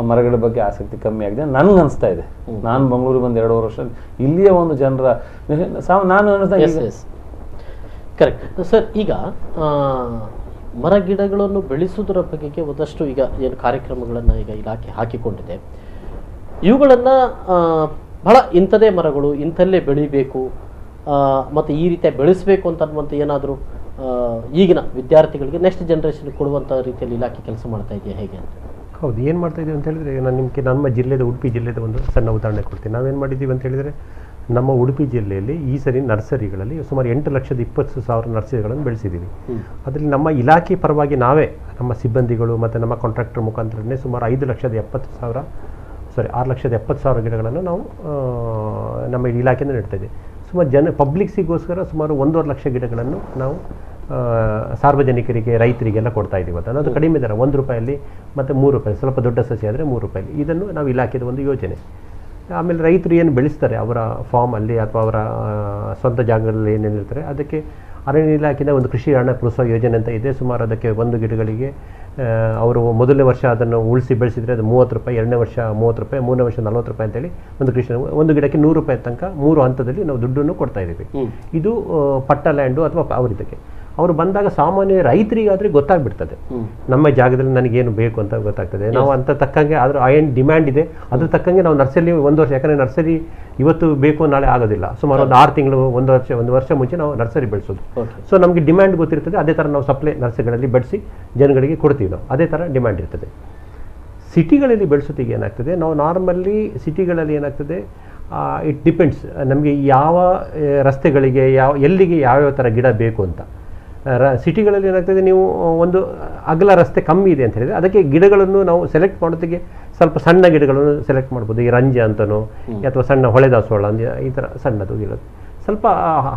ಮರಗಿಡ ಬಗ್ಗೆ ಆಸಕ್ತಿ ಕಮ್ಮಿ ಆಗಿದೆ ನನಗೆ ಅನಿಸ್ತಾ ಇದೆ. ನಾನು ಬೆಂಗಳೂರಿಗೆ ಬಂದು 2 ವರ್ಷ ಇಲ್ಲಿಯ ಒಂದು ಜನರ ನಾನು ಕರೆಕ್ಟ್ ಸರ್. ಈಗ ಮರಗಿಡಗಳನ್ನು ಬೆಳೆಸುವುದರ ಬಗೆಗೆ ಒಂದಷ್ಟು ಈಗ ಏನು ಕಾರ್ಯಕ್ರಮಗಳನ್ನು ಈಗ ಇಲಾಖೆ ಹಾಕಿಕೊಂಡಿದೆ, ಇವುಗಳನ್ನು ಬಹಳ ಇಂಥದೇ ಮರಗಳು ಇಂಥಲ್ಲೇ ಬೆಳಿಬೇಕು ಮತ್ತು ಈ ರೀತಿಯ ಬೆಳೆಸಬೇಕು ಅಂತನ್ನುವಂಥ ಏನಾದರೂ ಈಗಿನ ವಿದ್ಯಾರ್ಥಿಗಳಿಗೆ ನೆಕ್ಸ್ಟ್ ಜನ್ರೇಷನ್ ಕೊಡುವಂಥ ರೀತಿಯಲ್ಲಿ ಇಲಾಖೆ ಕೆಲಸ ಮಾಡ್ತಾ ಇದೆಯಾ ಹೇಗೆ ಅಂತ? ಹೌದು, ಏನು ಮಾಡ್ತಾ ಇದ್ದೀವಿ ಅಂತ ಹೇಳಿದ್ರೆ, ನಾನು ನಿಮಗೆ ನಮ್ಮ ಜಿಲ್ಲೆದ ಉಡುಪಿ ಜಿಲ್ಲೆದ ಒಂದು ಸಣ್ಣ ಉದಾಹರಣೆ ಕೊಡ್ತೀನಿ. ನಾವೇನು ಮಾಡಿದ್ದೀವಿ ಅಂತ ಹೇಳಿದರೆ, ನಮ್ಮ ಉಡುಪಿ ಜಿಲ್ಲೆಯಲ್ಲಿ ಈ ಸರಿ ನರ್ಸರಿಗಳಲ್ಲಿ ಸುಮಾರು 8,20,000 ನರ್ಸರಿಗಳನ್ನು ಬೆಳೆಸಿದ್ದೀವಿ. ಅದರಲ್ಲಿ ನಮ್ಮ ಇಲಾಖೆ ಪರವಾಗಿ ನಾವೇ ನಮ್ಮ ಸಿಬ್ಬಂದಿಗಳು ಮತ್ತು ನಮ್ಮ ಕಾಂಟ್ರಾಕ್ಟರ್ ಮುಖಾಂತರನೇ ಸುಮಾರು 6,70,000 ಗಿಡಗಳನ್ನು ನಾವು ನಮ್ಮ ಇಲಾಖೆಯಿಂದ ನೆಡ್ತಾಯಿದ್ದೀವಿ. ಸುಮಾರು ಪಬ್ಲಿಕ್ಸಿಗೋಸ್ಕರ ಸುಮಾರು 1.5 ಲಕ್ಷ ಗಿಡಗಳನ್ನು ನಾವು ಸಾರ್ವಜನಿಕರಿಗೆ, ರೈತರಿಗೆಲ್ಲ ಕೊಡ್ತಾ ಇದ್ದೀವಿ. ಅದು ಕಡಿಮೆ ದರ, ₹1 ಮತ್ತು ₹3, ಸ್ವಲ್ಪ ದೊಡ್ಡ ಸಸಿ ಆದರೆ ₹3. ಇದನ್ನು ನಾವು ಇಲಾಖೆದ ಒಂದು ಯೋಜನೆ. ಆಮೇಲೆ ರೈತರು ಏನು ಬೆಳೆಸ್ತಾರೆ ಅವರ ಫಾರ್ಮಲ್ಲಿ ಅಥವಾ ಅವರ ಸ್ವಂತ ಜಾಗಗಳಲ್ಲಿ ಏನೇನಿರ್ತಾರೆ, ಅದಕ್ಕೆ ಅರಣ್ಯ ಇಲಾಖೆಯಿಂದ ಒಂದು ಕೃಷಿ ಅರಣ್ಯ ಪ್ರೋತ್ಸಾಹ ಯೋಜನೆ ಅಂತ ಇದೆ. ಸುಮಾರು ಅದಕ್ಕೆ ಒಂದು ಗಿಡಗಳಿಗೆ ಅವರು ಮೊದಲನೇ ವರ್ಷ ಅದನ್ನು ಉಳಿಸಿ ಬೆಳೆಸಿದರೆ ಅದು ₹30, ಎರಡನೇ ವರ್ಷ ₹30, ಮೂರನೇ ವರ್ಷ ₹40 ಅಂತೇಳಿ ಒಂದು ಗಿಡಕ್ಕೆ ₹100 ತನಕ 3 ಹಂತದಲ್ಲಿ ನಾವು ದುಡ್ಡನ್ನು ಕೊಡ್ತಾ ಇದ್ದೀವಿ. ಇದು ಪಟ್ಟ ಲ್ಯಾಂಡು ಅಥವಾ ಅವರಿದ್ದಕ್ಕೆ. ಅವರು ಬಂದಾಗ ಸಾಮಾನ್ಯ ರೈತರಿಗಾದರೆ ಗೊತ್ತಾಗ್ಬಿಡ್ತದೆ, ನಮ್ಮ ಜಾಗದಲ್ಲಿ ನನಗೇನು ಬೇಕು ಅಂತ ಗೊತ್ತಾಗ್ತದೆ. ನಾವು ಅಂತ ತಕ್ಕಂಗೆ ಅದ್ರ ಏನು ಡಿಮ್ಯಾಂಡ್ ಇದೆ ಅದ್ರ ತಕ್ಕಂಗೆ ನಾವು ನರ್ಸರಿ 1 ವರ್ಷ, ಯಾಕಂದರೆ ನರ್ಸರಿ ಇವತ್ತು ಬೇಕು ನಾಳೆ ಆಗೋದಿಲ್ಲ, ಸುಮಾರು ಒಂದು 6 ತಿಂಗಳು, 1 ವರ್ಷ ಮುಂಚೆ ನಾವು ನರ್ಸರಿ ಬೆಳೆಸೋದು. ಸೊ ನಮಗೆ ಡಿಮ್ಯಾಂಡ್ ಗೊತ್ತಿರ್ತದೆ, ಅದೇ ಥರ ನಾವು ಸಪ್ಲೈ ನರ್ಸರಿಗಳಲ್ಲಿ ಬೆಳೆಸಿ ಜನಗಳಿಗೆ ಕೊಡ್ತೀವಿ ನಾವು, ಅದೇ ಥರ ಡಿಮ್ಯಾಂಡ್ ಇರ್ತದೆ. ಸಿಟಿಗಳಲ್ಲಿ ಬೆಳೆಸೋತ್ತಿಗೆ ಏನಾಗ್ತದೆ, ನಾವು ನಾರ್ಮಲ್ಲಿ ಸಿಟಿಗಳಲ್ಲಿ ಏನಾಗ್ತದೆ, ಇಟ್ ಡಿಪೆಂಡ್ಸ್ ನಮಗೆ ಯಾವ ರಸ್ತೆಗಳಿಗೆ ಎಲ್ಲಿಗೆ ಯಾವ್ಯಾವ ಥರ ಗಿಡ ಬೇಕು ಅಂತ. ಸಿಟಿಗಳಲ್ಲಿ ಏನಾಗ್ತದೆ, ನೀವು ಒಂದು ಅಗಲ ರಸ್ತೆ ಕಮ್ಮಿ ಇದೆ ಅಂತ ಹೇಳಿದರೆ ಅದಕ್ಕೆ ಗಿಡಗಳನ್ನು ನಾವು ಸೆಲೆಕ್ಟ್ ಮಾಡೋದಕ್ಕೆ ಸ್ವಲ್ಪ ಸಣ್ಣ ಗಿಡಗಳನ್ನು ಸೆಲೆಕ್ಟ್ ಮಾಡ್ಬೋದು. ಈ ರಂಜ ಅಂತನೋ ಅಥವಾ ಸಣ್ಣ ಹೊಳೆದಾಸವಾಳ ಈ ಥರ ಸಣ್ಣದು ಗಿಡ. ಸ್ವಲ್ಪ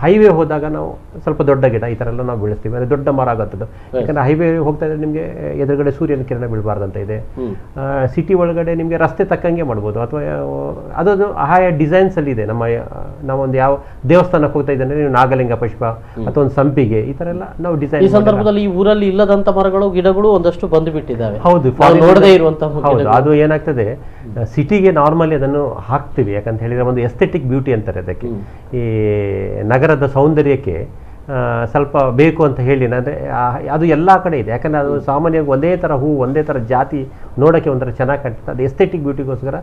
ಹೈವೇ ಹೋದಾಗ ನಾವು ಸ್ವಲ್ಪ ದೊಡ್ಡ ಗಿಡ ಈ ಥರ ಎಲ್ಲ ನಾವು ಬೆಳೆಸ್ತೀವಿ, ಅಂದರೆ ದೊಡ್ಡ ಮರ ಆಗುತ್ತದು. ಯಾಕಂದರೆ ಹೈವೇ ಹೋಗ್ತಾ ಇದ್ರೆ ನಿಮಗೆ ಎದುರುಗಡೆ ಸೂರ್ಯನ ಕಿರಣ ಬೀಳಬಾರ್ದಂತ ಇದೆ. ಸಿಟಿ ಒಳಗಡೆ ನಿಮಗೆ ರಸ್ತೆ ತಕ್ಕಂಗೆ ಮಾಡ್ಬೋದು, ಅಥವಾ ಅದೊಂದು ಆಯಾ ಡಿಸೈನ್ಸಲ್ಲಿ ಇದೆ. ನಾವೊಂದು ಯಾವ ದೇವಸ್ಥಾನಕ್ಕೆ ಹೋಗ್ತಾ ಇದ್ದೇನೆ, ನೀವು ನಾಗಲಿಂಗ ಪುಷ್ಪ ಅಥವಾ ಒಂದು ಸಂಪಿಗೆ ಈ ಥರ ಎಲ್ಲ ನಾವು ಡಿಸೈನ್. ಈ ಸಂದರ್ಭದಲ್ಲಿ ಈ ಊರಲ್ಲಿ ಇಲ್ಲದಂತ ಮರಗಳು ಗಿಡಗಳು ಒಂದಷ್ಟು ಬಂದು ಬಿಟ್ಟಿದ್ದಾವೆ. ಹೌದು, ನೋಡದೇ ಇರುವಂತಹ. ಹೌದು, ಅದು ಏನಾಗ್ತದೆ, ಸಿಟಿಗೆ ನಾರ್ಮಲಿ ಅದನ್ನು ಹಾಕ್ತೀವಿ ಯಾಕಂತ ಹೇಳಿದ್ರೆ ಒಂದು ಎಸ್ಥೆಟಿಕ್ ಬ್ಯೂಟಿ ಅಂತಾರೆ ಅದಕ್ಕೆ. ಈ ನಗರದ ಸೌಂದರ್ಯಕ್ಕೆ ಸ್ವಲ್ಪ ಬೇಕು ಅಂತ ಹೇಳಿ, ಅಂದರೆ ಅದು ಎಲ್ಲ ಕಡೆ ಇದೆ. ಯಾಕಂದರೆ ಅದು ಸಾಮಾನ್ಯವಾಗಿ ಒಂದೇ ಥರ ಹೂ, ಒಂದೇ ಥರ ಜಾತಿ ನೋಡೋಕ್ಕೆ ಒಂಥರ ಚೆನ್ನಾಗಿ ಕಾಣ್ತದೆ. ಅದು ಎಸ್ಥೆಟಿಕ್ ಬ್ಯೂಟಿಗೋಸ್ಕರ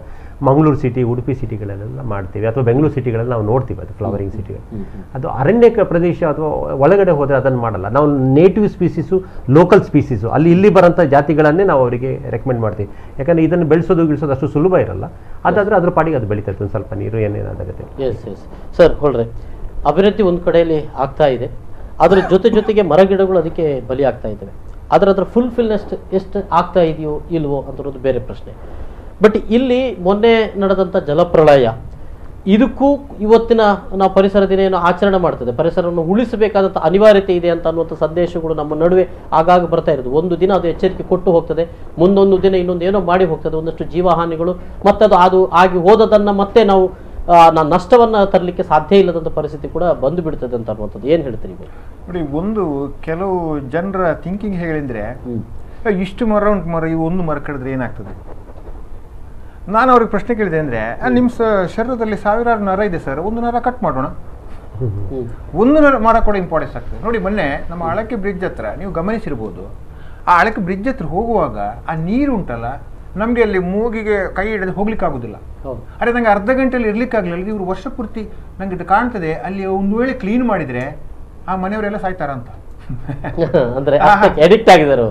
ಮಂಗಳೂರು ಸಿಟಿ, ಉಡುಪಿ ಸಿಟಿಗಳಲ್ಲೆಲ್ಲ ಮಾಡ್ತೀವಿ, ಅಥವಾ ಬೆಂಗಳೂರು ಸಿಟಿಗಳಲ್ಲಿ ನಾವು ನೋಡ್ತೀವಿ ಅದು ಫ್ಲವರಿಂಗ್ ಸಿಟಿಗಳು. ಅದು ಅರಣ್ಯ ಪ್ರದೇಶ ಅಥವಾ ಒಳಗಡೆ ಹೋದರೆ ಅದನ್ನು ಮಾಡಲ್ಲ. ನಾವು ನೇಟಿವ್ ಸ್ಪೀಸೀಸು, ಲೋಕಲ್ ಸ್ಪೀಸೀಸು, ಇಲ್ಲಿ ಬರೋಂಥ ಜಾತಿಗಳನ್ನೇ ನಾವು ಅವರಿಗೆ ರೆಕಮೆಂಡ್ ಮಾಡ್ತೀವಿ. ಯಾಕಂದರೆ ಇದನ್ನು ಬೆಳೆಸೋದು ಗಿಳಿಸೋದು ಅಷ್ಟು ಸುಲಭ ಇರಲ್ಲ. ಅದಾದರೆ ಅದ್ರ ಪಾಡಿಗೆ ಅದು ಬೆಳೀತದೆ, ಒಂದು ಸ್ವಲ್ಪ ನೀರು ಏನೇನಾಗುತ್ತೆ. ಎಸ್ ಎಸ್ ಸರ್, ಹೊಳ್ರೆ ಅಭಿವೃದ್ಧಿ ಒಂದು ಕಡೆಯಲ್ಲಿ ಆಗ್ತಾ ಇದೆ, ಅದರ ಜೊತೆಗೆ ಮರ ಗಿಡಗಳು ಅದಕ್ಕೆ ಬಲಿ ಆಗ್ತಾ ಇದ್ದಾವೆ. ಅದರ ಫುಲ್ಫಿಲ್ನೆಸ್ ಎಷ್ಟು ಆಗ್ತಾ ಇದೆಯೋ ಇಲ್ವೋ ಅನ್ನೋದು ಬೇರೆ ಪ್ರಶ್ನೆ. ಬಟ್ ಇಲ್ಲಿ ಮೊನ್ನೆ ನಡೆದಂಥ ಜಲಪ್ರಳಯ, ಇದಕ್ಕೂ ಇವತ್ತಿನ ನಾವು ಪರಿಸರ ದಿನ ಏನು ಆಚರಣೆ ಮಾಡ್ತದೆ, ಪರಿಸರವನ್ನು ಉಳಿಸಬೇಕಾದಂಥ ಅನಿವಾರ್ಯತೆ ಇದೆ ಅಂತ ಅನ್ನುವಂಥ ಸಂದೇಶಗಳು ನಮ್ಮ ನಡುವೆ ಆಗಾಗ ಬರ್ತಾ ಇರೋದು. ಒಂದು ದಿನ ಅದು ಎಚ್ಚರಿಕೆ ಕೊಟ್ಟು ಹೋಗ್ತದೆ, ಮುಂದೊಂದು ದಿನ ಇನ್ನೊಂದು ಏನೋ ಮಾಡಿ ಹೋಗ್ತದೆ, ಒಂದಷ್ಟು ಜೀವಹಾನಿಗಳು, ಮತ್ತು ಅದು ಆಗಿ ಹೋದದನ್ನು ಮತ್ತೆ ನಾವು ನಷ್ಟವನ್ನು ತರಲಿಕ್ಕೆ ಸಾಧ್ಯ ಇಲ್ಲದಂಥ ಪರಿಸ್ಥಿತಿ ಕೂಡ ಬಂದು ಬಿಡ್ತದೆ ಅಂತ ಅನ್ನುವಂಥದ್ದು. ಏನು ಹೇಳ್ತೀರಿ ನೋಡಿ, ಒಂದು ಕೆಲವು ಜನರ ಥಿಂಕಿಂಗ್ ಹೇಳಿದ್ರೆ, ಇಷ್ಟು ಮರ ಉಂಟು ಮರ, ಇವು ಒಂದು ಮರ ಕಡಿದ್ರೆ ಏನಾಗ್ತದೆ? ನಾನು ಅವ್ರಿಗೆ ಪ್ರಶ್ನೆ ಕೇಳಿದೆ ಅಂದರೆ, ನಿಮ್ಮ ಶರೀರದಲ್ಲಿ ಸಾವಿರಾರು ನರ ಇದೆ ಸರ್, ಒಂದು ನರ ಕಟ್ ಮಾಡೋಣ, ಒಂದು ಮರ ಕೂಡ ಇಂಪಾರ್ಟೆನ್ಸ್ ಆಗ್ತದೆ. ನೋಡಿ, ಮೊನ್ನೆ ನಮ್ಮ ಅಳಕೆ ಬ್ರಿಡ್ಜ್ ಹತ್ರ ನೀವು ಗಮನಿಸಿರ್ಬೋದು, ಆ ಅಳಕೆ ಬ್ರಿಡ್ಜ್ ಹತ್ರ ಹೋಗುವಾಗ ಆ ನೀರು ಉಂಟಲ್ಲ, ನಮಗೆ ಅಲ್ಲಿ ಮೂಗಿಗೆ ಕೈ ಹಿಡಿದು ಹೋಗ್ಲಿಕ್ಕೆ ಆಗುದಿಲ್ಲ. ಅರೆ, ನಂಗೆ ಅರ್ಧ ಗಂಟೆಯಲ್ಲಿ ಇರ್ಲಿಕ್ಕಾಗಲಿಲ್ಲ. ಇವರು ವರ್ಷ ಪೂರ್ತಿ ನಂಗೆ ಇದು ಕಾಣ್ತದೆ, ಅಲ್ಲಿ ಒಂದು ವೇಳೆ ಕ್ಲೀನ್ ಮಾಡಿದ್ರೆ ಆ ಮನೆಯವರೆಲ್ಲ ಸಾಯ್ತಾರಂತ.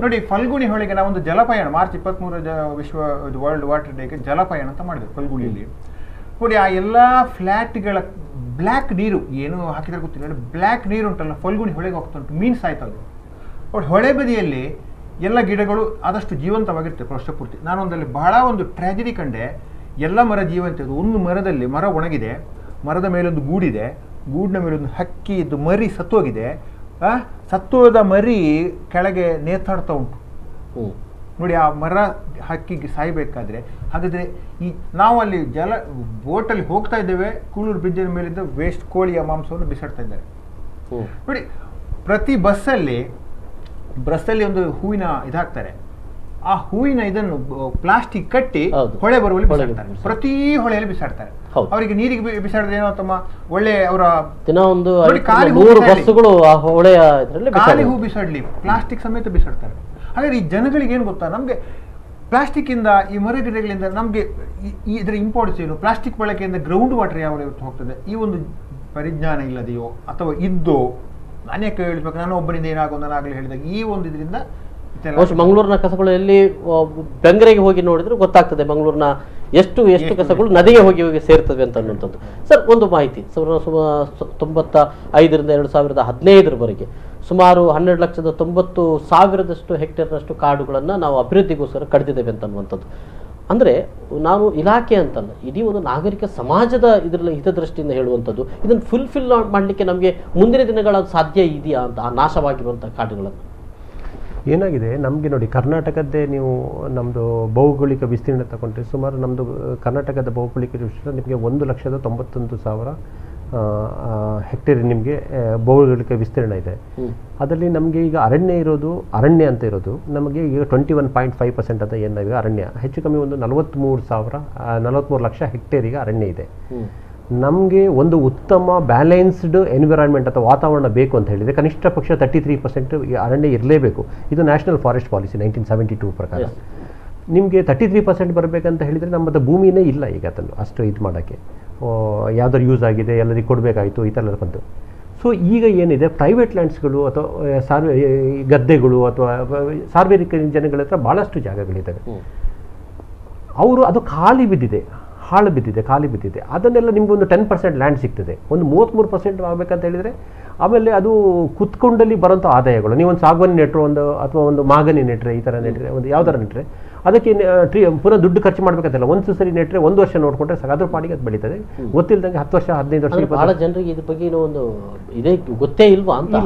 ನೋಡಿ, ಫಲ್ಗುಣಿ ಹೊಳೆಗೆ ನಾವೊಂದು ಜಲಪಯಣ ಮಾರ್ಚ್ 23 ವಿಶ್ವ ವರ್ಲ್ಡ್ ವಾಟರ್ ಡೇಗೆ ಜಲಪಯಣ ಅಂತ ಮಾಡಿದ್ವಿ ಫಲ್ಗುಣಿಯಲ್ಲಿ. ನೋಡಿ, ಆ ಎಲ್ಲ ಫ್ಲಾಟ್ಗಳ ಬ್ಲ್ಯಾಕ್ ನೀರು ಏನು ಹಾಕಿದ್ರೆ ಗೊತ್ತಿಲ್ಲ, ಬ್ಲ್ಯಾಕ್ ನೀರು ಉಂಟಲ್ಲ ಫಲ್ಗುಣಿ ಹೊಳೆಗೆ ಹೋಗ್ತಾ ಉಂಟು, ಮೀನ್ಸ್ ಆಯ್ತಲ್ಲ. ನೋಡಿ, ಹೊಳೆ ಬದಿಯಲ್ಲಿ ಎಲ್ಲ ಗಿಡಗಳು ಆದಷ್ಟು ಜೀವಂತವಾಗಿರ್ತವೆ ವರ್ಷ ಪೂರ್ತಿ. ನಾನೊಂದಲ್ಲಿ ಬಹಳ ಒಂದು ಟ್ರ್ಯಾಜಿಡಿ ಕಂಡೆ. ಎಲ್ಲ ಮರ ಜೀವಂತ ಇದೆ, ಒಂದು ಮರದಲ್ಲಿ ಮರ ಒಣಗಿದೆ, ಮರದ ಮೇಲೊಂದು ಗೂಡಿದೆ, ಗೂಡಿನ ಮೇಲೊಂದು ಹಕ್ಕಿ ಇದ್ದು ಮರಿ ಸತ್ತೋಗಿದೆ, ಸತ್ತೋದ ಮರಿ ಕೆಳಗೆ ನೇತಾಡ್ತಾ ಉಂಟು. ನೋಡಿ, ಆ ಮರ ಹಕ್ಕಿಗೆ ಸಾಯ್ಬೇಕಾದ್ರೆ, ಹಾಗಾದ್ರೆ ಈ ನಾವು ಅಲ್ಲಿ ಬೋಟಲ್ಲಿ ಹೋಗ್ತಾ ಇದ್ದೇವೆ, ಕೂಳೂರು ಬ್ರಿಡ್ಜಿನ ಮೇಲಿದ್ದ ವೇಸ್ಟ್ ಕೋಳಿಯ ಮಾಂಸವನ್ನು ಬಿಸಾಡ್ತಾ ಇದ್ದಾರೆ. ನೋಡಿ, ಪ್ರತಿ ಬಸ್ಸಲ್ಲಿ ಒಂದು ಹೂವಿನ ಇದಾಗ್ತಾರೆ, ಆ ಹೂವಿನ ಇದನ್ನು ಪ್ಲಾಸ್ಟಿಕ್ ಕಟ್ಟಿ ಹೊಳೆ ಬರುವಲ್ಲಿ ಬಿಸಾಡ್ತಾರೆ, ಪ್ರತಿ ಹೊಳೆಯಲ್ಲಿ ಬಿಸಾಡ್ತಾರೆ. ಅವರಿಗೆ ನೀರಿಗೆ ಬಿಸಾಡಿದ್ರೆ ಏನೋ ತಮ್ಮ ಒಳ್ಳೆ ಅವರ ಖಾಲಿ ಹೂ ಬಿಸಾಡ್ಲಿ, ಪ್ಲಾಸ್ಟಿಕ್ ಸಮೇತ ಬಿಸಾಡ್ತಾರೆ. ಹಾಗಾದ್ರೆ ಈ ಜನಗಳಿಗೆ ಏನು ಗೊತ್ತಾ, ನಮ್ಗೆ ಪ್ಲಾಸ್ಟಿಕ್ ಇಂದ, ಈ ಮರ ಗಿಡಗಳಿಂದ ನಮ್ಗೆ ಇದರ ಇಂಪಾರ್ಟೆನ್ಸ್ ಏನು, ಪ್ಲಾಸ್ಟಿಕ್ ಬಳಕೆಯಿಂದ ಗ್ರೌಂಡ್ ವಾಟರ್ ಯಾವ ಹೋಗ್ತದೆ, ಈ ಒಂದು ಪರಿಜ್ಞಾನ ಇಲ್ಲದೆಯೋ ಅಥವಾ ಇದ್ದೋ, ನಾನೇ ಕೇಳಬೇಕು, ನಾನು ಒಬ್ಬನಿಂದ ಏನಾಗೋದು ನಾನಾಗಲೇ ಹೇಳಿದಾಗ ಈ ಒಂದು ಇದರಿಂದ ಮಂಗಳೂರಿನ ಕಸಗಳಲ್ಲಿ ಬೆಂಗರೆಗೆ ಹೋಗಿ ನೋಡಿದ್ರೆ ಗೊತ್ತಾಗ್ತದೆ ಮಂಗಳೂರಿನ ಎಷ್ಟು ಕಸಗಳು ನದಿಗೆ ಹೋಗಿ ಸೇರ್ತವೆ ಅಂತ ಅನ್ನುವಂಥದ್ದು. ಸರ್, ಒಂದು ಮಾಹಿತಿ, 1995ರಿಂದ 2015ರವರೆಗೆ ಸುಮಾರು 12,90,000 ಹೆಕ್ಟೇರ್ನಷ್ಟು ಕಾಡುಗಳನ್ನು ನಾವು ಅಭಿವೃದ್ಧಿಗೋಸ್ಕರ ಕಡಿದಿದ್ದೇವೆ ಅಂತ ಅನ್ನುವಂಥದ್ದು. ಅಂದರೆ ನಾನು ಇಲಾಖೆ ಅಂತಲ್ಲ, ಇಡೀ ಒಂದು ನಾಗರಿಕ ಸಮಾಜದ ಇದರ ಹಿತದೃಷ್ಟಿಯಿಂದ ಹೇಳುವಂಥದ್ದು. ಇದನ್ನು ಫುಲ್ಫಿಲ್ ಮಾಡಲಿಕ್ಕೆ ನಮಗೆ ಮುಂದಿನ ದಿನಗಳ ಸಾಧ್ಯ ಇದೆಯಾ ಅಂತ, ಆ ನಾಶವಾಗಿರುವಂಥ ಕಾಡುಗಳನ್ನು? ಏನಾಗಿದೆ ನಮಗೆ ನೋಡಿ, ಕರ್ನಾಟಕದ್ದೇ ನೀವು ನಮ್ಮದು ಭೌಗೋಳಿಕ ವಿಸ್ತೀರ್ಣ ತಗೊಂಡ್ರೆ, ಸುಮಾರು ನಮ್ಮದು ಕರ್ನಾಟಕದ ಭೌಗೋಳಿಕ ವಿಸ್ತೀರ್ಣ ನಿಮಗೆ 1,91,000 ಹೆಕ್ಟೇರ್ ನಿಮಗೆ ಭೌಗೋಳಿಕ ವಿಸ್ತೀರ್ಣ ಇದೆ. ಅದರಲ್ಲಿ ನಮಗೆ ಈಗ ಅರಣ್ಯ ಅಂತ ಇರೋದು ನಮಗೆ ಈಗ 21.5% ಅಂತ ಏನಾಗಿದೆ ಅರಣ್ಯ. ಹೆಚ್ಚು ಕಮ್ಮಿ ಒಂದು 43 ಲಕ್ಷ ಹೆಕ್ಟೇರ್ ಈಗ ಅರಣ್ಯ ಇದೆ. ನಮಗೆ ಒಂದು ಉತ್ತಮ ಬ್ಯಾಲೆನ್ಸ್ಡ್ ಎನ್ವಿರಾನ್ಮೆಂಟ್ ಅಥವಾ ವಾತಾವರಣ ಬೇಕು ಅಂತ ಹೇಳಿದರೆ ಕನಿಷ್ಠ ಪಕ್ಷ 33% ಅರಣ್ಯ ಇರಲೇಬೇಕು. ಇದು ನ್ಯಾಷನಲ್ ಫಾರೆಸ್ಟ್ ಪಾಲಿಸಿ 1972 ಪ್ರಕಾರ. ನಿಮಗೆ 33% ಬರಬೇಕಂತ ಹೇಳಿದರೆ ನಮ್ಮದು ಭೂಮಿನೇ ಇಲ್ಲ ಈಗ ಅದನ್ನು ಅಷ್ಟು ಇದು ಮಾಡೋಕ್ಕೆ. ಯಾವುದಾದ್ರು ಯೂಸ್ ಆಗಿದೆ, ಎಲ್ಲರಿಗೂ ಕೊಡಬೇಕಾಯಿತು, ಈ ಥರ ಬಂತು. ಸೊ ಈಗ ಏನಿದೆ, ಪ್ರೈವೇಟ್ ಲ್ಯಾಂಡ್ಸ್ಗಳು ಅಥವಾ ಗದ್ದೆಗಳು ಅಥವಾ ಸಾರ್ವಜನಿಕ ಜನಗಳ ಹತ್ರ ಭಾಳಷ್ಟು ಜಾಗಗಳಿದ್ದಾವೆ. ಅವರು ಅದು ಖಾಲಿ ಬಿದ್ದಿದೆ ಅದನ್ನೆಲ್ಲ ನಿಮ್ಗೆ ಒಂದು 10% ಲ್ಯಾಂಡ್ ಸಿಗ್ತದೆ. ಒಂದು 33% ಆಗಬೇಕಂತ ಹೇಳಿದರೆ ಆಮೇಲೆ ಅದು ಕುತ್ಕೊಂಡಲ್ಲಿ ಬರೋಂಥ ಆದಾಯಗಳು, ನೀವೊಂದು ಸಾಗವಾನಿ ನೆಟ್ಟರು ಅಥವಾ ಒಂದು ಮಾಗನಿ ನೆಟ್ಟರೆ, ಈ ಥರ ನೆಟ್ಟರೆ, ಒಂದು ಯಾವ್ದಾರ ನೆಟ್ಟರೆ ಅದಕ್ಕೆ ಪುನಃ ದುಡ್ಡು ಖರ್ಚು ಮಾಡಬೇಕಂತಲ್ಲ, ಒಂದು ಸರಿ ನೆಟ್ಟರೆ 1 ವರ್ಷ ನೋಡಿಕೊಂಡ್ರೆ ಸಾಕು, ಅದ್ರ ಪಾಡಿಗೆ ಅದು ಬೆಳೀತದೆ. ಗೊತ್ತಿಲ್ಲದಂಗೆ 10 ವರ್ಷ 15 ವರ್ಷ ಬಹಳ ಜನರಿಗೆ ಇದ್ರ ಬಗ್ಗೆ ಒಂದು ಇದೇ ಗೊತ್ತೇ ಇಲ್ವಾ ಅಂತ.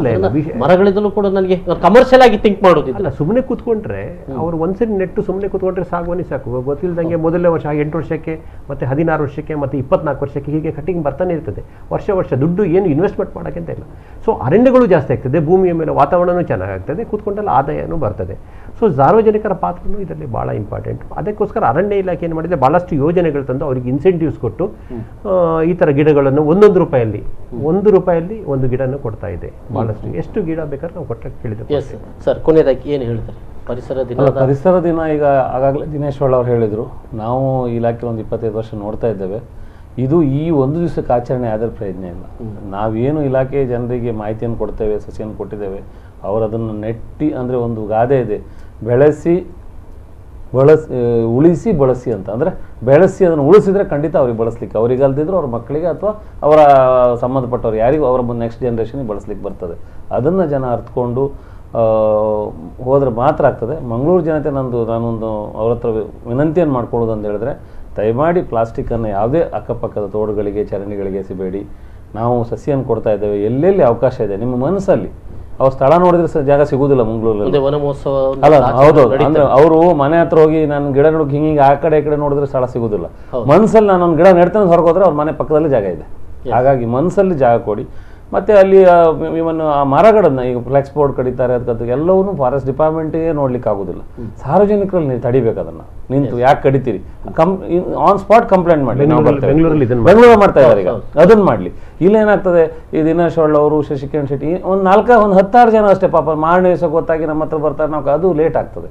ಮರಗಳಿಂದಲೂ ಕೂಡ ನನಗೆ ಕಮರ್ಷಿಯಲ್ ಆಗಿ ಥಿಂಕ್ ಮಾಡೋದಿಲ್ಲ. ಸುಮ್ಮನೆ ಕೂತ್ಕೊಂಡ್ರೆ ಅವರು ಒಂದ್ಸರಿ ನೆಟ್ಟು ಸುಮ್ಮನೆ ಕೂತ್ಕೊಂಡ್ರೆ ಸಾಗುವನಿ ಸಾಕು. ಗೊತ್ತಿಲ್ಲದಂಗೆ ಮೊದಲನೇ ವರ್ಷ 8 ವರ್ಷಕ್ಕೆ, ಮತ್ತೆ 16 ವರ್ಷಕ್ಕೆ, ಮತ್ತೆ 24 ವರ್ಷಕ್ಕೆ ಹೀಗೆ ಕಟಿಂಗ್ ಬರ್ತಾನೆ ಇರ್ತದೆ. ವರ್ಷ ದುಡ್ಡು ಏನು ಇನ್ವೆಸ್ಟ್ಮೆಂಟ್ ಮಾಡೋಕ್ಕಿಂತ ಇಲ್ಲ. ಸೊ ಅರಣ್ಯಗಳು ಜಾಸ್ತಿ ಆಗ್ತದೆ, ಭೂಮಿಯ ಮೇಲೆ ವಾತಾವರಣವೂ ಚೆನ್ನಾಗಾಗ್ತದೆ, ಕೂತ್ಕೊಂಡಲ್ಲ ಆದಾಯನೂ ಬರ್ತದೆ. ಸೊ ಸಾರ್ವಜನಿಕರ ಪಾತ್ರನೂ ಇದರಲ್ಲಿ ಭಾಳ ಇಂಪಾರ್ಟೆಂಟ್. ಅದಕ್ಕೋಸ್ಕರ ಅರಣ್ಯ ಇಲಾಖೆ ಏನು ಮಾಡಿದೆ, ಭಾಳಷ್ಟು ಯೋಜನೆಗಳು ತಂದು ಅವರಿಗೆ ಇನ್ಸೆಂಟಿವ್ಸ್ ಕೊಟ್ಟು ಈ ಥರ ಗಿಡಗಳನ್ನು ₹1 ಒಂದು ಗಿಡನ ಕೊಡ್ತಾ ಇದೆ. ಭಾಳಷ್ಟು ಎಷ್ಟು ಗಿಡ ಬೇಕಾದ್ರೆ ನಾವು ಕೊಟ್ಟರೆ ಕೇಳಿದ್ದೆ. ಸರ್, ಕೊನೆಯದಾಗಿ ಏನು ಹೇಳ್ತಾರೆ ಪರಿಸರ ದಿನ? ಈಗ ಆಗಾಗಲೇ ದಿನೇಶ್ ಒಳ್ಳ ಅವ್ರು ಹೇಳಿದರು, ನಾವು ಇಲಾಖೆ ಒಂದು 25 ವರ್ಷ ನೋಡ್ತಾ ಇದ್ದೇವೆ. ಇದು ಈ ಒಂದು ದಿವಸಕ್ಕೆ ಆಚರಣೆ ಆದ ಪ್ರಯೋಜನ ಇಲ್ಲ. ನಾವೇನು ಇಲಾಖೆ ಜನರಿಗೆ ಮಾಹಿತಿಯನ್ನು ಕೊಡ್ತೇವೆ, ಸಸಿಯನ್ನು ಕೊಟ್ಟಿದ್ದೇವೆ, ಅವರು ಅದನ್ನು ನೆಟ್ಟಿ, ಅಂದರೆ ಒಂದು ಗಾದೆ ಇದೆ, ಉಳಿಸಿ ಬಳಸಿ ಅಂತ. ಅಂದರೆ ಬೆಳೆಸಿ ಅದನ್ನು ಉಳಿಸಿದ್ರೆ ಖಂಡಿತ ಅವ್ರಿಗೆ ಬಳಸಲಿಕ್ಕೆ, ಅವ್ರಿಗೆ ಅಲ್ದಿದ್ರು ಅವ್ರ ಮಕ್ಕಳಿಗೆ ಅಥವಾ ಅವರ ಸಂಬಂಧಪಟ್ಟವ್ರು ಯಾರಿಗೂ ಅವರ ನೆಕ್ಸ್ಟ್ ಜನ್ರೇಷನ್ಗೆ ಬಳಸಲಿಕ್ಕೆ ಬರ್ತದೆ. ಅದನ್ನು ಜನ ಅರ್ಥಕೊಂಡು ಹೋದ್ರೆ ಮಾತ್ರ ಆಗ್ತದೆ. ಮಂಗಳೂರು ಜನತೆ ನಾನೊಂದು ಅವ್ರ ಹತ್ರ ವಿನಂತಿಯನ್ನು ಮಾಡ್ಕೊಳ್ಳೋದು ಅಂತ ಹೇಳಿದ್ರೆ, ದಯಮಾಡಿ ಪ್ಲಾಸ್ಟಿಕ್ಕನ್ನು ಯಾವುದೇ ಅಕ್ಕಪಕ್ಕದ ತೋಡುಗಳಿಗೆ, ಚರಂಡಿಗಳಿಗೆ ಎಸಿಬೇಡಿ. ನಾವು ಸಸಿಯನ್ನು ಕೊಡ್ತಾ ಇದ್ದೇವೆ, ಎಲ್ಲೆಲ್ಲಿ ಅವಕಾಶ ಇದೆ ನಿಮ್ಮ ಮನಸ್ಸಲ್ಲಿ. ಅವ್ರು ಸ್ಥಳ ನೋಡಿದ್ರೆ ಜಾಗ ಸಿಗುವುದಿಲ್ಲ ಮಂಗಳೂರಲ್ಲಿ. ಅಲ್ಲ, ಹೌದೌದು. ಅಂದ್ರೆ ಅವರು ಮನೆ ಹತ್ರ ಹೋಗಿ ನಾನು ಗಿಡ ನೋಡೋಕೆ ಹಿಂಗೆ ಆ ಕಡೆ ಈ ಕಡೆ ನೋಡಿದ್ರೆ ಸ್ಥಳ ಸಿಗುದಿಲ್ಲ. ಮನಸ್ಸಲ್ಲಿ ನಾನು ಒಂದು ಗಿಡ ನೆಡ್ತಾನೆ ಹೊರಗೋದ್ರೆ ಅವ್ರ ಮನೆ ಪಕ್ಕದಲ್ಲಿ ಜಾಗ ಇದೆ. ಹಾಗಾಗಿ ಮನಸ್ಸಲ್ಲಿ ಜಾಗ ಕೊಡಿ. ಮತ್ತು ಅಲ್ಲಿ ಇವನ್ ಆ ಮರಗಳನ್ನು ಈಗ ಫ್ಲೆಕ್ಸ್ ಬೋರ್ಡ್ ಕಡಿತಾರೆ, ಅದಕ್ಕೆ ಎಲ್ಲವನ್ನೂ ಫಾರೆಸ್ಟ್ ಡಿಪಾರ್ಟ್ಮೆಂಟಿಗೆ ನೋಡ್ಲಿಕ್ಕೆ ಆಗೋದಿಲ್ಲ. ಸಾರ್ವಜನಿಕರಲ್ಲಿ ನೀವು ತಡಿಬೇಕು, ಅದನ್ನು ನಿಂತು ಯಾಕೆ ಕಡಿತೀರಿ, ಆನ್ ಸ್ಪಾಟ್ ಕಂಪ್ಲೇಂಟ್ ಮಾಡಲಿ. ಬೆಂಗಳೂರು ಮಾಡ್ತಾ ಇದ್ದಾರೆ ಈಗ, ಅದನ್ನು ಮಾಡಲಿ. ಇಲ್ಲೇನಾಗ್ತದೆ, ಈ ದಿನೇಶ್ ಒಳ್ಳ ಅವರು, ಶಶಿಕಿರಣ್ ಶೆಟ್ಟಿ, ಒಂದು 16 ಜನ ಅಷ್ಟೇ ಪಾಪ ಮಾರನೇ ದಿವಸ ಗೊತ್ತಾಗಿ ನಮ್ಮ ಹತ್ರ ಬರ್ತಾರೆ. ನಾವು ಅದು ಲೇಟ್ ಆಗ್ತದೆ.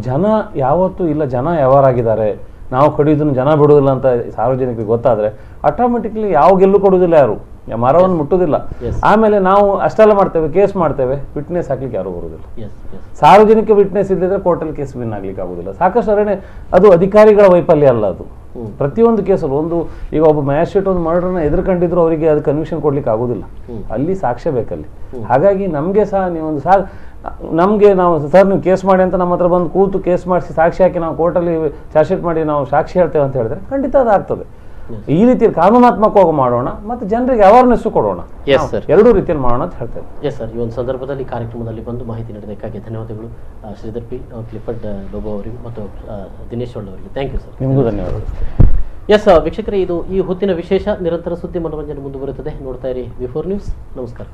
ಜನ ಯಾವತ್ತೂ ಇಲ್ಲ, ಜನ ಯಾವಾಗಿದ್ದಾರೆ, ನಾವು ಕಡಿಯೋದನ್ನು ಜನ ಬಿಡೋದಿಲ್ಲ ಅಂತ ಸಾರ್ವಜನಿಕರಿಗೆ ಗೊತ್ತಾದರೆ ಆಟೋಮೆಟಿಕ್ಲಿ ಯಾವ ಗೆಲ್ಲು ಕೊಡೋದಿಲ್ಲ, ಯಾರು ಮರವನ್ನು ಮುಟ್ಟುವುದಿಲ್ಲ. ಆಮೇಲೆ ನಾವು ಅಷ್ಟೆಲ್ಲ ಮಾಡ್ತೇವೆ, ಕೇಸ್ ಮಾಡ್ತೇವೆ, ವಿಟ್ನೆಸ್ ಹಾಕ್ಲಿಕ್ಕೆ ಯಾರು ಬರುವುದಿಲ್ಲ. ಸಾರ್ವಜನಿಕ ವಿಟ್ನೆಸ್ ಇಲ್ಲದಿದ್ರೆ ಕೋರ್ಟಲ್ಲಿ ಕೇಸ್ ವಿನ್ ಆಗ್ಲಿಕ್ಕೆ ಆಗುದಿಲ್ಲ. ಸಾಕಷ್ಟು ಅರಣ್ಯ ಅದು ಅಧಿಕಾರಿಗಳ ವೈಫಲ್ಯ ಅಲ್ಲ, ಅದು ಪ್ರತಿಯೊಂದು ಕೇಸಲ್ಲಿ ಈಗ ಒಬ್ಬ ಮ್ಯಾಜಿಸ್ಟ್ರೇಟ್ ಒಂದು ಮರ್ಡರ್ನ ಎದುರ್ಕೊಂಡಿದ್ರು ಅವರಿಗೆ ಅದು ಕನ್ವಿಕ್ಷನ್ ಕೊಡ್ಲಿಕ್ಕೆ ಆಗುದಿಲ್ಲ, ಅಲ್ಲಿ ಸಾಕ್ಷ್ಯ ಬೇಕಲ್ಲಿ. ಹಾಗಾಗಿ ನಮಗೆ ಸಹ ನೀವೊಂದು ನಾವು ಸರ್ ನೀವು ಕೇಸ್ ಮಾಡಿ ಅಂತ ನಮ್ಮ ಹತ್ರ ಬಂದು ಕೂತು ಕೇಸ್ ಮಾಡಿಸಿ ಸಾಕ್ಷಿ ಹಾಕಿ ನಾವು ಕೋರ್ಟಲ್ಲಿ ಚಾರ್ಜ್ ಶೀಟ್ ಮಾಡಿ ನಾವು ಸಾಕ್ಷಿ ಹೇಳ್ತೇವೆ ಅಂತ ಹೇಳಿದ್ರೆ ಖಂಡಿತ ಅದಾಗ್ತದೆ. ಈ ರೀತಿ ಕಾನೂನಾತ್ಮಕವಾಗಿ ಮಾಡೋಣ ಮತ್ತು ಜನರಿಗೆ ಅವೇರ್ನೆಸ್ ಕೊಡೋಣ, ಎರಡೂ ರೀತಿಯಲ್ಲಿ ಮಾಡೋಣ ಅಂತ ಹೇಳ್ತೇವೆ. ಎಸ್ ಸರ್, ಈ ಒಂದು ಸಂದರ್ಭದಲ್ಲಿ ಕಾರ್ಯಕ್ರಮದಲ್ಲಿ ಬಂದು ಮಾಹಿತಿ ನೀಡೋದಕ್ಕಾಗಿ ಧನ್ಯವಾದಗಳು ಶ್ರೀಧರ್ ಪಿ, ಕ್ಲಿಫರ್ಡ್ ಲೋಬೋ ಅವರಿಗೆ ಮತ್ತು ದಿನೇಶ್ ಒಳ್ಳ ಅವರಿಗೆ. Thank you sir. ನಿಮಗೂ ಧನ್ಯವಾದಗಳು. ಎಸ್ ವೀಕ್ಷಕರೇ, ಇದು ಈ ಹೊತ್ತಿನ ವಿಶೇಷ. ನಿರಂತರ ಸುದ್ದಿ ಮನೋರಂಜನೆ ಮುಂದುವರುತ್ತದೆ. ನೋಡ್ತಾ ಇರಿ V4 ನ್ಯೂಸ್. ನಮಸ್ಕಾರ.